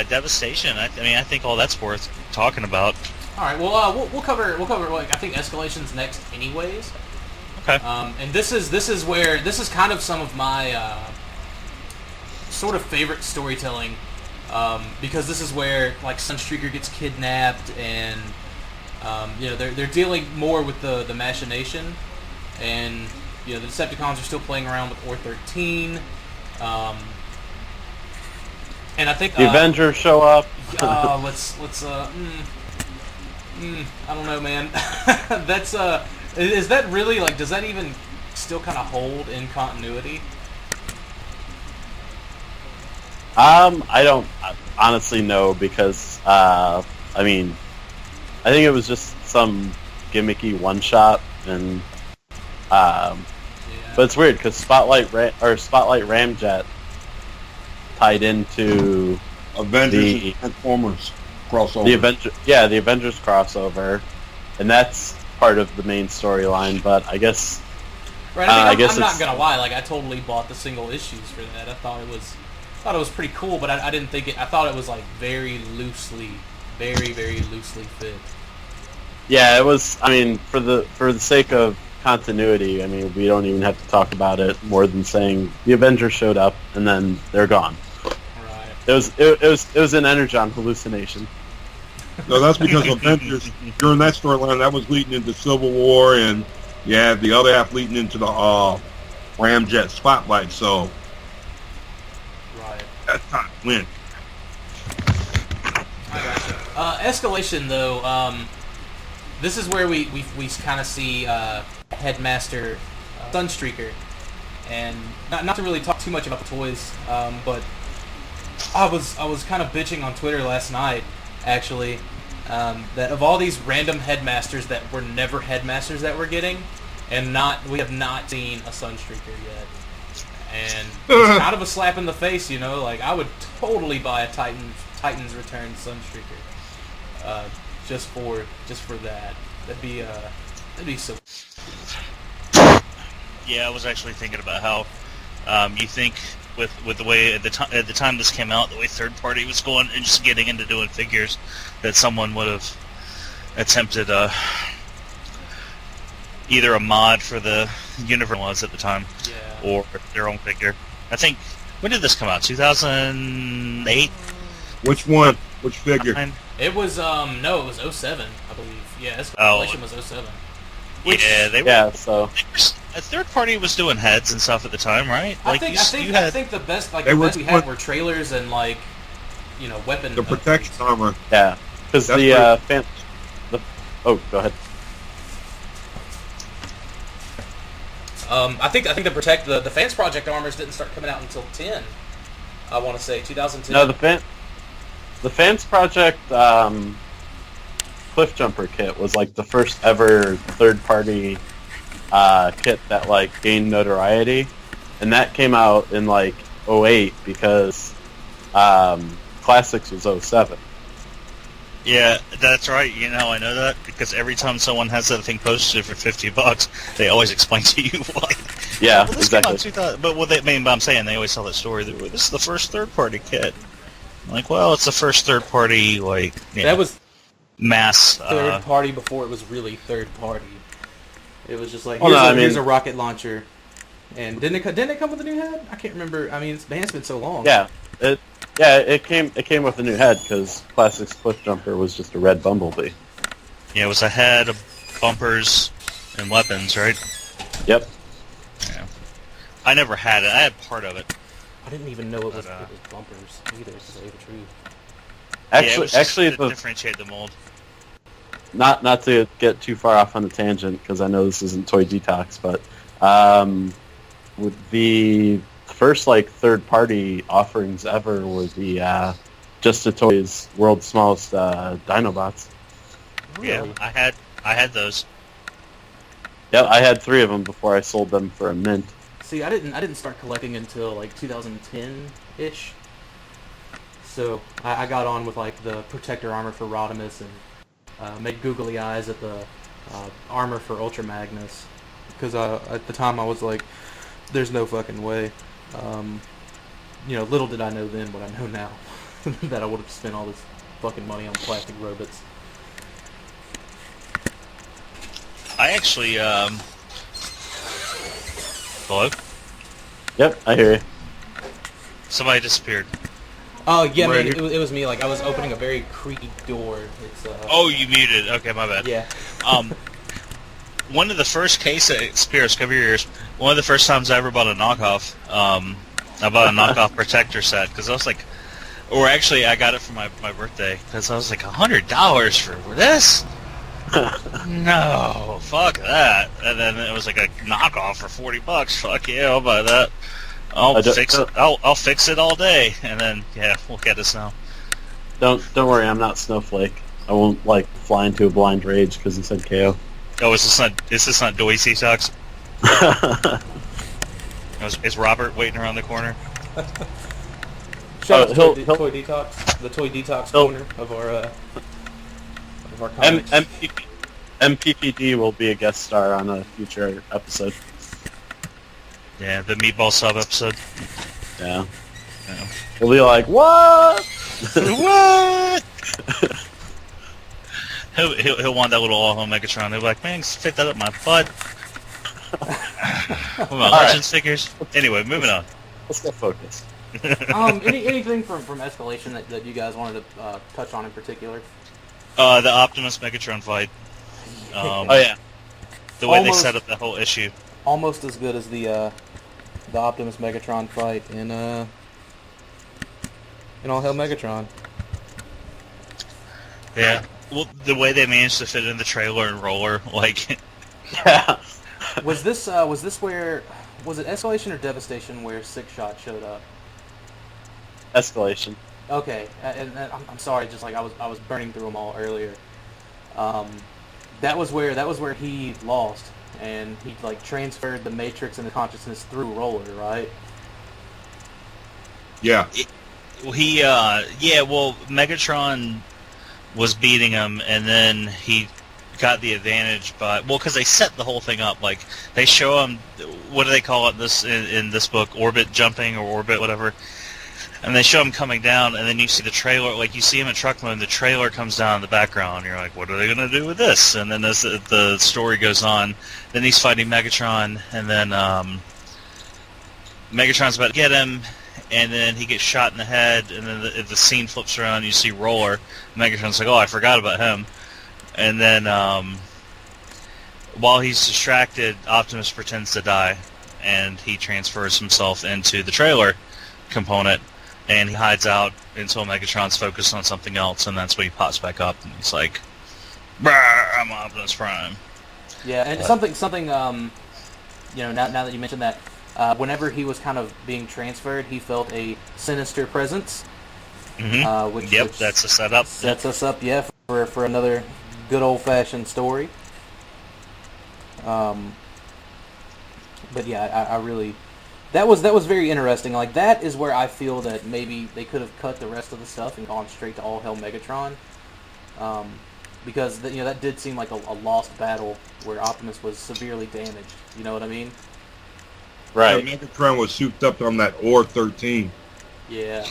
Speaker 4: Devastation. I think all that's worth talking about.
Speaker 3: All right, well, we'll cover like I think Escalation's next, anyways.
Speaker 4: Okay.
Speaker 3: And this is kind of some of my sort of favorite storytelling, because this is where like Sunstreaker gets kidnapped, and they're dealing more with the machination, and the Decepticons are still playing around with Or-13, and I think
Speaker 1: the Avengers show up.
Speaker 3: I don't know, man. That's is that really like? Does that even still kind of hold in continuity?
Speaker 1: I don't honestly know because I think it was just some gimmicky one shot, and but it's weird because Spotlight Ramjet tied into
Speaker 2: Avengers and Transformers crossover.
Speaker 1: The Avengers crossover, and that's part of the main storyline. But I guess,
Speaker 3: right? I'm not gonna lie. Like, I totally bought the single issues for that. I thought it was pretty cool, but I didn't think it. I thought it was like very loosely fit.
Speaker 1: Yeah, it was. I mean, for the sake of continuity, I mean, we don't even have to talk about it more than saying the Avengers showed up and then they're gone.
Speaker 3: Right.
Speaker 1: It was an Energon hallucination.
Speaker 2: No, that's because Avengers during that storyline that was leading into Civil War, and you have the other half leading into the Ramjet Spotlight. So
Speaker 3: right,
Speaker 2: that's time to win.
Speaker 3: I gotcha. Escalation, though, this is where we kind of see Headmaster Sunstreaker, and not to really talk too much about the toys, but I was kind of bitching on Twitter last night, actually, that of all these random headmasters that were never headmasters that we're getting, and we have not seen a Sunstreaker yet, and it's kind of a slap in the face, like I would totally buy a Titans Return Sunstreaker, just for that. That'd be so.
Speaker 4: Yeah, I was actually thinking about how you think with the way at the time this came out, the way third party was going and just getting into doing figures, that someone would have attempted either a mod for the universe was at the time, or their own figure. I think, when did this come out? 2008.
Speaker 2: Which one? Which figure?
Speaker 3: It was it was 07, I believe. Yeah, Escalation was 07.
Speaker 1: So
Speaker 4: a third party was doing heads and stuff at the time, right?
Speaker 3: I think the best we had were trailers and weapon.
Speaker 2: The protection armor.
Speaker 1: Yeah, because go ahead.
Speaker 3: I think the Fans Project armors didn't start coming out until 10. I want to say 2010.
Speaker 1: No, the Fans Project Cliff Jumper kit was like the first ever third party kit that gained notoriety, and that came out in 08 because Classics was 07.
Speaker 4: Yeah, that's right. I know that because every time someone has that thing posted for $50, they always explain to you why.
Speaker 1: Yeah,
Speaker 4: well,
Speaker 1: exactly.
Speaker 4: But I'm saying they always tell that story. This is the first third-party kit. Well, it's the first third-party
Speaker 3: that was
Speaker 4: mass
Speaker 3: third party before it was really third party. It was just here's a rocket launcher, and didn't it come with a new head? I can't remember. I mean, it's been so long.
Speaker 1: Yeah, it came with a new head because Classics Cliff Jumper was just a red bumblebee.
Speaker 4: Yeah, it was a head, bumpers, and weapons, right?
Speaker 1: Yep.
Speaker 4: Yeah. I never had it. I had part of it.
Speaker 3: I didn't even know it was bumpers either, to tell you the truth.
Speaker 1: Actually,
Speaker 4: to differentiate the mold.
Speaker 1: Not to get too far off on a tangent, because I know this isn't Toy Detox, but with the first third-party offerings ever were the Just a Toys World's Smallest Dinobots.
Speaker 3: Really?
Speaker 4: Yeah, I had those.
Speaker 1: Yeah, I had 3 of them before I sold them for a mint.
Speaker 3: See, I didn't start collecting until 2010-ish. So I got on with the protector armor for Rodimus and made googly eyes at the armor for Ultra Magnus, because at the time I was like, there's no fucking way. Little did I know then what I know now, that I would have spent all this fucking money on plastic robots.
Speaker 4: I actually, hello?
Speaker 1: Yep, I hear you.
Speaker 4: Somebody disappeared.
Speaker 3: Oh yeah,
Speaker 2: Right
Speaker 3: man,
Speaker 2: here.
Speaker 3: it was me. Like I was opening a very creaky door. It's
Speaker 4: Oh, you muted. Okay, my bad.
Speaker 3: yeah.
Speaker 4: One of the first cases, Spears, cover your ears. One of the first times I ever bought a knockoff, I bought a knockoff protector set because I was like, or actually I got it for my birthday because I was like $100 for this. No, fuck that. And then it was like a knockoff for $40. Fuck yeah, I'll buy that. I'll fix it. I'll fix it all day. And then yeah, look at us now.
Speaker 1: Don't worry, I'm not Snowflake. I won't like fly into a blind rage because he said KO.
Speaker 4: Oh, is this not Doy Sea Socks? Is Robert waiting around the corner?
Speaker 3: Shout out to
Speaker 1: he'll-
Speaker 3: Toy Detox, the Toy Detox corner of our comics.
Speaker 1: MPPD will be a guest star on a future episode.
Speaker 4: Yeah, the meatball sub episode.
Speaker 1: Yeah.
Speaker 4: Yeah.
Speaker 1: We'll be like, what?
Speaker 4: What? He'll want that little all-home Megatron. He'll be like, man, fit that up my butt. What about Legends figures? Anyway, moving on.
Speaker 1: Let's get focused.
Speaker 3: Anything from Escalation that you guys wanted to touch on in particular?
Speaker 4: The Optimus Megatron fight.
Speaker 1: Oh yeah.
Speaker 4: The way they
Speaker 3: Almost-
Speaker 4: set up the whole issue.
Speaker 3: Almost as good as the Optimus Megatron fight in All Hell Megatron.
Speaker 4: Yeah. Well, the way they managed to fit in the trailer and roller, like,
Speaker 1: Yeah.
Speaker 3: Was this where, was it Escalation or Devastation where Six Shot showed up?
Speaker 1: Escalation.
Speaker 3: Okay, and I'm sorry, just like I was burning through them all earlier. That was where he lost, and he like transferred the Matrix and the consciousness through Roller, right?
Speaker 2: Yeah.
Speaker 4: well, Megatron was beating him, and then he got the advantage because they set the whole thing up. Like, they show him, what do they call it in this book, orbit jumping or orbit, whatever. And they show him coming down, and then you see the trailer, like you see him in truck mode, and the trailer comes down in the background, and you're like, what are they going to do with this? And then as the story goes on, then he's fighting Megatron, and then Megatron's about to get him, and then he gets shot in the head, and then the scene flips around, and you see Roller. Megatron's like, oh, I forgot about him. And then while he's distracted, Optimus pretends to die, and he transfers himself into the trailer component, and he hides out until Megatron's focused on something else, and that's when he pops back up, and he's like, "Brr, I'm Optimus Prime."
Speaker 3: Yeah, and something now that you mentioned that, whenever he was kind of being transferred, he felt a sinister presence.
Speaker 4: Mm-hmm.
Speaker 3: Which
Speaker 4: That's a setup.
Speaker 3: sets us up, for another good old-fashioned story. But yeah, I really, that was very interesting. Like, that is where I feel that maybe they could have cut the rest of the stuff and gone straight to All Hell Megatron, because that did seem like a lost battle where Optimus was severely damaged. You know what I mean?
Speaker 1: Right.
Speaker 2: Megatron was souped up on that Or 13,
Speaker 3: Yeah.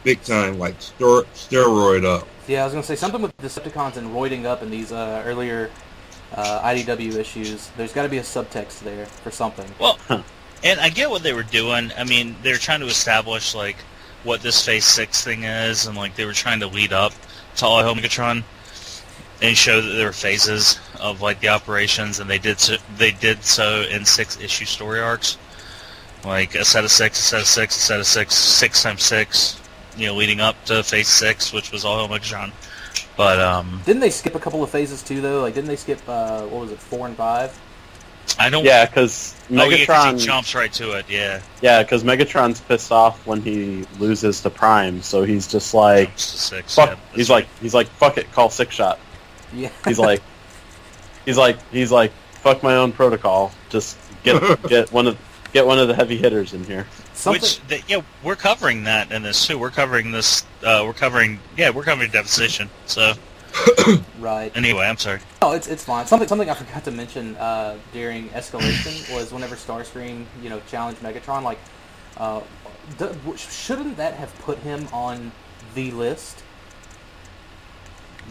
Speaker 2: big time, like steroid up.
Speaker 3: Yeah, I was gonna say something with Decepticons and roiding up in these earlier IDW issues. There's got to be a subtext there for something.
Speaker 4: Well, and I get what they were doing. I mean, they were trying to establish, like, what this Phase 6 thing is, and, like, they were trying to lead up to All Hell Megatron and show that there were phases of, like, the operations, and they did so in 6-issue story arcs. Like, a set of 6, a set of 6, a set of 6, 6 times 6, leading up to Phase 6, which was All Hell Megatron. But,
Speaker 3: Didn't they skip a couple of phases too, though? Like, didn't they skip 4 and 5?
Speaker 4: I don't...
Speaker 1: Yeah, because Megatron...
Speaker 4: he jumps right to it, yeah.
Speaker 1: Yeah, because Megatron's pissed off when he loses to Prime, so he's just like,
Speaker 4: Jumps to 6,
Speaker 1: fuck.
Speaker 4: yeah,
Speaker 1: He's
Speaker 4: that's
Speaker 1: like, fuck it, call Six Shot.
Speaker 3: Yeah.
Speaker 1: He's like, fuck my own protocol. Just get one of the heavy hitters in here.
Speaker 4: We're covering that in this too. We're covering this. We're covering Devastation. So,
Speaker 3: Right.
Speaker 4: anyway, I'm sorry.
Speaker 3: Oh, it's fine. Something I forgot to mention during Escalation was whenever Starscream, challenged Megatron. Like, Shouldn't that have put him on the list?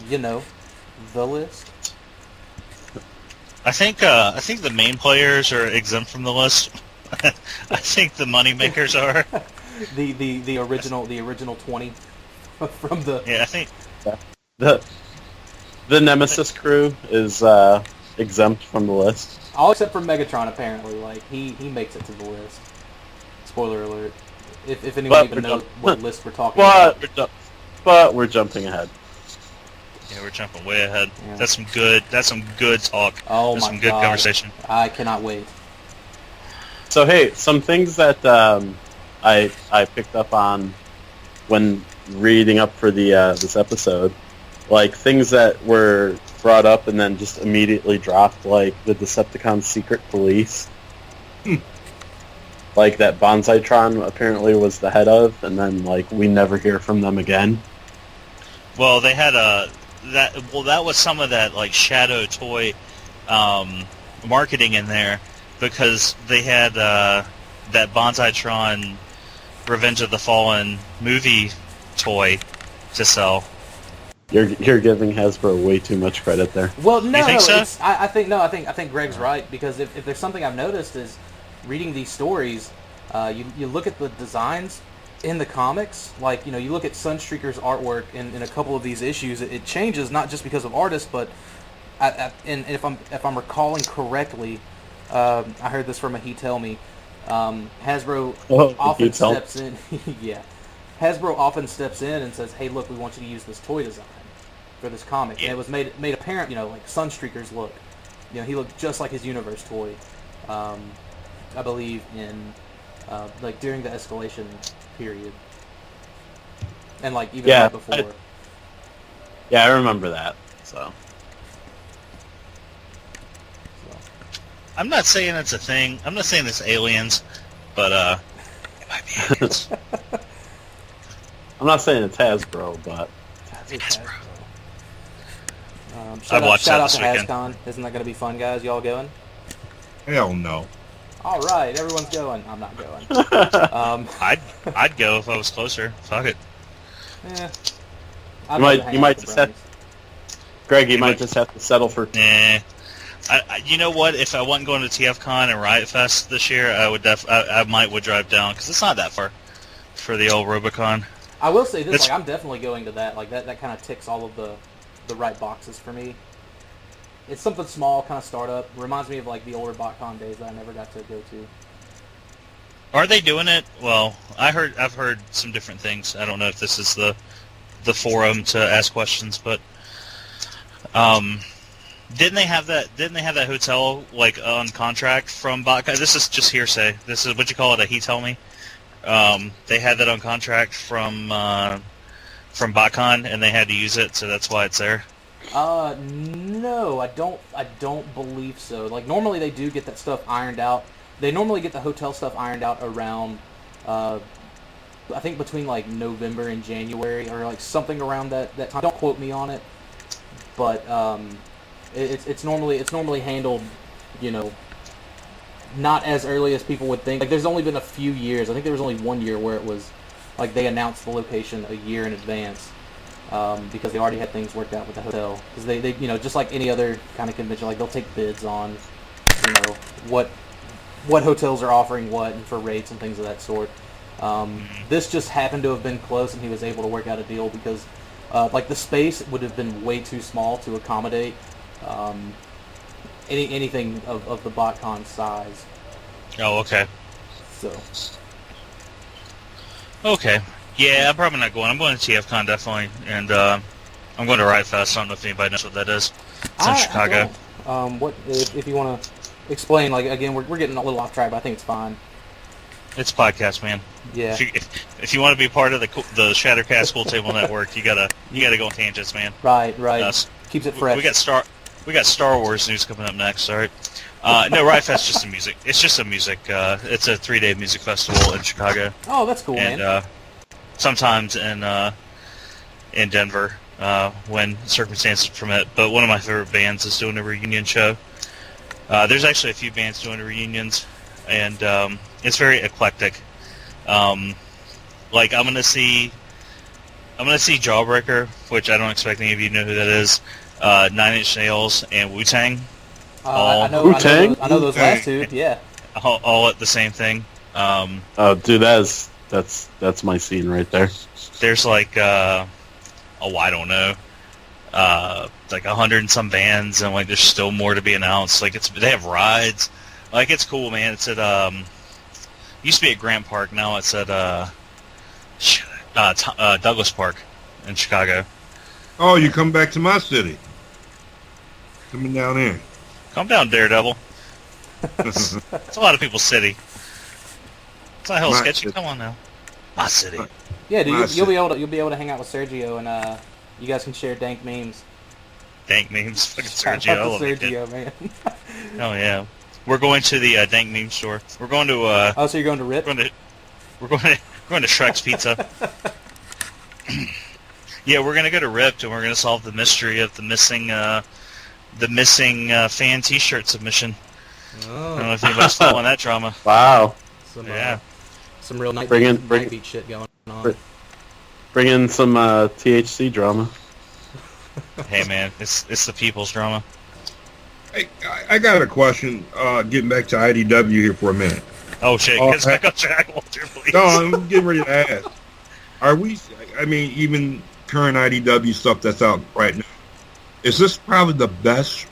Speaker 3: You know, the list.
Speaker 4: I think the main players are exempt from the list. I think the money makers are.
Speaker 3: the original 20 from the
Speaker 4: Yeah, I think
Speaker 1: the Nemesis crew is exempt from the list.
Speaker 3: all except for Megatron. Apparently, like he makes it to the list. Spoiler alert. If anyone even knows what list we're talking about.
Speaker 1: But we're jumping ahead.
Speaker 4: yeah, we're jumping way ahead.
Speaker 3: Yeah.
Speaker 4: That's some good talk.
Speaker 3: Oh
Speaker 4: That's
Speaker 3: my
Speaker 4: some good
Speaker 3: God.
Speaker 4: conversation.
Speaker 3: I cannot wait.
Speaker 1: So hey, some things that I picked up on when reading up for the this episode, like things that were brought up and then just immediately dropped, like the Decepticon secret police. Like that Bonsaitron apparently was the head of, and then like we never hear from them again.
Speaker 4: Well, they had that was some of that like shadow toy marketing in there, because they had that Bonsaitron Revenge of the Fallen movie toy to sell.
Speaker 1: You're giving Hasbro way too much credit there.
Speaker 3: Well, no,
Speaker 4: You think so?
Speaker 3: I think Greg's right, because if there's something I've noticed is reading these stories, you look at the designs in the comics, like you look at Sunstreaker's artwork in a couple of these issues, it changes not just because of artists, but and if I'm recalling correctly, I heard this from a He Tell Me. Hasbro often steps in. Yeah, Hasbro often steps in and says, "Hey, look, we want you to use this toy design for this comic."
Speaker 4: Yeah.
Speaker 3: And it was made apparent, like Sunstreaker's look. He looked just like his Universe toy. I believe in like during the Escalation period, and like even right before.
Speaker 1: Yeah, I remember that. So.
Speaker 4: I'm not saying it's a thing. I'm not saying it's aliens, but it might be aliens.
Speaker 1: I'm not saying it's Hasbro, but
Speaker 4: Hasbro.
Speaker 3: Shout
Speaker 4: watched that
Speaker 3: out
Speaker 4: this
Speaker 3: to
Speaker 4: weekend.
Speaker 3: HasCon. Isn't that going to be fun, guys? Y'all going?
Speaker 2: Hell no.
Speaker 3: All right, everyone's going. I'm not going.
Speaker 4: I'd go if I was closer. Fuck it.
Speaker 1: you might just have, Greg. You might just have to settle for.
Speaker 4: Nah. You know what? If I wasn't going to TFCon and Riot Fest this year, I would I would drive down, because it's not that far for the old Robocon.
Speaker 3: I will say this: like I'm definitely going to that. Like that kind of ticks all of the right boxes for me. It's something small, kind of startup. Reminds me of like the older BotCon days that I never got to go to.
Speaker 4: Are they doing it? Well, I've heard some different things. I don't know if this is the forum to ask questions, but didn't they have that hotel like on contract from BotCon? This is just hearsay. This is what you call it, a he tell me. They had that on contract from BotCon, and they had to use it, so that's why it's there.
Speaker 3: No, I don't believe so. Like normally they do get that stuff ironed out. They normally get the hotel stuff ironed out around, I think between like November and January, or like something around that time. Don't quote me on it, but it's normally handled, not as early as people would think. Like there's only been a few years. I think there was only 1 year where it was like they announced the location a year in advance. Because they already had things worked out with the hotel. Because they just like any other kind of convention, like they'll take bids on, what hotels are offering what and for rates and things of that sort. This just happened to have been close, and he was able to work out a deal because, like the space would have been way too small to accommodate anything of the BotCon size.
Speaker 4: Oh, okay.
Speaker 3: So.
Speaker 4: Okay. Yeah, I'm probably not going. I'm going to TFCon, definitely, and I'm going to Riot Fest. I don't know if anybody knows what that is. It's in Chicago.
Speaker 3: What if you want to explain? Like again, we're getting a little off track, but I think it's fine.
Speaker 4: It's a podcast, man.
Speaker 3: Yeah.
Speaker 4: If you want to be part of the Shattercast Cool Table Network, you gotta go on tangents, man.
Speaker 3: Right. Keeps it fresh.
Speaker 4: We got Star Wars news coming up next. All right. No, Riot Fest just a music. It's just a music. It's a 3-day music festival in Chicago.
Speaker 3: Oh, that's cool,
Speaker 4: and,
Speaker 3: man.
Speaker 4: Sometimes in Denver when circumstances permit. But one of my favorite bands is doing a reunion show. There's actually a few bands doing reunions, and it's very eclectic. Like I'm gonna see Jawbreaker, which I don't expect any of you to know who that is. 9 Inch Nails and Wu Tang,
Speaker 3: I know
Speaker 1: Wu-Tang?
Speaker 3: those last two. Yeah.
Speaker 4: all at the same thing.
Speaker 1: Oh, dude, that's my scene right there.
Speaker 4: There's like I don't know, like 100 and some bands, and like there's still more to be announced. Like they have rides, like it's cool, man. It's at used to be at Grant Park, now it's at Douglas Park in Chicago.
Speaker 2: Oh, you come back to my city. Coming down here.
Speaker 4: Come down, Daredevil. It's a lot of people's city. It's not hell
Speaker 2: My
Speaker 4: sketchy.
Speaker 2: city.
Speaker 4: Come on now, my city.
Speaker 3: Yeah, dude,
Speaker 2: My
Speaker 3: you'll be able to hang out with Sergio, and you guys can share dank memes.
Speaker 4: Dank memes, fucking
Speaker 3: Shout
Speaker 4: Sergio. I
Speaker 3: out
Speaker 4: love
Speaker 3: to
Speaker 4: that kid.
Speaker 3: Sergio, man.
Speaker 4: Oh yeah, we're going to the dank meme store. We're going to
Speaker 3: Oh, so you're going to Rip?
Speaker 4: we're going to Shrek's Pizza. Yeah, we're gonna go to Ripped, and we're gonna solve the mystery of the missing fan T-shirt submission. I don't know if anybody's following that drama.
Speaker 1: Wow.
Speaker 4: Yeah.
Speaker 3: Some real night
Speaker 1: Bring
Speaker 3: beat shit going on.
Speaker 1: Bring in some THC drama.
Speaker 4: Hey man, it's the people's drama.
Speaker 2: Hey, I got a question. Getting back to IDW here for a minute.
Speaker 4: Oh shit,
Speaker 2: Oh,
Speaker 4: get back on track, Walter, please.
Speaker 2: No, I'm getting ready to ask. Are we? I mean, even current IDW stuff that's out right now, is this probably the best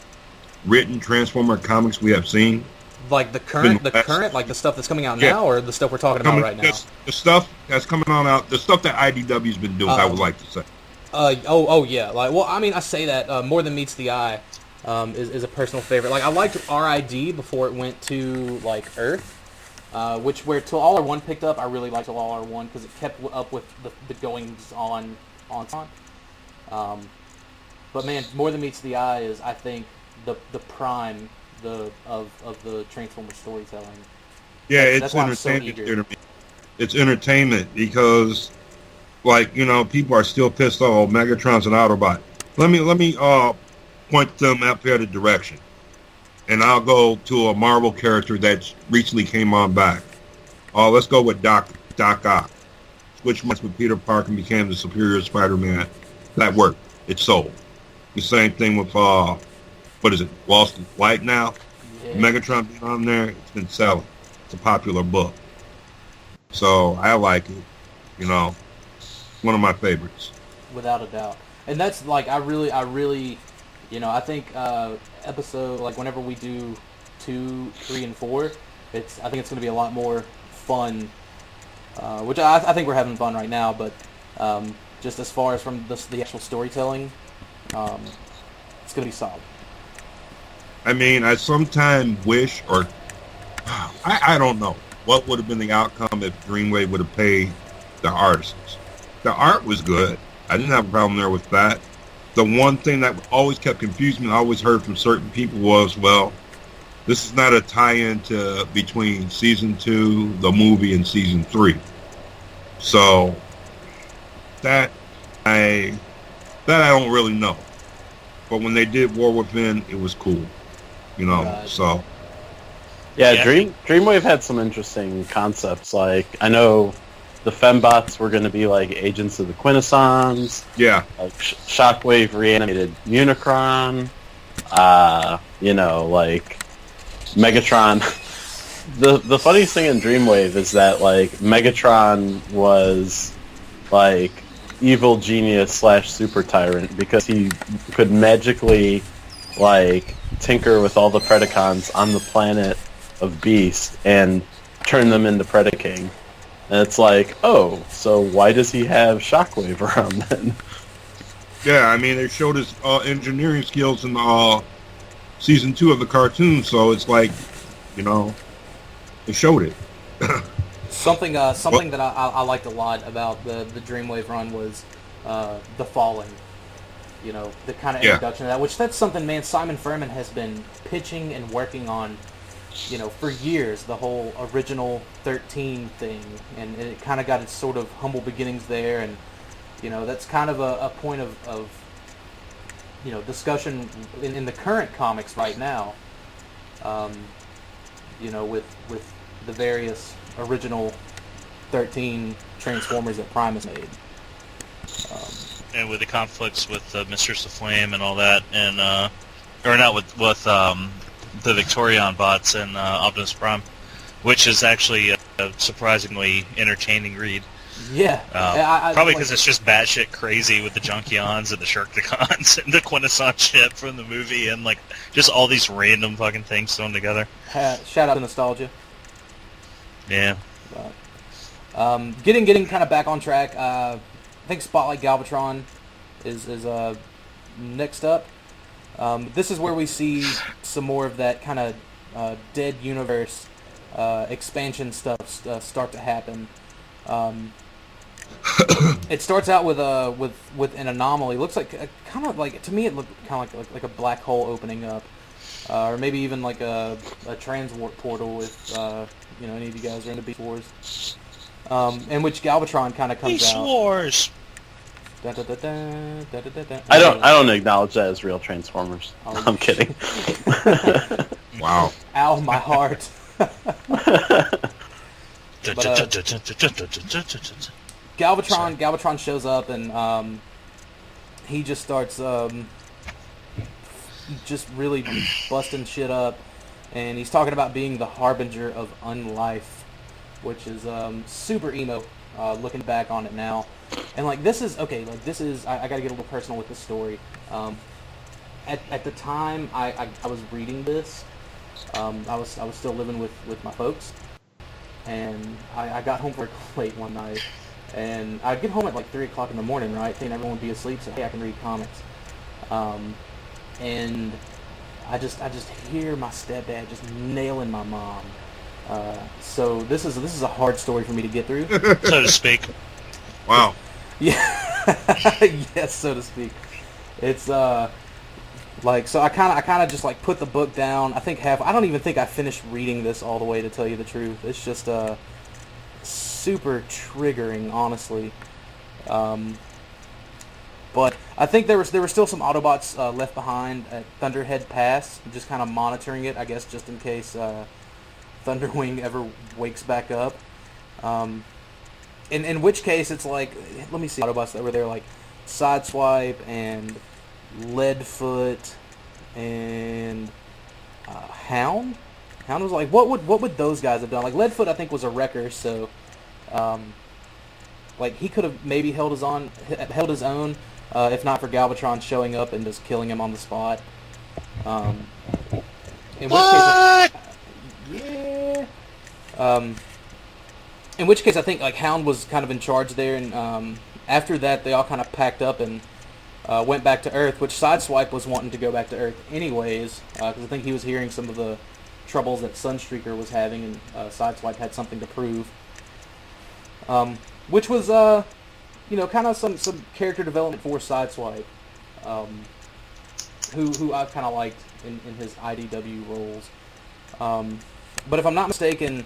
Speaker 2: written Transformer comics we have seen?
Speaker 3: Like the current, like the stuff that's coming out now, or the stuff we're talking about right now?
Speaker 2: The stuff that's coming on out, the stuff that IDW's been doing, I would like to say.
Speaker 3: Oh yeah. Like, well, I mean, I say that More Than Meets the Eye is a personal favorite. Like, I liked RID before it went to like Earth, where Till All Are One picked up. I really liked Till All Are One because it kept up with the goings on. But man, More Than Meets the Eye is, I think, the prime of the Transformer storytelling.
Speaker 2: Yeah,
Speaker 3: That's
Speaker 2: it's
Speaker 3: why I'm so
Speaker 2: entertainment.
Speaker 3: eager.
Speaker 2: It's entertainment because, like, people are still pissed off. Oh, Megatron's an Autobot. Let me point them out the other direction, and I'll go to a Marvel character that recently came on back. Let's go with Doc Ock. Switched with Peter Parker and became the superior Spider-Man. That worked. It sold. The same thing with what is it? Lost in Flight now.
Speaker 3: Yeah.
Speaker 2: Megatron being on there, it's been selling. It's a popular book. So I like it. One of my favorites.
Speaker 3: Without a doubt. And that's like, I really, I think episode, like whenever we do 2, 3, and 4, I think it's going to be a lot more fun, which I think we're having fun right now, but just as far as from the actual storytelling, it's going to be solid.
Speaker 2: I mean, I sometimes wish, or I don't know, what would have been the outcome if Dreamwave would have paid the artists. The art was good. I didn't have a problem there with that. The one thing that always kept confusing me, I always heard from certain people was, well, this is not a tie-in between Season 2, the movie, and Season 3. So, that I don't really know. But when they did War Within, it was cool. So...
Speaker 1: Yeah, Dreamwave had some interesting concepts. Like, I know the Fembots were going to be like agents of the Quintessons.
Speaker 2: Yeah.
Speaker 1: Like Shockwave reanimated Unicron. Like Megatron. The funniest thing in Dreamwave is that like Megatron was like evil genius / super tyrant because he could magically like tinker with all the Predacons on the planet of Beast and turn them into Predaking. And it's like, oh, so why does he have Shockwave around then?
Speaker 2: Yeah, I mean, they showed his engineering skills in Season 2 of the cartoon, so it's like, they showed it.
Speaker 3: Something that I liked a lot about the Dreamwave run was the Fallen. The kind of introduction of that, which that's something, man, Simon Furman has been pitching and working on, for years, the whole original 13 thing, and it kind of got its sort of humble beginnings there, and, that's kind of a point of discussion in the current comics right now, with the various original 13 Transformers that Primus made.
Speaker 4: And with the conflicts with Mistress of Flame and all that, and or not with the Victorion bots and Optimus Prime, which is actually a surprisingly entertaining read.
Speaker 3: Yeah,
Speaker 4: probably because it's just batshit crazy with the Junkions and the Shirkticons and the Quintessence ship from the movie, and like just all these random fucking things thrown together.
Speaker 3: Shout out to nostalgia.
Speaker 4: Yeah.
Speaker 3: But, getting kind of back on track. I think Spotlight Galvatron is next up. This is where we see some more of that kind of dead universe expansion stuff start to happen. It starts out with an anomaly. It looks like kind of like, to me, it looked kind of like a black hole opening up, or maybe even like a transwarp portal. If any of you guys are into Beast Wars, in which Galvatron kind of comes
Speaker 4: Beast
Speaker 3: out.
Speaker 4: Wars.
Speaker 1: I don't acknowledge that as real Transformers.
Speaker 3: Oh,
Speaker 1: I'm kidding.
Speaker 2: Wow.
Speaker 3: Ow, my heart. Galvatron shows up, and he just starts just really busting shit up, and he's talking about being the harbinger of unlife, which is super emo, looking back on it now. And like, this is okay, like this is, I gotta get a little personal with this story. At the time I was reading this, I was still living with my folks, and I got home work late one night, and I'd get home at like 3 o'clock in the morning, right, thinking everyone would be asleep, so hey, I can read comics. And I just hear my stepdad just nailing my mom. So this is a hard story for me to get through,
Speaker 4: so to speak.
Speaker 2: Wow.
Speaker 3: Yeah. Yes, so to speak. It's like, so I kind of just like put the book down. I don't even think I finished reading this all the way, to tell you the truth. It's just super triggering, honestly. But I think there were still some Autobots left behind at Thunderhead Pass, just kind of monitoring it, I guess, just in case Thunderwing ever wakes back up. In which case, it's like, let me see, Autobots that were there, like Sideswipe and Leadfoot and Hound. Hound was like, what would those guys have done? Like, Leadfoot, I think, was a wrecker, so like he could have maybe held his own, if not for Galvatron showing up and just killing him on the spot. In which case, yeah. In which case, I think like Hound was kind of in charge there, and after that, they all kind of packed up and went back to Earth. Which Sideswipe was wanting to go back to Earth anyways, because I think he was hearing some of the troubles that Sunstreaker was having, and Sideswipe had something to prove. Which was, kind of some character development for Sideswipe, who I've kind of liked in his IDW roles. But if I'm not mistaken,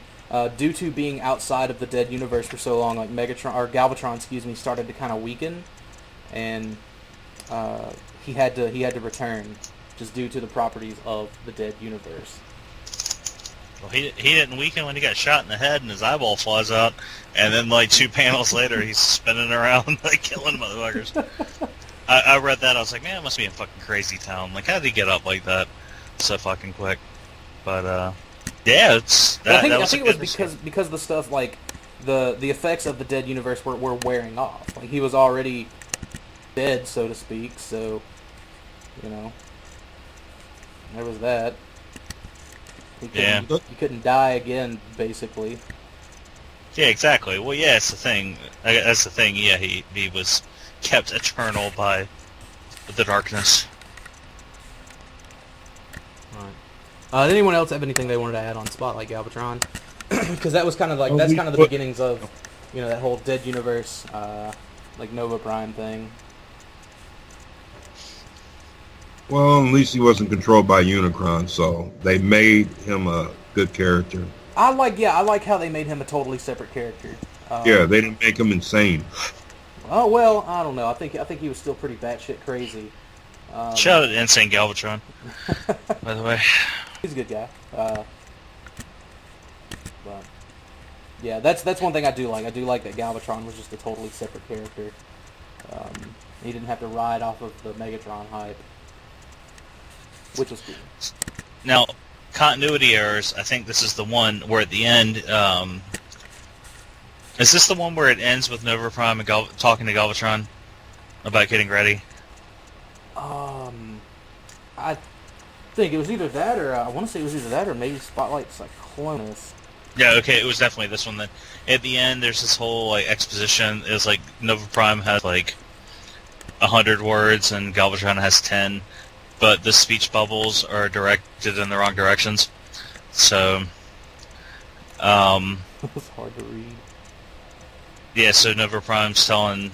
Speaker 3: due to being outside of the dead universe for so long, like Galvatron, started to kind of weaken, and he had to return, just due to the properties of the dead universe.
Speaker 4: Well, he didn't weaken when he got shot in the head and his eyeball falls out, and then like 2 panels later he's spinning around like killing motherfuckers. I read that, I was like, man, it must be a fucking crazy town. Like, how did he get up like that so fucking quick? But yeah, I think it was because the stuff, like the effects of the dead universe were wearing off. Like, he was already dead, so to speak. So, there was that. He couldn't die again, basically. Yeah, exactly. Well, yeah, that's the thing. Yeah, he was kept eternal by the darkness.
Speaker 3: Right. Did anyone else have anything they wanted to add on Spotlight Galvatron? Because that was kind of like the beginnings of that whole dead universe, like Nova Prime thing.
Speaker 2: Well, at least he wasn't controlled by Unicron, so they made him a good character.
Speaker 3: I like how they made him a totally separate character.
Speaker 2: Yeah, they didn't make him insane.
Speaker 3: Oh well, I don't know. I think he was still pretty batshit crazy.
Speaker 4: Shout out to Insane Galvatron, by the way.
Speaker 3: He's a good guy. But Yeah, that's one thing I do like. I do like that Galvatron was just a totally separate character. He didn't have to ride off of the Megatron hype, which was cool.
Speaker 4: Now, continuity errors. I think this is the one where at the end. Is this the one where it ends with Nova Prime and talking to Galvatron about getting ready?
Speaker 3: I think it was either that, or I want to say it was either that, or maybe Spotlight Cyclonus.
Speaker 4: Yeah, okay, it was definitely this one then. At the end, there's this whole like exposition. It's like Nova Prime has like 100 words and Galvatron has 10, but the speech bubbles are directed in the wrong directions. So,
Speaker 3: It was hard to read.
Speaker 4: yeah, so Nova Prime's telling,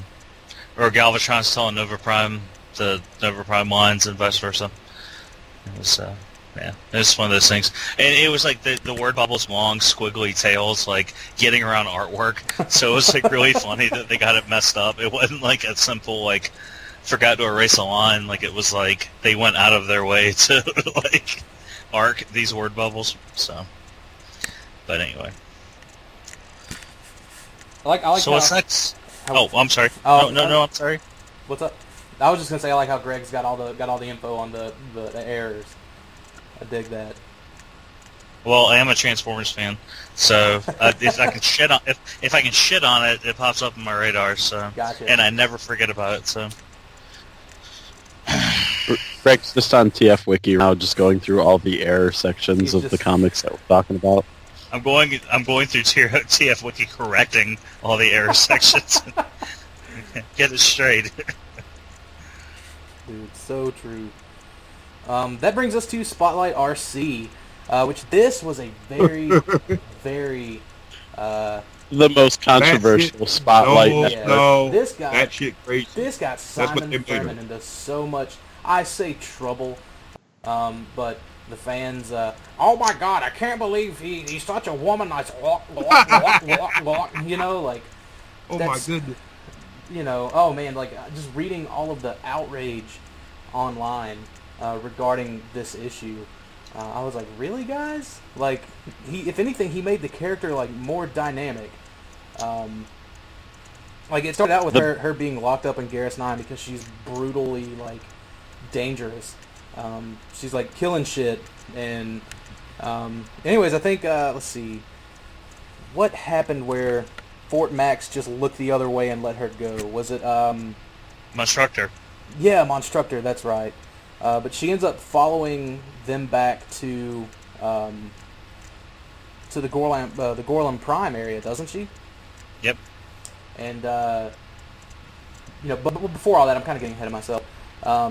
Speaker 4: or Galvatron's telling Nova Prime the Nova Prime lines and vice versa. It was, yeah, it was one of those things. And it was like the word bubbles, long, squiggly tails, like getting around artwork. So it was like really funny that they got it messed up. It wasn't like a simple, like, forgot to erase a line. Like, it was like they went out of their way to, like, arc these word bubbles. So, but anyway.
Speaker 3: I like
Speaker 4: So what's next? Oh, I'm sorry. No, I'm sorry.
Speaker 3: What's up? I was just gonna say I like how Greg's got all the info on the errors. I dig that.
Speaker 4: Well, I am a Transformers fan, so if I can shit on if I can shit on it, it pops up on my radar. So,
Speaker 3: Gotcha.
Speaker 4: And I never forget about it. So,
Speaker 1: Greg's just on TF Wiki now, just going through all the error sections of the comics that we're talking about.
Speaker 4: I'm going through TF Wiki correcting all the error sections. Get it straight.
Speaker 3: Dude, so true. That brings us to Spotlight RC, which this was a very, very...
Speaker 1: The most controversial Spotlight.
Speaker 2: No,
Speaker 3: this guy,
Speaker 2: that shit crazy.
Speaker 3: This got Simon Furman into so much, I say trouble, but the fans, oh my god, I can't believe he's such a womanizer, you know, like...
Speaker 2: Oh my goodness.
Speaker 3: You know, oh man, like just reading all of the outrage online regarding this issue, I was like, really, guys? Like, if anything, he made the character like more dynamic. Like it started out with her being locked up in Garrus 9 because she's brutally like dangerous. She's like killing shit, and anyways, I think let's see, what happened where Fort Max just looked the other way and let her go. Was it
Speaker 4: Monstructor?
Speaker 3: Yeah, Monstructor. That's right. But she ends up following them back to the Gorlam Prime area, doesn't she?
Speaker 4: Yep.
Speaker 3: And you know, but before all that, I'm kind of getting ahead of myself. I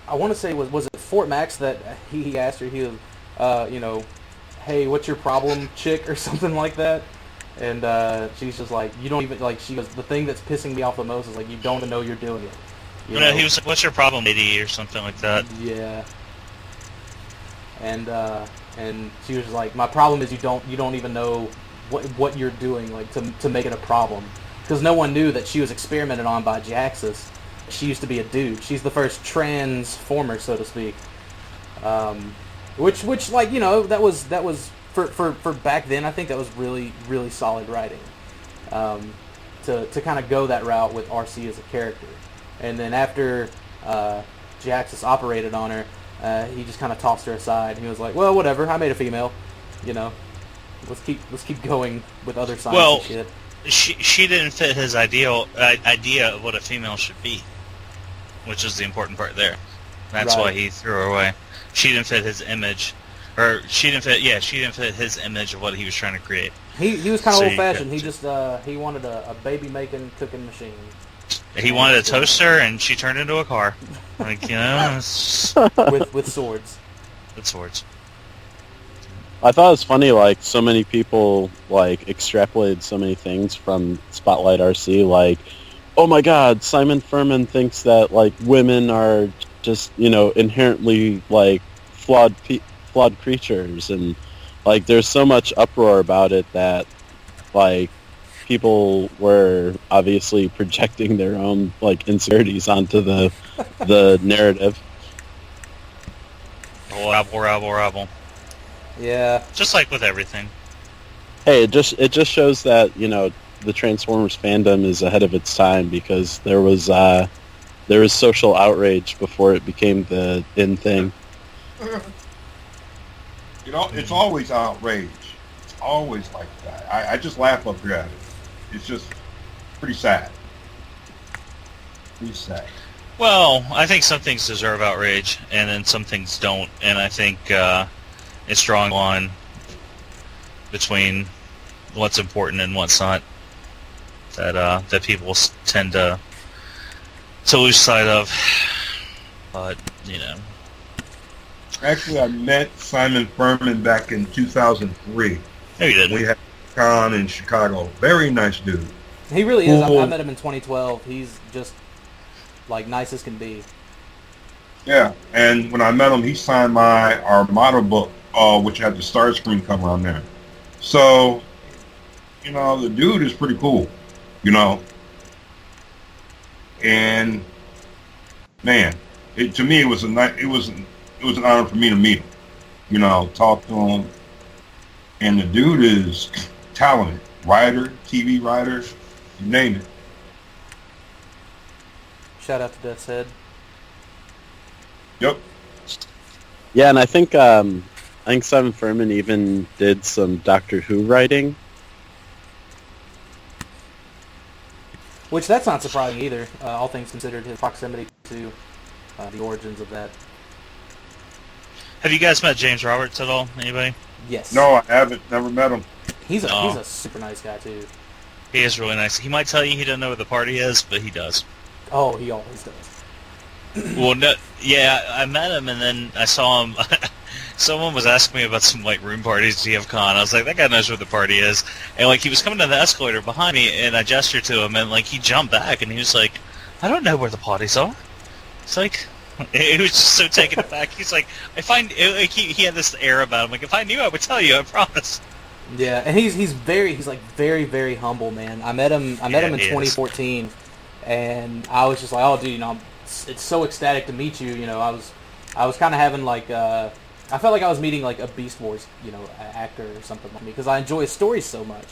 Speaker 3: want to say was it Fort Max that he asked her, he was, you know, hey, what's your problem, chick, or something like that. And she's just like, you don't even, like, she goes, the thing that's pissing me off the most is, like, you don't even know you're doing it. You know?
Speaker 4: He was like, what's your problem, lady, or something like that.
Speaker 3: Yeah. And she was like, my problem is you don't even know what you're doing, like, to make it a problem. Because no one knew that she was experimented on by Jaxus. She used to be a dude. She's the first Transformer, so to speak. Which, like, you know, that was... For back then, I think that was really, really solid writing. To kind of go that route with RC as a character. And then after Jaxus operated on her, he just kind of tossed her aside. He was like, well, whatever, I made a female. You know, let's keep going with other science and shit.
Speaker 4: She didn't fit his idea of what a female should be, which is the important part there. That's why he threw her away. She didn't fit his image. Or she didn't fit his image of what he was trying to create.
Speaker 3: He was kind of old-fashioned. He just he wanted a baby-making cooking machine.
Speaker 4: He wanted a toaster, and she turned into a car. Like, you know,
Speaker 3: with swords.
Speaker 4: With swords.
Speaker 1: I thought it was funny, like, so many people, like, extrapolated so many things from Spotlight RC, like, oh my god, Simon Furman thinks that, like, women are just, you know, inherently, like, flawed creatures, and, like, there's so much uproar about it that, like, people were obviously projecting their own, like, insecurities onto the narrative.
Speaker 4: Rabble.
Speaker 3: Yeah.
Speaker 4: Just like with everything.
Speaker 1: Hey, it just shows that the Transformers fandom is ahead of its time, because there was social outrage before it became the in thing.
Speaker 2: It's always outrage. It's always like that. I just laugh up here at it. It's just pretty sad. Pretty sad.
Speaker 4: Well, I think some things deserve outrage, and then some things don't. And I think it's drawing a line between what's important and what's not. That people tend to lose sight of. But
Speaker 2: Actually, I met Simon Furman back in 2003.
Speaker 4: no, you didn't.
Speaker 2: We had a con in Chicago. Very nice dude.
Speaker 3: He really is.
Speaker 2: Cool.
Speaker 3: I met him in 2012. He's just like nice as can be.
Speaker 2: Yeah, and when I met him, he signed my Armada book, which had the Starscream cover on there. So, the dude is pretty cool, And man, to me, it was an honor for me to meet him. Talk to him, and the dude is talented, writer, TV writer, you name it.
Speaker 3: Shout out to Death's Head.
Speaker 2: Yep.
Speaker 1: Yeah, and I think Simon Furman even did some Doctor Who writing.
Speaker 3: Which that's not surprising either, all things considered, his proximity to the origins of that.
Speaker 4: Have you guys met James Roberts at all? Anybody?
Speaker 3: Yes.
Speaker 2: No, I haven't. Never met him.
Speaker 3: He's a super nice guy too.
Speaker 4: He is really nice. He might tell you he doesn't know where the party is, but he does.
Speaker 3: Oh, he always does.
Speaker 4: Well, no, yeah, I met him, and then I saw him. Someone was asking me about some room parties at TFCon. I was like, that guy knows where the party is. And he was coming down the escalator behind me, and I gestured to him, and he jumped back, and he was like, I don't know where the parties are. It's like, he was just so taken aback. He's like, he had this air about him. Like, if I knew, I would tell you. I promise.
Speaker 3: Yeah, and he's very very humble, man. I met him in 2014, and I was just like, oh, dude, it's so ecstatic to meet you. I was kind of having I felt like I was meeting a Beast Wars, actor or something like me, because I enjoy his stories so much.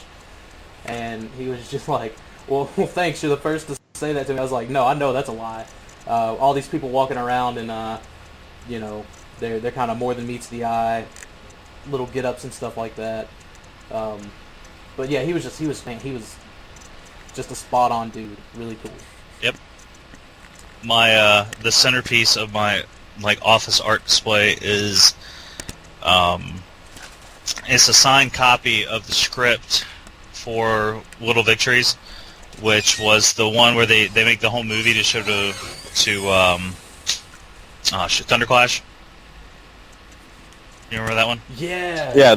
Speaker 3: And he was just like, well, thanks, you're the first to say that to me. I was like, no, I know that's a lie. All these people walking around and they're kind of more than meets the eye, little get-ups and stuff like that. But yeah, he was just a spot-on dude, really cool.
Speaker 4: Yep. My the centerpiece of my office art display is it's a signed copy of the script for Little Victories, which was the one where they make the whole movie to show to Thunderclash. You remember that one?
Speaker 3: Yeah.
Speaker 1: Yeah,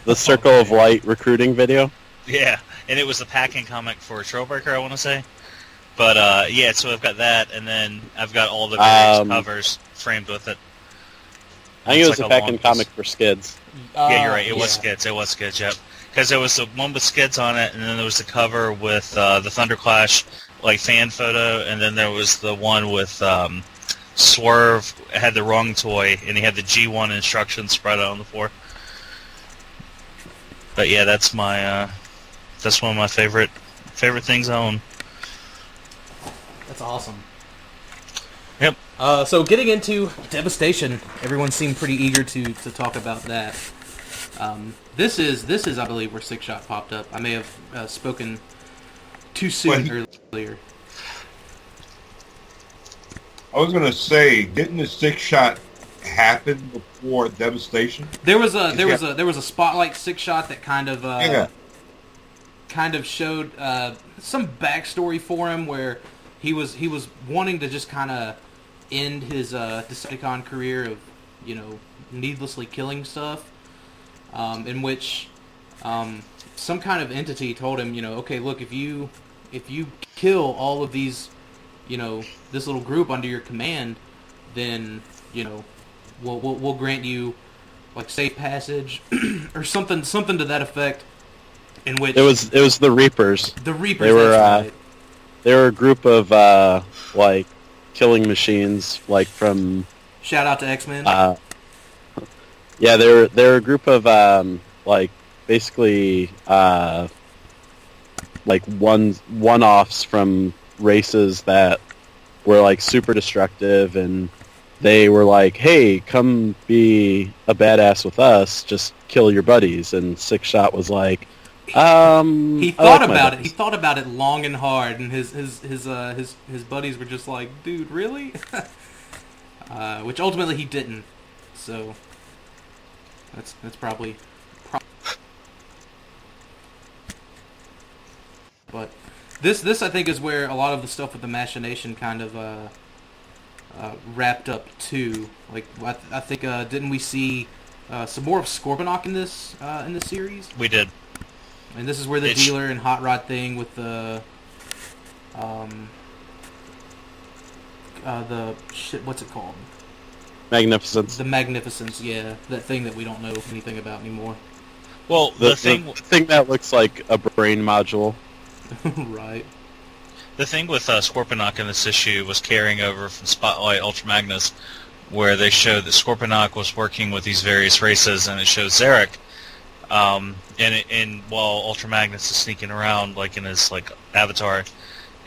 Speaker 1: the Circle of Light recruiting video.
Speaker 4: Yeah, and it was the packing comic for Trailbreaker, I want to say. But yeah, so I've got that, and then I've got all the various covers framed with it.
Speaker 1: I think it was a packing comic for Skids.
Speaker 4: Yeah, you're right. It was Skids. It was Skids. Yep. Because there was the one with Skids on it, and then there was the cover with the Thunderclash fan photo, and then there was the one with Swerve had the wrong toy, and he had the G1 instructions spread out on the floor. But yeah, that's my that's one of my favorite things I own.
Speaker 3: That's awesome.
Speaker 4: Yep.
Speaker 3: So getting into Devastation, everyone seemed pretty eager to talk about that. This is I believe where Six Shot popped up. I may have spoken too soon earlier.
Speaker 2: I was gonna say, didn't the Six Shot happen before Devastation?
Speaker 3: There was a spotlight Six Shot that kind of showed some backstory for him, where he was wanting to just kind of end his Decepticon career of needlessly killing stuff, in which some kind of entity told him, okay, look, if you kill all of these, this little group under your command, then we'll grant you safe passage or something to that effect. In which
Speaker 1: it was the Reapers.
Speaker 3: The Reapers.
Speaker 1: They were a group of killing machines, from.
Speaker 3: Shout out to X-Men.
Speaker 1: Yeah, they're a group of basically like one-offs from races that were like super destructive, and they were like, "Hey, come be a badass with us. Just kill your buddies." And Six Shot was like,
Speaker 3: He
Speaker 1: I
Speaker 3: thought
Speaker 1: like my
Speaker 3: about it. He
Speaker 1: buddies."
Speaker 3: thought about it long and hard, and his buddies were just like, "Dude, really?" Which ultimately he didn't. So that's probably. But this I think is where a lot of the stuff with the machination kind of wrapped up too. Like I think didn't we see some more of Scorponok in this series?
Speaker 4: We did.
Speaker 3: And this is where the dealer and hot rod thing with the shit, what's it called?
Speaker 1: Magnificence.
Speaker 3: The Magnificence, yeah, that thing that we don't know anything about anymore.
Speaker 4: Well,
Speaker 1: The thing that looks like a brain module.
Speaker 3: Right.
Speaker 4: The thing with Scorponok in this issue was carrying over from Spotlight Ultra Magnus, where they showed that Scorponok was working with these various races, and it shows Zarek. And while Ultra Magnus is sneaking around, like in his like avatar,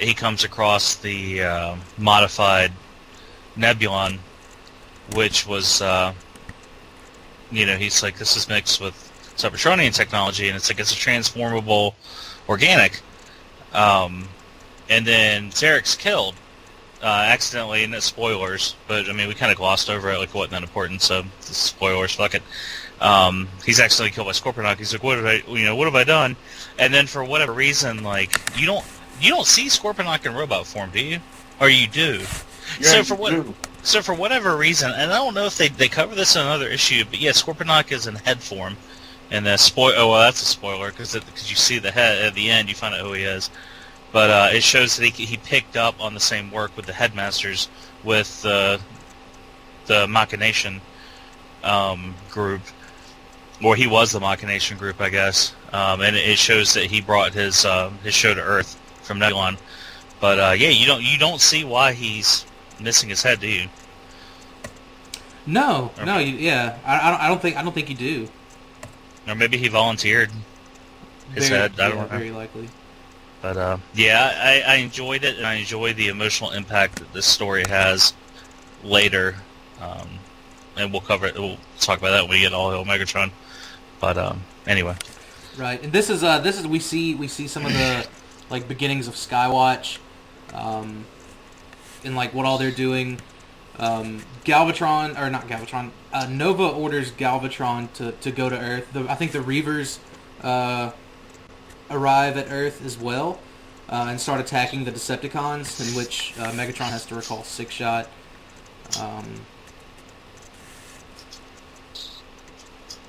Speaker 4: he comes across the modified Nebulon, which was, he's like, this is mixed with Cybertronian technology, and it's like it's a transformable organic. And then Zarek's killed accidentally, and it's spoilers, but I mean we kind of glossed over it like it wasn't that important, so spoilers, fuck it. He's accidentally killed by Scorponok. He's like, what have I done? And then for whatever reason, like you don't see Scorponok in robot form, do you? Or you do?
Speaker 2: Yeah,
Speaker 4: So for whatever reason, and I don't know if they cover this in another issue, but yeah, Scorponok is in head form, and that's a spoiler because you see the head at the end, you find out who he is. But it shows that he picked up on the same work with the headmasters with the Machination group, or he was the Machination group, I guess. And it shows that he brought his show to Earth from Nebulon. But yeah, you don't see why he's missing his head, do you?
Speaker 3: No, yeah, I don't think you do.
Speaker 4: Or maybe he volunteered his head. I don't know.
Speaker 3: Very likely.
Speaker 4: But yeah, I enjoyed it, and I enjoy the emotional impact that this story has later. And we'll cover it. We'll talk about that when we get All Hail Megatron. But anyway,
Speaker 3: right. And this is we see some of the like beginnings of Skywatch, and like what all they're doing. Galvatron, or not Galvatron. Nova orders Galvatron to go to Earth. I think the Reavers arrive at Earth as well, and start attacking the Decepticons, in which Megatron has to recall Six Shot.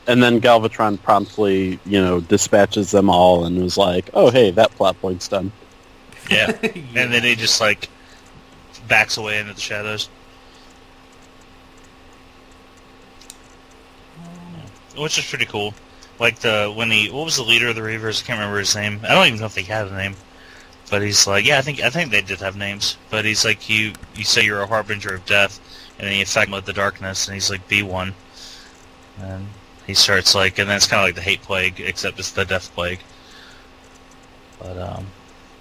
Speaker 1: And then Galvatron promptly, dispatches them all and was like, "Oh, hey, that plot point's done."
Speaker 4: Yeah. And then he just like backs away into the shadows. Which is pretty cool. Like what was the leader of the Reavers? I can't remember his name. I don't even know if they had a name. But he's like, yeah, I think they did have names. But he's like, you say you're a harbinger of death, and then you affect him with the darkness, and he's like, be one. And he starts like, and then it's kind of like the hate plague, except it's the death plague. But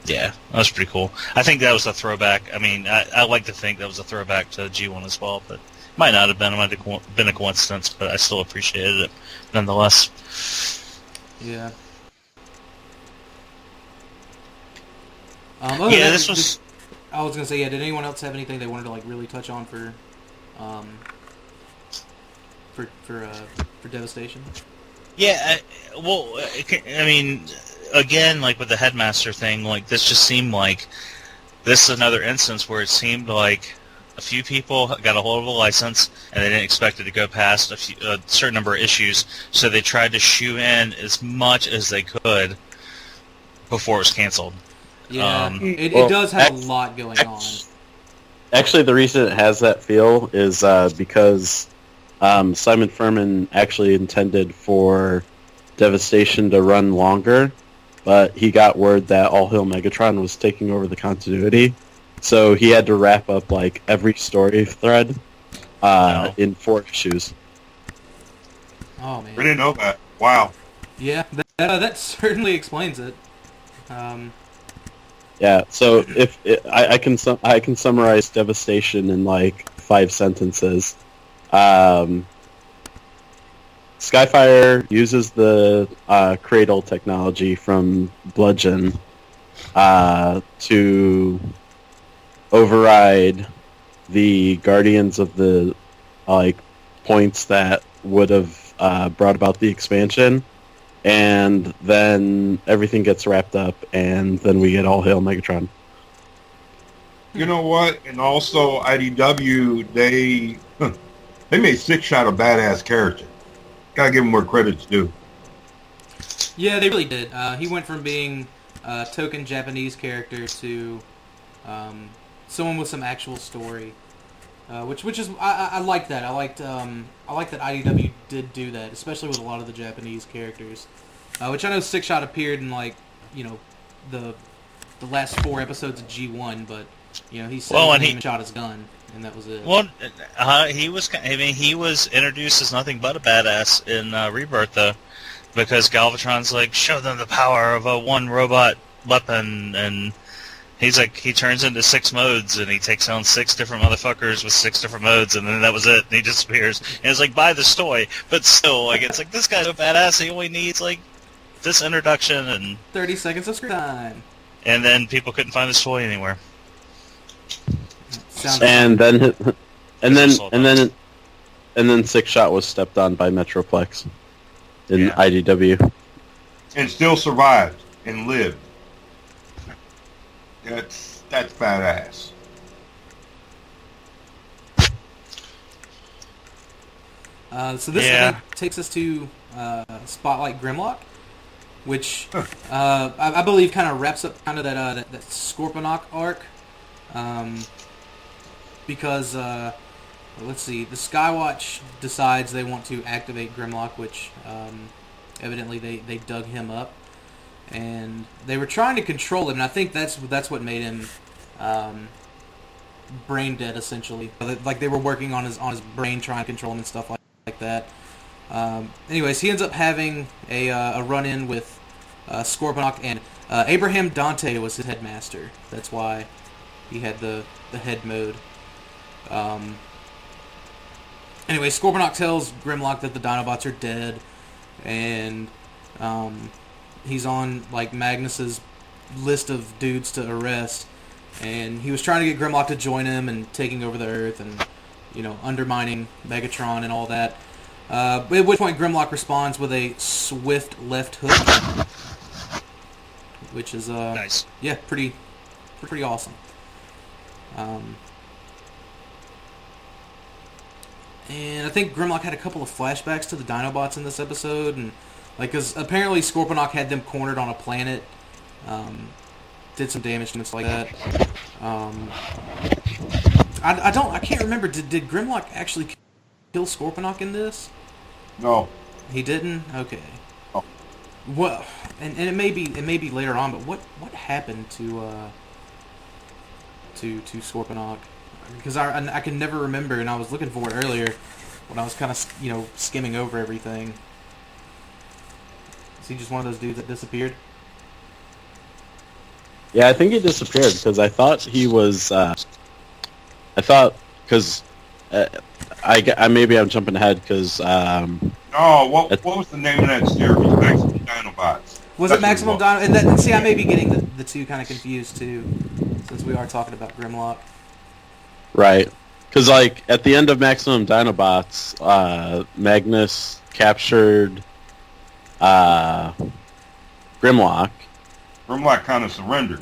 Speaker 4: yeah, that was pretty cool. I think that was a throwback. I mean, I like to think that was a throwback to G1 as well, but it might not have been. It might have been a coincidence, but I still appreciated it nonetheless.
Speaker 3: Yeah.
Speaker 4: Yeah, this was.
Speaker 3: I was gonna say, yeah. Did anyone else have anything they wanted to like really touch on for Devastation?
Speaker 4: Yeah, I mean, again, like with the headmaster thing, like this just seemed like this is another instance where it seemed like a few people got a hold of a license and they didn't expect it to go past a certain number of issues, so they tried to shoe in as much as they could before it was canceled.
Speaker 3: Yeah, it does have a lot going on.
Speaker 1: Actually, the reason it has that feel is because Simon Furman actually intended for Devastation to run longer, but he got word that All Hail Megatron was taking over the continuity, so he had to wrap up like every story thread in 4 issues.
Speaker 3: Oh man,
Speaker 2: We didn't know that. Wow.
Speaker 3: Yeah, that certainly explains it.
Speaker 1: Yeah, so if I can summarize Devastation in like 5 sentences. Skyfire uses the cradle technology from Bludgeon to override the Guardians of the like points that would have brought about the expansion, and then everything gets wrapped up, and then we get All Hail Megatron.
Speaker 2: You know what? And also IDW, they made Six Shot a badass character. Gotta give him more credit's due.
Speaker 3: Yeah, they really did. He went from being a token Japanese character to someone with some actual story, which is I like that. I like that IDW did do that, especially with a lot of the Japanese characters. Which I know Six Shot appeared in the last 4 episodes of G1, but he said his name and shot his gun, and that was it.
Speaker 4: Well, he was introduced as nothing but a badass in Rebirth, though, because Galvatron's like, show them the power of a one robot weapon, and he's like, he turns into 6 modes, and he takes on 6 different motherfuckers with 6 different modes, and then that was it, and he disappears. And it's like, buy this toy, but still, like, it's like, this guy's a badass, he only needs, like, this introduction, and
Speaker 3: 30 seconds of screen time.
Speaker 4: And then people couldn't find this toy anywhere.
Speaker 1: And then Six Shot was stepped on by Metroplex in IDW,
Speaker 2: and still survived and lived. That's badass.
Speaker 3: So this event takes us to Spotlight Grimlock, which I believe kind of wraps up kind of that Scorponok arc. Because, let's see, the Skywatch decides they want to activate Grimlock, which evidently they dug him up. And they were trying to control him, and I think that's what made him brain dead, essentially. Like, they were working on his brain, trying to control him and stuff like that. Anyways, he ends up having a run-in with Scorponok, and Abraham Dante was his headmaster. That's why he had the head mode. Anyway, Scorponok tells Grimlock that the Dinobots are dead, and he's on like Magnus's list of dudes to arrest, and he was trying to get Grimlock to join him and taking over the Earth and undermining Megatron and all that. At which point Grimlock responds with a swift left hook, which is
Speaker 4: nice.
Speaker 3: Yeah, pretty awesome. And I think Grimlock had a couple of flashbacks to the Dinobots in this episode, and because apparently Scorponok had them cornered on a planet, did some damage and stuff like that. I can't remember. Did Grimlock actually kill Scorponok in this?
Speaker 2: No,
Speaker 3: he didn't. Okay.
Speaker 2: Oh.
Speaker 3: Well, and it may be later on, but what happened to Scorponok? Because I can never remember, and I was looking for it earlier when I was kind of skimming over everything. Is he just one of those dudes that disappeared?
Speaker 1: Yeah, I think he disappeared because I thought he was. Because maybe I'm jumping ahead because.
Speaker 2: What was the name of that series? Maximum Dinobots.
Speaker 3: Was it Maximum Dinobots? And see, I may be getting the two kind of confused too, since we are talking about Grimlock.
Speaker 1: Right, because like at the end of Maximum Dinobots, Magnus captured Grimlock.
Speaker 2: Grimlock kind of surrendered.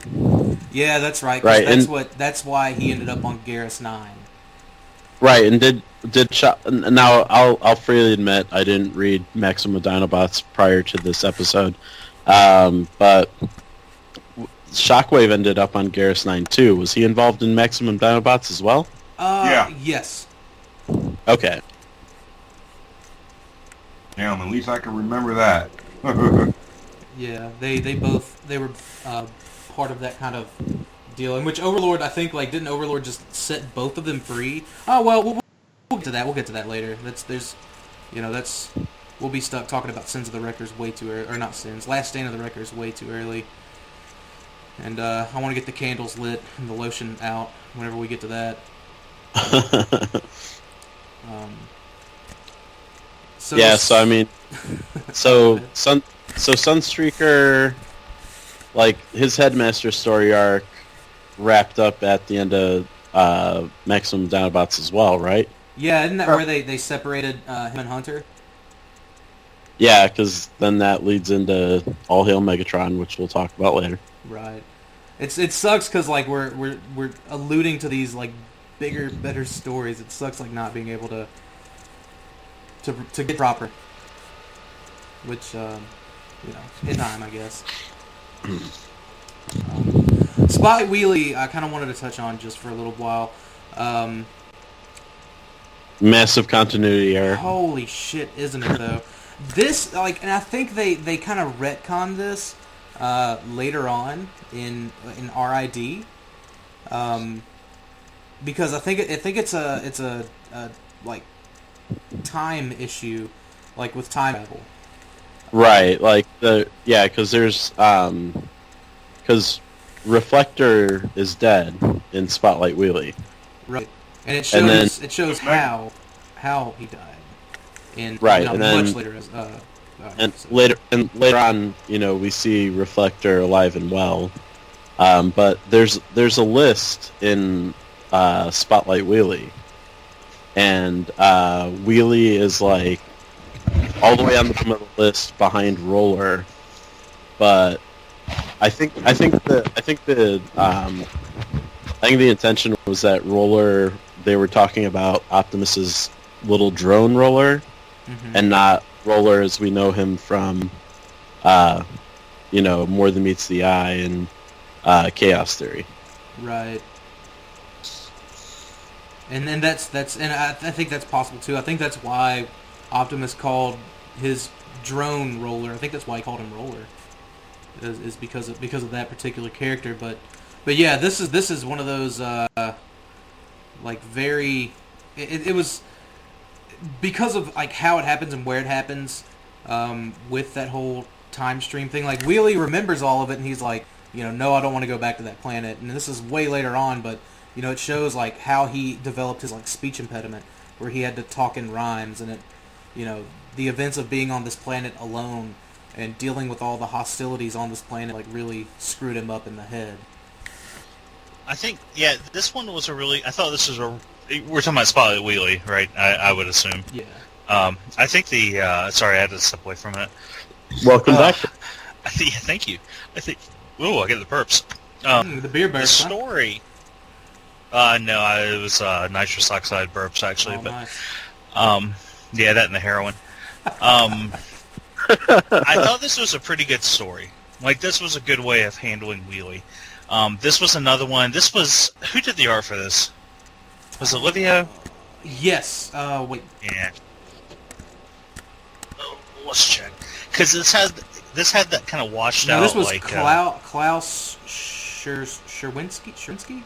Speaker 3: Yeah, that's right.
Speaker 1: Right,
Speaker 3: That's why he ended up on Garrus 9.
Speaker 1: Right, and did now I'll freely admit I didn't read Maximum Dinobots prior to this episode, but Shockwave ended up on Garrus 9 too. Was he involved in Maximum Dinobots as well?
Speaker 2: Yeah.
Speaker 3: Yes.
Speaker 1: Okay.
Speaker 2: Damn, at least I can remember that.
Speaker 3: Yeah, they were part of that kind of deal, in which Overlord, I think, didn't Overlord just set both of them free? Oh well, we'll get to that. We'll get to that later. That's we'll be stuck talking about Sins of the Wreckers way too early, or not Sins, Last Stand of the Wreckers way too early. And I want to get the candles lit and the lotion out whenever we get to that. So
Speaker 1: Sunstreaker, like his Headmaster story arc, wrapped up at the end of Maximum Dinobots as well, right?
Speaker 3: Yeah, isn't that where they separated him and Hunter?
Speaker 1: Yeah, because then that leads into All Hail Megatron, which we'll talk about later.
Speaker 3: Right. It sucks because like we're alluding to these like bigger, better stories. It sucks like not being able to get proper, which in time, I guess. Spotlight Wheelie, I kind of wanted to touch on just for a little while.
Speaker 1: Massive continuity error.
Speaker 3: Holy shit, isn't it though? This and I think they kind of retconned this later on in RID, because I think it's a like time issue, like with time travel.
Speaker 1: Right, like because there's because Reflector is dead in Spotlight Wheelie.
Speaker 3: Right, and it shows how he died in much later
Speaker 1: later on, we see Reflector alive and well. But there's a list in Spotlight Wheelie, and Wheelie is like all the way on the bottom of the list behind Roller. But I think the intention was that Roller, they were talking about Optimus's little drone Roller, and not Roller as we know him from More Than Meets the Eye and Chaos Theory.
Speaker 3: Right. And then that's and I think that's possible too. I think that's why Optimus called his drone Roller. I think that's why he called him Roller. Is because of that particular character. But yeah, this is one of those like very. It was because of like how it happens and where it happens with that whole time stream thing. Like Wheelie remembers all of it, and he's like, no, I don't want to go back to that planet. And this is way later on, but it shows like how he developed his like speech impediment, where he had to talk in rhymes, and it, the events of being on this planet alone and dealing with all the hostilities on this planet like really screwed him up in the head.
Speaker 4: I think, yeah, this one was I thought this was we're talking about Spotlight Wheelie, right? I would assume.
Speaker 3: Yeah.
Speaker 4: I think sorry, I had to step away from it.
Speaker 1: Welcome back.
Speaker 4: Thank you. I get the burps.
Speaker 3: The beer burps.
Speaker 4: The story. No, it was nitrous oxide burps actually, but
Speaker 3: nice.
Speaker 4: Yeah, that and the heroin. I thought this was a pretty good story. Like, this was a good way of handling Wheelie. This was another one. Who did the art for this? Was it Livio?
Speaker 3: Yes. Wait.
Speaker 4: Yeah. Oh, let's check. Because this had that kind of washed out.
Speaker 3: This was
Speaker 4: like
Speaker 3: Klaus Sherwinski.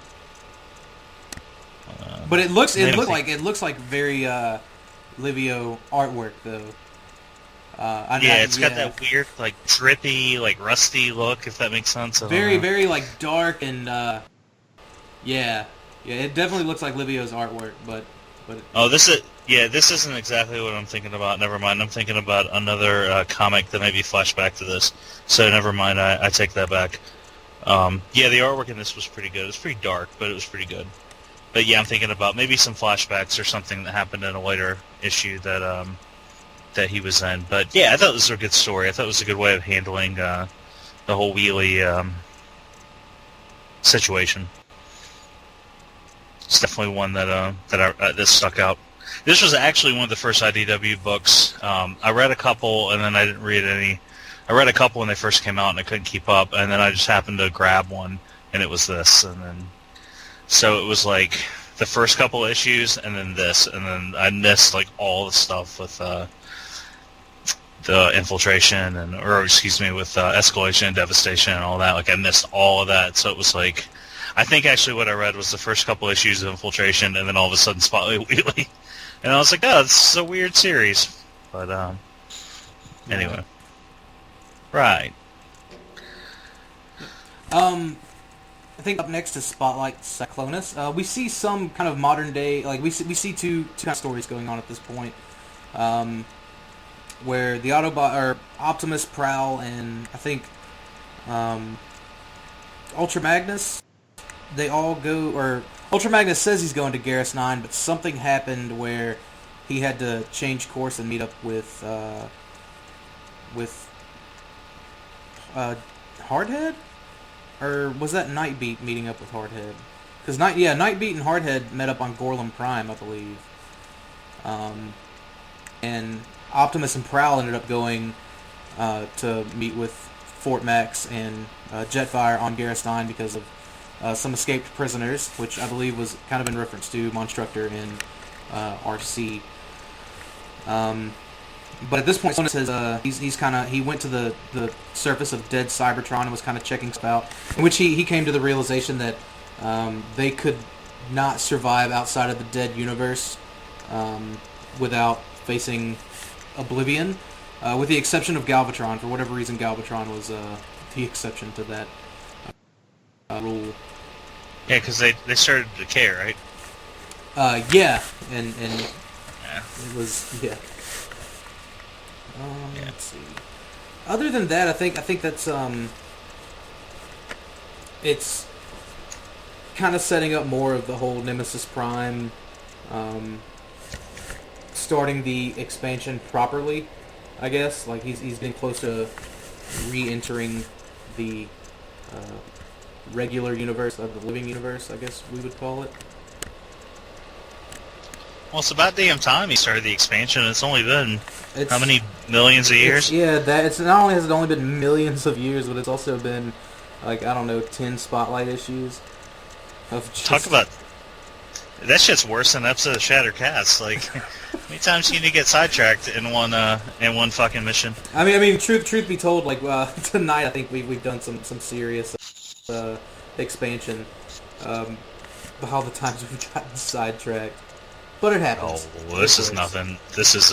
Speaker 3: But it looks like very Livio artwork though.
Speaker 4: It's got that weird, like, drippy, like, rusty look, if that makes sense.
Speaker 3: Very, like, dark and, yeah, it definitely looks like Livio's artwork, but...
Speaker 4: this isn't exactly what I'm thinking about. Never mind, I'm thinking about another comic that maybe flashed back to this. So never mind, I take that back. The artwork in this was pretty good. It was pretty dark, but it was pretty good. But yeah, I'm thinking about maybe some flashbacks or something that happened in a later issue that he was in. But yeah, I thought this was a good story. I thought it was a good way of handling the whole Wheelie situation. It's definitely one that stuck out. This was actually one of the first IDW books. I read a couple, and then I didn't read any. I read a couple when they first came out, and I couldn't keep up. And then I just happened to grab one, and it was this. And then, so it was like the first couple issues, and then this, and then I missed like all the stuff with the Infiltration with Escalation and Devastation and all that. Like, I missed all of that, so it was like, I think actually what I read was the first couple issues of Infiltration, and then all of a sudden Spotlight Wheelie, and I was like, oh, this is a weird series. But Anyway. Right.
Speaker 3: I think up next is Spotlight Cyclonus. We see some kind of modern day, like we see two kind of stories going on at this point, where the Autobot or Optimus, Prowl, and I think Ultra Magnus, they all go, or Ultra Magnus says he's going to Garrus 9, but something happened where he had to change course and meet up with Hardhead. Or was that Nightbeat meeting up with Hardhead? Because Nightbeat and Hardhead met up on Gorlum Prime, I believe. And Optimus and Prowl ended up going to meet with Fort Max and Jetfire on Garrus 9 because of some escaped prisoners, which I believe was kind of in reference to Monstructor and RC. But at this point, Sonus says he went to the surface of dead Cybertron and was kind of checking stuff out, in which he came to the realization that they could not survive outside of the dead universe without facing oblivion, with the exception of Galvatron. For whatever reason, Galvatron was the exception to that rule.
Speaker 4: Yeah, because they started to decay, right?
Speaker 3: Yeah, and
Speaker 4: Yeah.
Speaker 3: it was, yeah. Let's see. Other than that, I think that's it's kind of setting up more of the whole Nemesis Prime, starting the expansion properly, I guess. Like he's been close to re-entering the regular universe of the living universe, I guess we would call it.
Speaker 4: Well, it's about damn time he started the expansion. It's only been how many millions of years?
Speaker 3: It's not only has it only been millions of years, but it's also been like, I don't know, 10 Spotlight issues of just...
Speaker 4: Talk about that shit's worse than an episode of Shattered Cast. Like, how many times do you need to get sidetracked in one fucking mission?
Speaker 3: I mean, truth be told, like tonight, I think we've done some serious expansion. How the times we've gotten sidetracked. But it happens.
Speaker 4: Oh, this is nothing. This is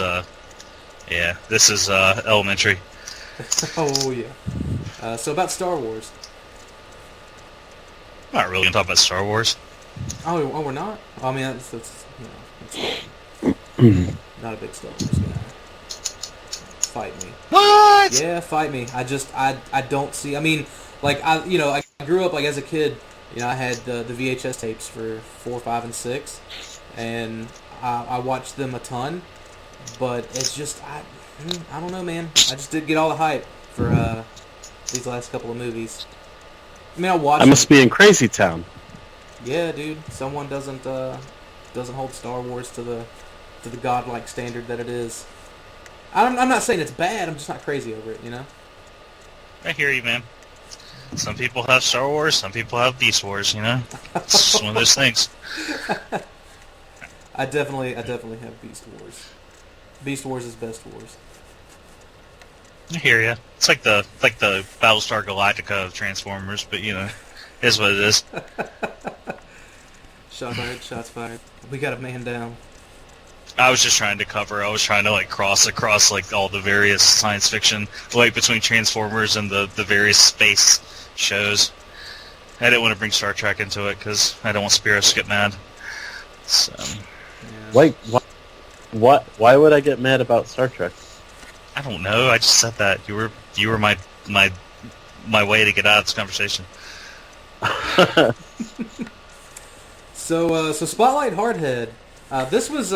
Speaker 4: elementary.
Speaker 3: Oh yeah. So about Star Wars.
Speaker 4: I'm not really gonna talk about Star Wars.
Speaker 3: Oh, we're not. I mean, that's not a big Star Wars guy. Fight me.
Speaker 4: What?
Speaker 3: Yeah, fight me. I don't see. I mean, like I grew up like as a kid. I had the VHS tapes for 4, 5, and 6. And I watched them a ton, but it's just, I don't know, man. I just didn't get all the hype for these last couple of movies. I mean, I
Speaker 1: must be in Crazy Town.
Speaker 3: Yeah, dude. Someone doesn't hold Star Wars to the godlike standard that it is. I'm not saying it's bad. I'm just not crazy over it,
Speaker 4: I hear you, man. Some people have Star Wars, some people have Beast Wars, It's just one of those things.
Speaker 3: I definitely have Beast Wars. Beast Wars is best wars.
Speaker 4: I hear ya. It's like the Battlestar Galactica of Transformers, but is what it is.
Speaker 3: Shots fired. We got a man down.
Speaker 4: I was just trying to cross across like all the various science fiction, like between Transformers and the various space shows. I didn't want to bring Star Trek into it because I don't want Spiros to get mad. So.
Speaker 3: Yeah.
Speaker 1: Wait, what? Why would I get mad about Star Trek?
Speaker 4: I don't know. I just said that you were my way to get out of this conversation.
Speaker 3: So Spotlight Hardhead. This was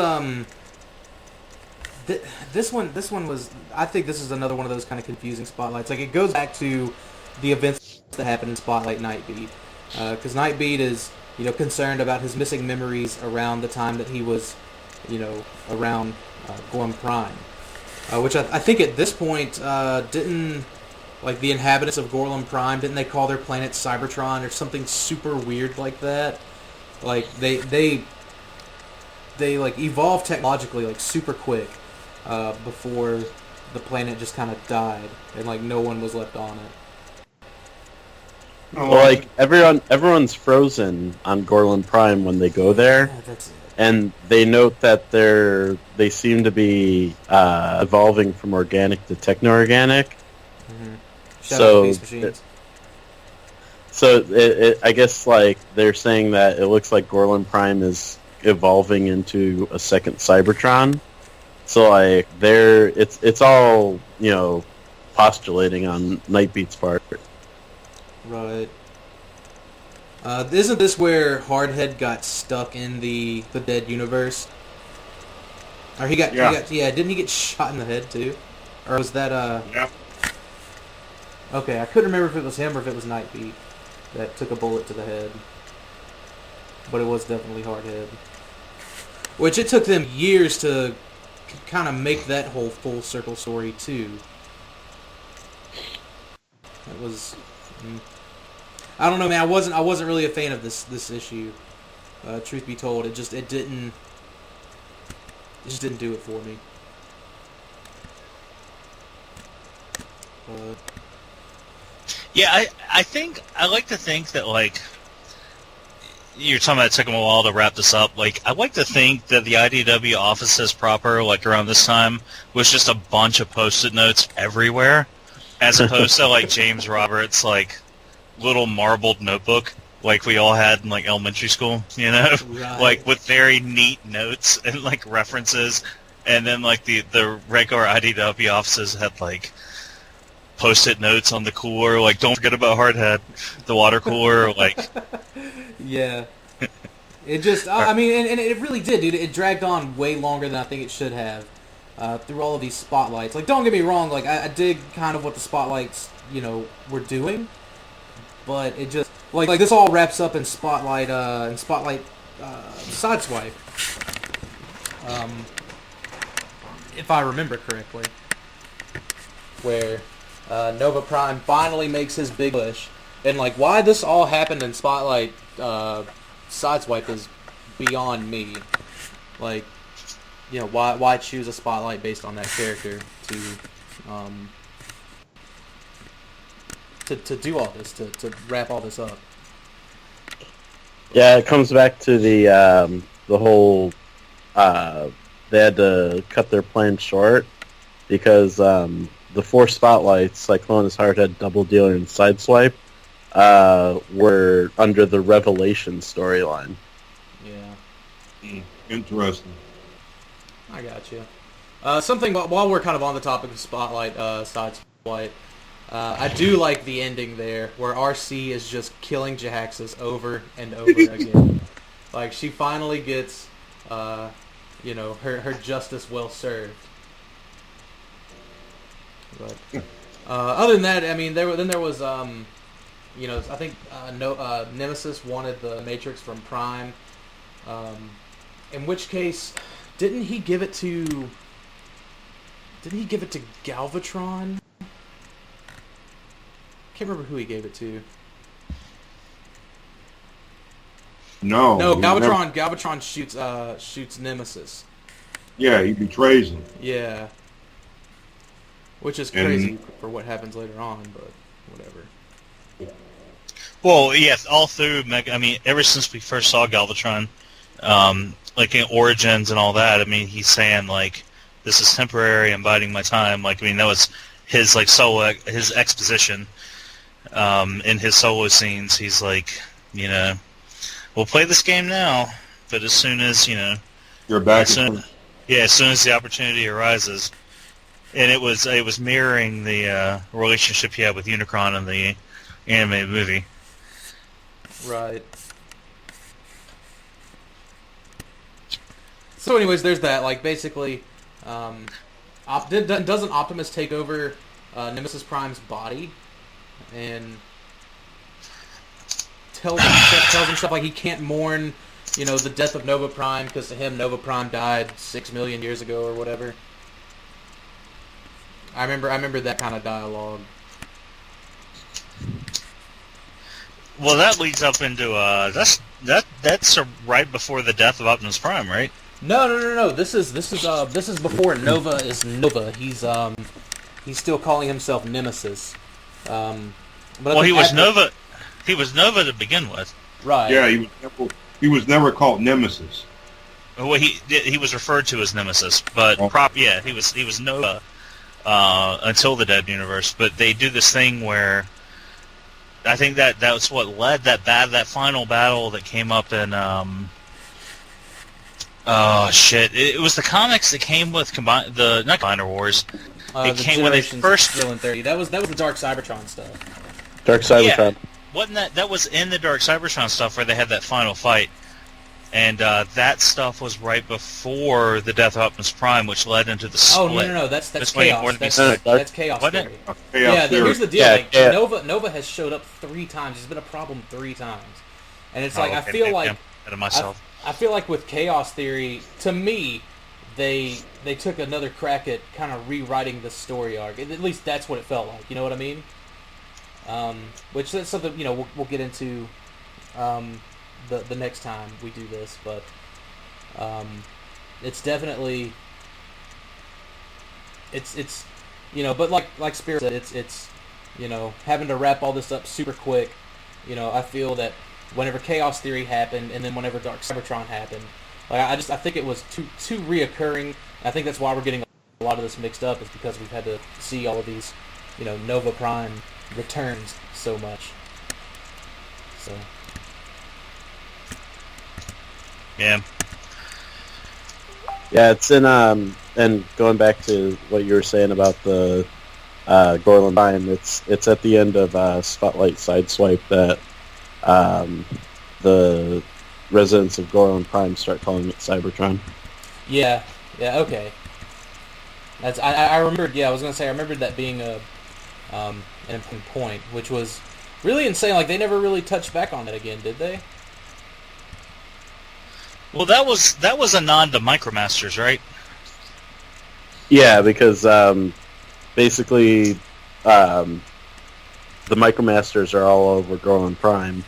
Speaker 3: this one was. I think this is another one of those kind of confusing spotlights. Like it goes back to the events that happened in Spotlight Nightbeat, because Nightbeat is concerned about his missing memories around the time that he was around Gorm Prime, which I think at this point didn't, like, the inhabitants of Gorlum Prime, didn't they call their planet Cybertron or something super weird like that? Like they like evolved technologically like super quick before the planet just kind of died and like no one was left on it.
Speaker 1: Well, like everyone's frozen on Gorlin Prime when they go there,
Speaker 3: Yeah, that's it.
Speaker 1: and they note that they seem to be evolving from organic to techno-organic.
Speaker 3: Mm-hmm.
Speaker 1: So,
Speaker 3: Beast machines.
Speaker 1: I guess like they're saying that it looks like Gorlin Prime is evolving into a second Cybertron. So like it's all postulating on Nightbeat's part.
Speaker 3: Right. Isn't this where Hardhead got stuck in the dead universe? Or didn't he get shot in the head too? Or was that
Speaker 2: Yeah.
Speaker 3: Okay, I couldn't remember if it was him or if it was Nightbeat that took a bullet to the head. But it was definitely Hardhead. Which it took them years to kind of make that whole full circle story too. It was I don't know, man. I wasn't really a fan of this issue. Truth be told, it just didn't do it for me.
Speaker 4: Yeah, I like to think that, like, you're talking about it took them a while to wrap this up. Like, I like to think that the IDW offices proper, like, around this time, was just a bunch of Post-it notes everywhere, as opposed to, like, James Roberts', like, little marbled notebook like we all had in, like, elementary school,
Speaker 3: Right.
Speaker 4: Like, with very neat notes and, like, references, and then, like, the regular IDW offices had, like, Post-it notes on the cooler, like, don't forget about Hardhead, the water cooler, like...
Speaker 3: Yeah. It just, I mean, and it really did, dude. It dragged on way longer than I think it should have through all of these spotlights. Like, don't get me wrong, like, I dig kind of what the spotlights, were doing, but it just, like this all wraps up in Spotlight Sideswipe. If I remember correctly. Where Nova Prime finally makes his big push. And, like, why this all happened in Spotlight Sideswipe is beyond me. Like, why choose a Spotlight based on that character to do all this, to wrap all this up.
Speaker 1: Yeah, it comes back to the whole they had to cut their plan short because the 4 spotlights, Cyclonus, Hardhead, Double Dealer, and Sideswipe, were under the Revelation storyline.
Speaker 3: Yeah.
Speaker 2: Interesting.
Speaker 3: I got you. Something while we're kind of on the topic of Spotlight Sideswipe, I do like the ending there, where RC is just killing Jahaxus over and over again. Like, she finally gets, her justice well served. But other than that, I mean, there was, I think Nemesis wanted the Matrix from Prime. In which case, didn't he give it to Galvatron? Can't remember who he gave it to.
Speaker 2: No,
Speaker 3: Galvatron shoots Nemesis.
Speaker 2: Yeah, he betrays him.
Speaker 3: Yeah. Which is crazy for what happens later on, but whatever.
Speaker 4: Well, yes, all through ever since we first saw Galvatron, like in Origins and all that, I mean, he's saying, like, this is temporary, I'm biding my time. Like, I mean, that was his, like, solo, his exposition. In his solo scenes, he's like, we'll play this game now, but as soon as,
Speaker 2: You're back.
Speaker 4: as soon as the opportunity arises. And it was mirroring the relationship he had with Unicron in the animated movie.
Speaker 3: Right. So anyways, there's that. Like, basically, doesn't Optimus take over Nemesis Prime's body and tells him stuff like he can't mourn, the death of Nova Prime because to him Nova Prime died 6 million years ago or whatever. I remember that kind of dialogue.
Speaker 4: Well, that leads up into that's right before the death of Optimus Prime, right?
Speaker 3: No. This is before Nova is Nova. He's still calling himself Nemesis. But
Speaker 4: he was Nova. He was Nova to begin with.
Speaker 3: Right.
Speaker 2: Yeah, he was never called Nemesis.
Speaker 4: Well, he was referred to as Nemesis, but he was Nova until the Dead Universe. But they do this thing where I think that's what led that final battle that came up in it was the comics that came with not Combiner Wars. It
Speaker 3: the
Speaker 4: came when they
Speaker 3: Generations
Speaker 4: first
Speaker 3: still in 30. That was the Dark Cybertron stuff.
Speaker 1: Dark Cybertron.
Speaker 4: Yeah, wasn't that was in the Dark Cybertron stuff where they had that final fight, and that stuff was right before the death of Optimus Prime, which led into the split.
Speaker 3: Oh no, that's
Speaker 4: Between
Speaker 3: Chaos.
Speaker 4: Morbius
Speaker 3: That's Chaos
Speaker 4: Wasn't
Speaker 3: theory.
Speaker 4: it?
Speaker 3: Yeah, here's the deal.
Speaker 1: Yeah,
Speaker 3: Nova has showed up 3 times. It's been a problem 3 times, and it's like
Speaker 4: Oh,
Speaker 3: I
Speaker 4: okay,
Speaker 3: feel
Speaker 4: maybe
Speaker 3: like
Speaker 4: I'm ahead of myself.
Speaker 3: I feel like with Chaos Theory, to me, they took another crack at kind of rewriting the story arc. At least that's what it felt like. You know what I mean? Which is something we'll get into the next time we do this, but it's definitely it's but like Spirit said, it's having to wrap all this up super quick. I feel that whenever Chaos Theory happened and then whenever Dark Cybertron happened, I think it was too reoccurring. I think that's why we're getting a lot of this mixed up, is because we've had to see all of these Nova Prime returns so much. So
Speaker 1: yeah, it's in and going back to what you were saying about the Gorlin Prime, it's at the end of Spotlight Sideswipe that the residents of Gorlin Prime start calling it Cybertron.
Speaker 3: Yeah, okay. That's I remembered. Yeah, I was gonna say I remembered that being an important point, which was really insane. Like, they never really touched back on it again, did they?
Speaker 4: Well, that was a nod to Micromasters, right?
Speaker 1: Yeah, because basically the Micromasters are all over Gorlin Prime,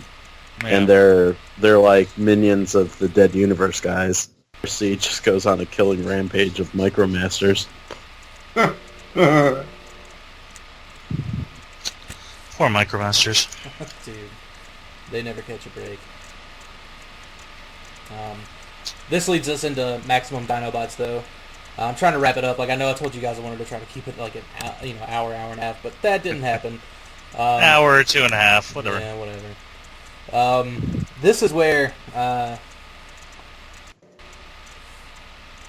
Speaker 1: and they're like minions of the Dead Universe guys. He just goes on a killing rampage of Micromasters.
Speaker 4: Poor Micromasters.
Speaker 3: Dude, they never catch a break. This leads us into Maximum Dinobots, though. I'm trying to wrap it up. Like, I know I told you guys I wanted to try to keep it like an hour and a half, but that didn't happen.
Speaker 4: Hour or 2.5, whatever.
Speaker 3: Yeah, whatever. This is where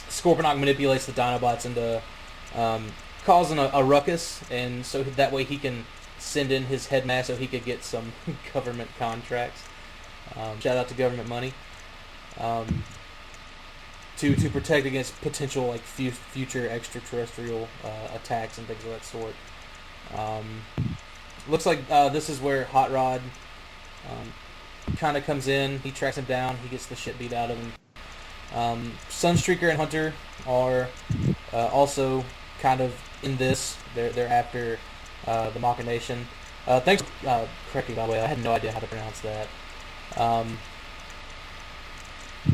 Speaker 3: Scorponok manipulates the Dinobots into causing a ruckus, and so that way he can send in his headmaster so he could get some government contracts. Shout out to government money. To protect against potential like future extraterrestrial attacks and things of that sort. Looks like this is where Hot Rod kind of comes in. He tracks him down. He gets the shit beat out of him. Sunstreaker and Hunter are also kind of in this. They're after the Machination. Thanks for correcting, by the way. I had no idea how to pronounce that.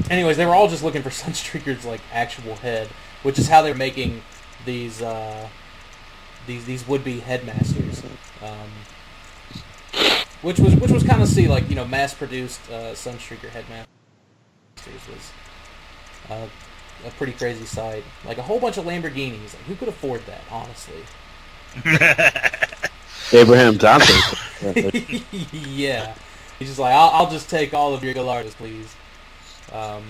Speaker 3: Anyways, they were all just looking for Sunstreaker's like actual head, which is how they're making these would-be headmasters. Which was kind of like mass-produced Sunstreaker headmasters was a pretty crazy sight. Like a whole bunch of Lamborghinis. Like, who could afford that, honestly?
Speaker 1: Abraham Johnson.
Speaker 3: Yeah, he's just like, I'll just take all of your Gallardos, please. But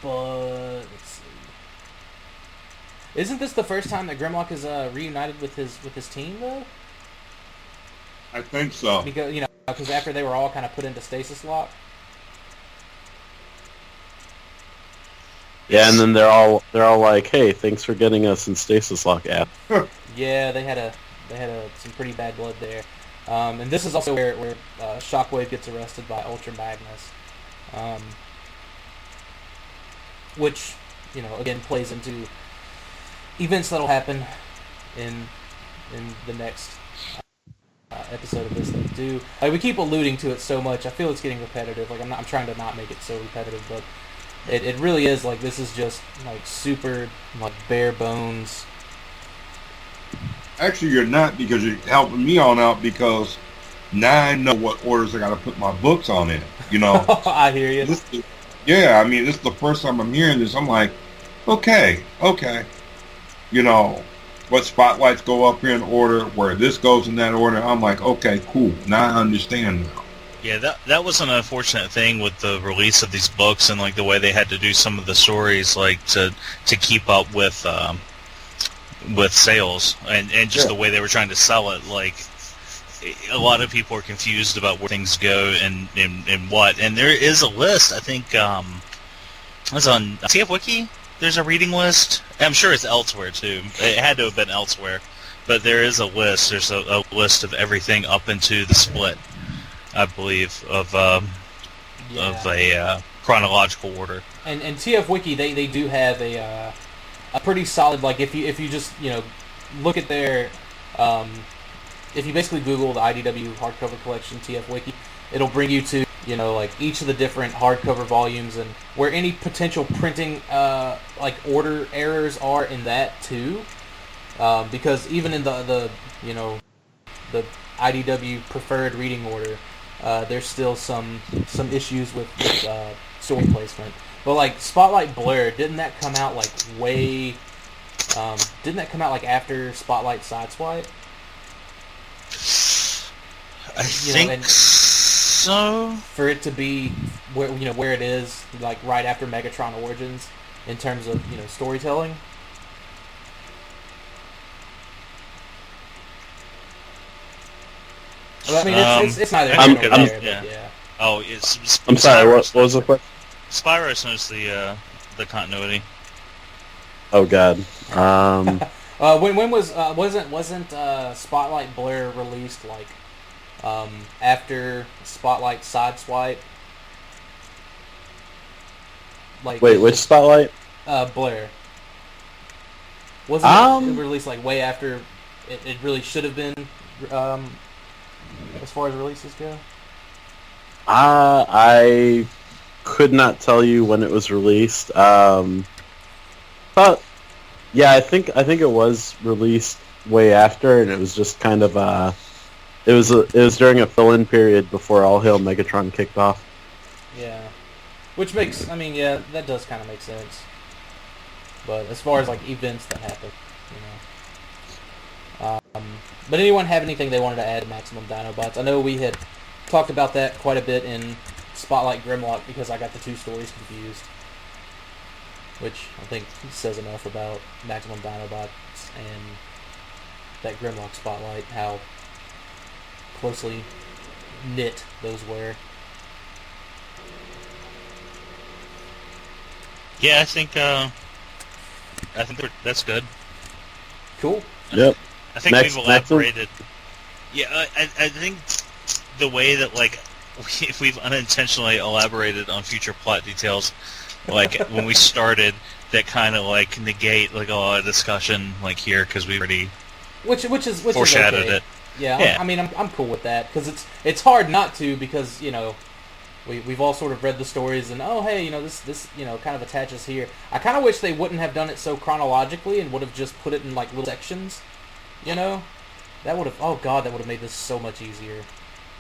Speaker 3: let's see. Isn't this the first time that Grimlock is reunited with his team, though?
Speaker 2: I think so.
Speaker 3: Because after they were all kind of put into stasis lock.
Speaker 1: Yeah, and then they're all like, "Hey, thanks for getting us in stasis lock, app."
Speaker 3: Yeah, they had some pretty bad blood there. And this is also where Shockwave gets arrested by Ultra Magnus, which again plays into events that'll happen in the next episode of this thing too. Like, we keep alluding to it so much, I feel it's getting repetitive. Like, I'm trying to not make it so repetitive, but it really is. Like, this is just like super like bare bones.
Speaker 2: Actually, you're not, because you're helping me on out, because now I know what orders I got to put my books on in. You know,
Speaker 3: I hear you.
Speaker 2: yeah, I mean, this is the first time I'm hearing this. I'm like, okay. You know, what spotlights go up here in order, where this goes in that order. I'm like, okay, cool. Now I understand now.
Speaker 4: Yeah, that was an unfortunate thing with the release of these books and like the way they had to do some of the stories, like to keep up with sales and just the way they were trying to sell it. Like a lot of people are confused about where things go and what. And there is a list. I think it's on TF Wiki. There's a reading list. I'm sure it's elsewhere too. It had to have been elsewhere, but there is a list. There's a list of everything up into the split, I believe, of a chronological order.
Speaker 3: And TF Wiki, they do have a pretty solid, like if you just look at their if you basically Google the IDW hardcover collection TF Wiki, it'll bring you to like each of the different hardcover volumes and where any potential printing like order errors are in that too, because even in the IDW preferred reading order, there's still some issues with story placement. But like Spotlight Blur, didn't that come out like after Spotlight Sideswipe?
Speaker 4: I think so.
Speaker 3: For it to be where it is, like right after Megatron Origins, in terms of storytelling. Well, I mean, it's neither here nor there. Yeah.
Speaker 4: Oh,
Speaker 1: I'm sorry. What was the question?
Speaker 4: Spyros knows the continuity.
Speaker 1: Oh God.
Speaker 3: When wasn't Spotlight Blur released like after Spotlight Sideswipe? Like
Speaker 1: wait, which Spotlight?
Speaker 3: Blur. Wasn't it released like way after it really should have been? As far as releases go,
Speaker 1: I could not tell you when it was released. But yeah, I think it was released way after, and it was just kind of it was during a fill-in period before All Hail Megatron kicked off.
Speaker 3: Yeah, which makes that does kind of make sense. But as far as like events that happen, but anyone have anything they wanted to add to Maximum Dinobots? I know we had talked about that quite a bit in Spotlight Grimlock because I got the two stories confused, which I think says enough about Maximum Dinobots and that Grimlock Spotlight, how closely knit those were.
Speaker 4: Yeah, I think that's good.
Speaker 3: Cool.
Speaker 1: Yep.
Speaker 4: I think we've elaborated. Yeah, I think the way that like if we've unintentionally elaborated on future plot details, like when we started, that kind of like negate like a lot of discussion like here because we already
Speaker 3: which
Speaker 4: foreshadowed
Speaker 3: okay.
Speaker 4: it.
Speaker 3: Yeah. I mean I'm cool with that because it's hard not to because we've all sort of read the stories and this kind of attaches here. I kind of wish they wouldn't have done it so chronologically and would have just put it in like little sections. That would have made this so much easier.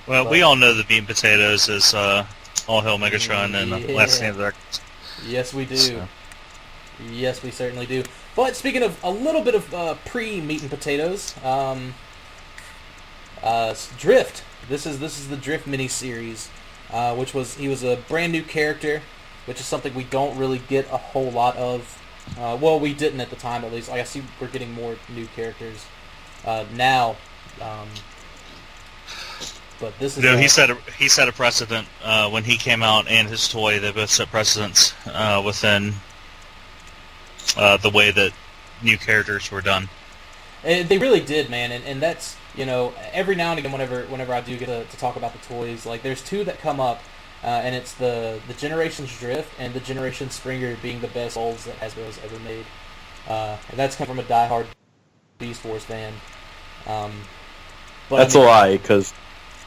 Speaker 4: Well, we all know the meat and potatoes is All Hail Megatron and Last Stand of the Darkness.
Speaker 3: Yes, we do.
Speaker 4: So.
Speaker 3: Yes, we certainly do. But speaking of a little bit of pre-meat and potatoes, Drift. This is the Drift miniseries, he was a brand new character, which is something we don't really get a whole lot of. Well, we didn't at the time, at least. I see we're getting more new characters now. But this is
Speaker 4: he set a precedent when he came out, and his toy. They both set precedents within the way that new characters were done.
Speaker 3: They really did, man, and that's every now and again whenever I do get to talk about the toys, like there's two that come up, and it's the Generations Drift and the Generation Springer being the best molds that Hasbro's ever made, and that's come from a diehard Beast Wars fan. But
Speaker 1: that's a lie, because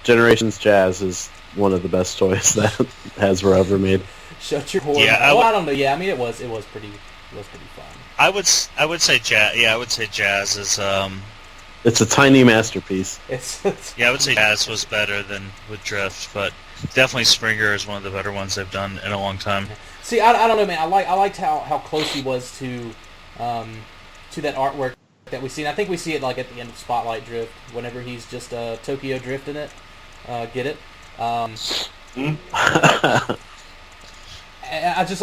Speaker 1: Generations Jazz is one of the best toys that Hasbro ever made.
Speaker 3: Shut your whore.
Speaker 4: Yeah,
Speaker 3: I don't know. Yeah, I mean it was pretty fun.
Speaker 4: I would say Jazz. Yeah, I would say Jazz is.
Speaker 1: It's a tiny masterpiece.
Speaker 3: It's
Speaker 4: yeah, I would say Jazz was better than with Drift, but Definitely Springer is one of the better ones they've done in a long time.
Speaker 3: See, I don't know, man. I liked how close he was to that artwork that we see. And I think we see it like at the end of Spotlight Drift, whenever he's just Tokyo Drift in it. Get it? I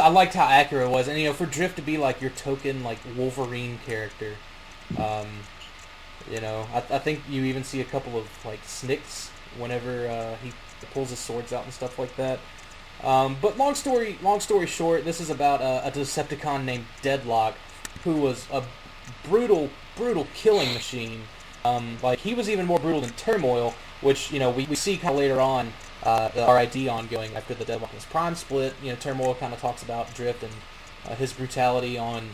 Speaker 3: liked how accurate it was, and for Drift to be like your token like Wolverine character, I think you even see a couple of like snicks whenever he pulls his swords out and stuff like that. But long story short, this is about a Decepticon named Deadlock, who was a brutal killing machine. Like he was even more brutal than Turmoil, which we see kind of later on. The RID ongoing after the Deadlock and his Prime split. Turmoil kind of talks about Drift and his brutality on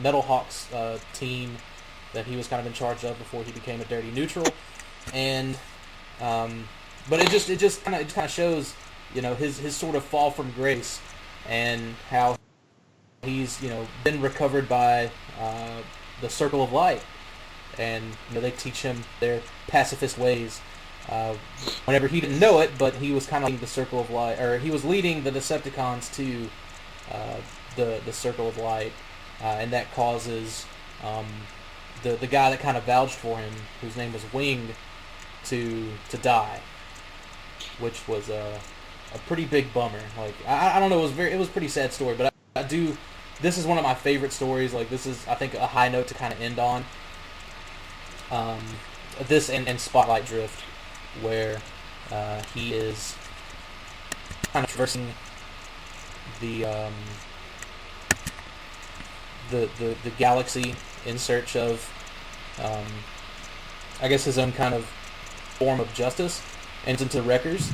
Speaker 3: Metal Hawk's team that he was kind of in charge of before he became a dirty neutral. And but it just kind of shows his sort of fall from grace and how he's been recovered by the Circle of Light. And they teach him their pacifist ways. Whenever he didn't know it, but he was kind of leading the Circle of Light, or he was leading the Decepticons to the Circle of Light, and that causes the guy that kind of vouched for him, whose name was Wing, to die, which was a pretty big bummer. Like I don't know, it was a pretty sad story, but I do. This is one of my favorite stories. Like this is, I think, a high note to kind of end on. This and Spotlight Drift, where he is kind of traversing the galaxy in search of, I guess, his own kind of form of justice, and into the Wreckers.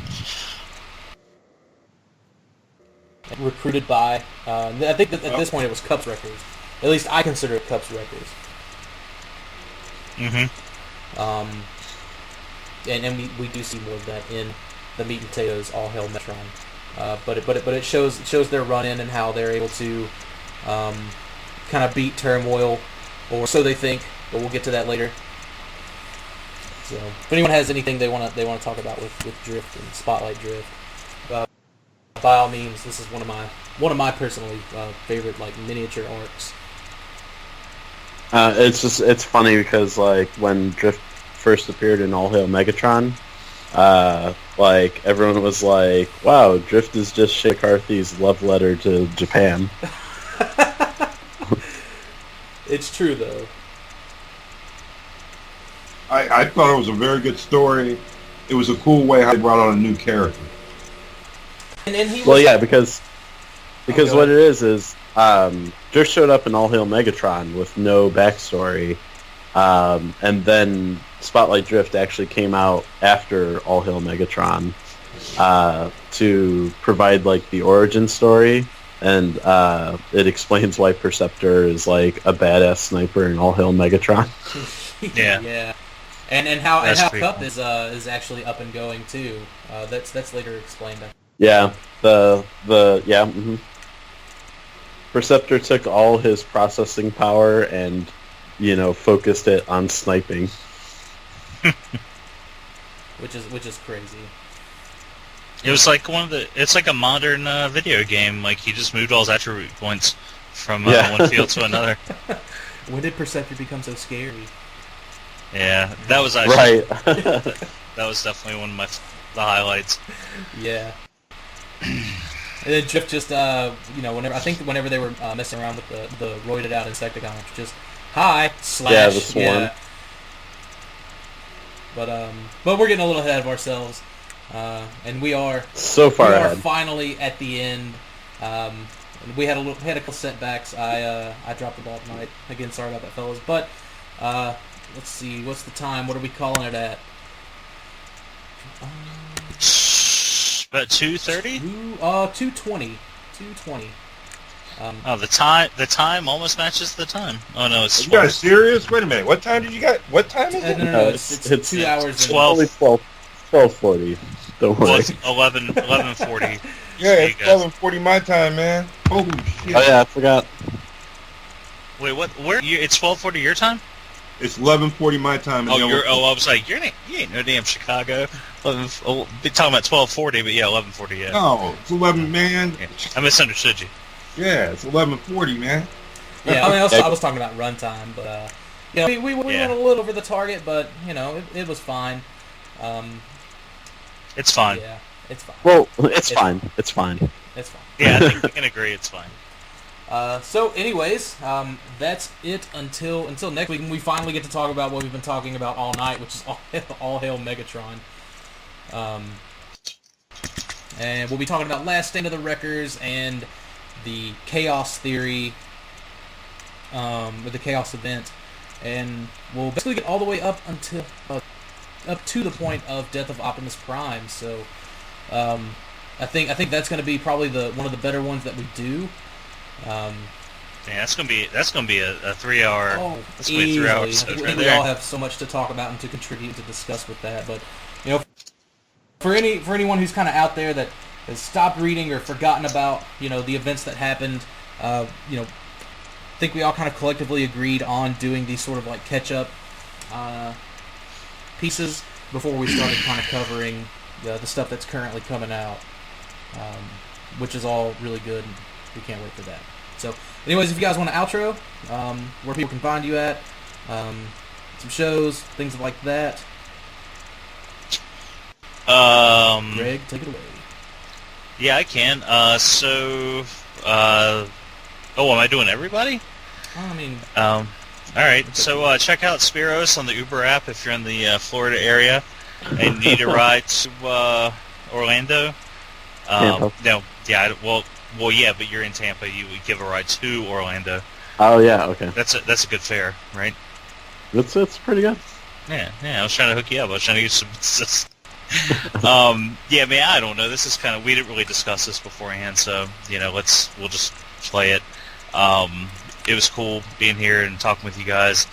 Speaker 3: Recruited by, I think that at this point it was Cups Wreckers. At least I consider it Cups Wreckers. And we do see more of that in the Meat and Potatoes All Hail Megatron, but it shows their run in and how they're able to kind of beat Turmoil, or so they think, but we'll get to that later. So if anyone has anything they want to talk about with Drift and Spotlight Drift, by all means, this is one of my personally favorite like miniature arcs.
Speaker 1: It's funny because like when Drift first appeared in All Hail Megatron, like everyone was like, "Wow, Drift is just Shane McCarthy's love letter to Japan."
Speaker 3: It's true though.
Speaker 2: I thought it was a very good story. It was a cool way how they brought on a new character.
Speaker 3: And he was,
Speaker 1: well, yeah, because what it is Drift showed up in All Hail Megatron with no backstory, and then Spotlight Drift actually came out after All Hail Megatron to provide like the origin story, and it explains why Perceptor is like a badass sniper in All Hail Megatron.
Speaker 3: Yeah. And how Cup
Speaker 4: cool.
Speaker 3: is actually up and going too. That's later explained.
Speaker 1: Yeah, Perceptor took all his processing power and, focused it on sniping.
Speaker 3: Which is crazy.
Speaker 4: It was like it's like a modern video game. Like he just moved all his attribute points from one field to another.
Speaker 3: When did Perceptor become so scary?
Speaker 4: Yeah, that was actually
Speaker 1: right.
Speaker 4: that was definitely one of the highlights.
Speaker 3: Yeah. And then Drift just, whenever they were messing around with the roided out Insecticon, which just, hi, slash,
Speaker 1: yeah, the swarm.
Speaker 3: Yeah. But we're getting a little ahead of ourselves, and we are
Speaker 1: so far
Speaker 3: ahead.
Speaker 1: ahead.
Speaker 3: Finally at the end. We had a couple setbacks. I dropped the ball tonight. Again, sorry about that, fellas. But let's see, what's the time? What are we calling it at?
Speaker 4: About 2:30.
Speaker 3: 2:20. 2:20.
Speaker 4: The time almost matches the time. Oh no, it's
Speaker 2: You guys serious? Wait a minute. What time did you got? What time is it?
Speaker 3: No, it's 2 hours.
Speaker 1: 12:40. Don't worry.
Speaker 4: Well, it's 11:40.
Speaker 2: Yeah, it's 12:40 my time, man. Holy shit.
Speaker 1: Oh yeah, I forgot.
Speaker 4: Wait, what? Where? It's 12:40 your time?
Speaker 2: It's 11:40 my time.
Speaker 4: I was like, you ain't no damn Chicago. 11, be talking about 12:40, but yeah, 11:40. Yeah.
Speaker 2: No, it's 11, man.
Speaker 4: Yeah. I misunderstood you.
Speaker 2: Yeah, it's 11:40, man.
Speaker 3: Yeah, I mean, I was talking about runtime, but we went a little over the target, but it was fine.
Speaker 4: It's fine.
Speaker 3: Yeah, it's fine.
Speaker 1: Well, it's fine. It's fine.
Speaker 3: It's fine.
Speaker 4: Yeah, I think we can agree it's fine.
Speaker 3: So, anyways, that's it until next week, when we finally get to talk about what we've been talking about all night, which is all hail Megatron. And we'll be talking about Last Stand of the Wreckers and the Chaos Theory, with the Chaos event, and we'll basically get all the way up until up to the point of Death of Optimus Prime. So, I think that's going to be probably one of the better ones that we do.
Speaker 4: Yeah, that's gonna be a 3 hour.
Speaker 3: Oh,
Speaker 4: that's gonna be a 3 hour episode right
Speaker 3: we
Speaker 4: there.
Speaker 3: all have so much to talk about and to contribute to discuss with that. But for anyone who's kind of out there that has stopped reading or forgotten about the events that happened, I think we all kind of collectively agreed on doing these sort of like catch up pieces before we started kind of covering the stuff that's currently coming out, which is all really good. And we can't wait for that. So, anyways, if you guys want an outro, where people can find you at, some shows, things like that. Greg, take it away.
Speaker 4: Yeah, I can. Am I doing everybody?
Speaker 3: I mean,
Speaker 4: all right. So check out Spiros on the Uber app if you're in the Florida area and need a ride to Orlando.
Speaker 1: Tampa.
Speaker 4: No, yeah, well, yeah, but you're in Tampa. You would give a ride to Orlando.
Speaker 1: Oh yeah, okay.
Speaker 4: That's a good fare, right?
Speaker 1: It's pretty good.
Speaker 4: Yeah. I was trying to hook you up. I was trying to get some. Yeah, man, I don't know. This is kind of, we didn't really discuss this beforehand, so we'll just play it. It was cool being here and talking with you guys.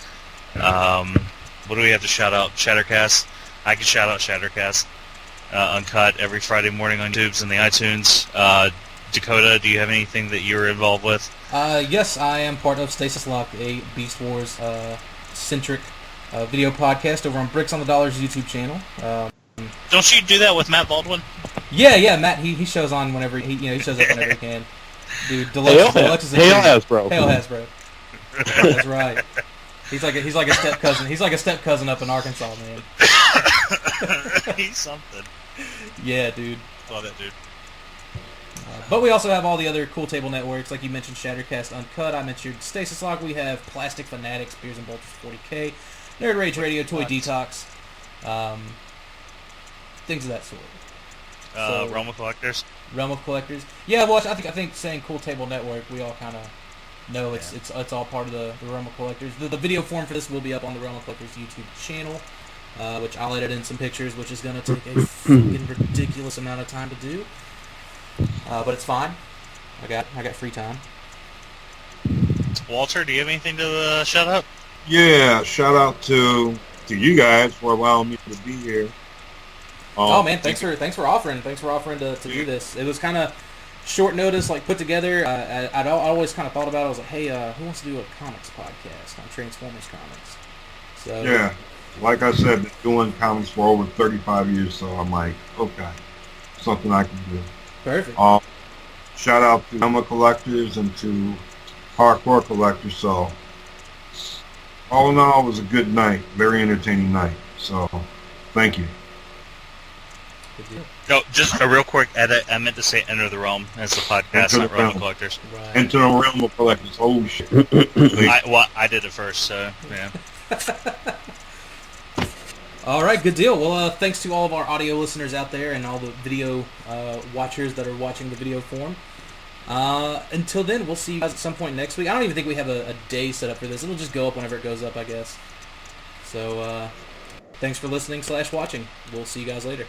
Speaker 4: What do we have to shout out? Shattercast. I can shout out Shattercast. Uncut every Friday morning on YouTube's and the iTunes. Dakota, do you have anything that you're involved with?
Speaker 3: Yes, I am part of Stasis Lock, a Beast Wars centric video podcast over on Bricks on the Dollars YouTube channel.
Speaker 4: Don't you do that with Matt Baldwin?
Speaker 3: Yeah, Matt. He shows on whenever he shows up whenever he can. Dude, Deluxe is a
Speaker 1: Hail Hasbro.
Speaker 3: Hail Hasbro. That's right. He's like a step cousin. He's like a step cousin up in Arkansas, man.
Speaker 4: He's something.
Speaker 3: Yeah, dude.
Speaker 4: Saw that dude.
Speaker 3: But we also have all the other cool table networks, like you mentioned, Shattercast Uncut. I mentioned Stasis Lock. We have Plastic Fanatics, Beers and Bolters 40K, Nerd Rage Radio, Toy Detox, things of that sort.
Speaker 4: Realm of Collectors.
Speaker 3: Realm of Collectors. Yeah, well, I think saying Cool Table Network, we all kind of know it's all part of the Realm of Collectors. The video form for this will be up on the Realm of Collectors YouTube channel, which I'll edit in some pictures, which is going to take a fucking ridiculous amount of time to do. But it's fine. I got free time.
Speaker 4: Walter, do you have anything to shout out?
Speaker 2: Yeah, shout out to you guys for allowing me to be here.
Speaker 3: Oh man, thanks for offering to do this. It was kind of short notice, like put together. I always kind of thought about it. I was like, hey, who wants to do a comics podcast on Transformers comics? So
Speaker 2: yeah, like I said, been doing comics for over 35 years, so I'm like, okay, something I can do.
Speaker 3: Perfect.
Speaker 2: Shout out to comic collectors and to hardcore collectors. So all in all, it was a good night, very entertaining night. So thank you.
Speaker 4: No, just a real quick edit. I meant to say Enter the Realm as the podcast, not Realm of Collectors.
Speaker 3: Right.
Speaker 2: Into the Realm of Collectors. Holy shit.
Speaker 4: I did it first, so yeah.
Speaker 3: All right, good deal. Well, thanks to all of our audio listeners out there and all the video watchers that are watching the video form. Until then, we'll see you guys at some point next week. I don't even think we have a day set up for this. It'll just go up whenever it goes up, I guess. So, thanks for listening /watching. We'll see you guys later.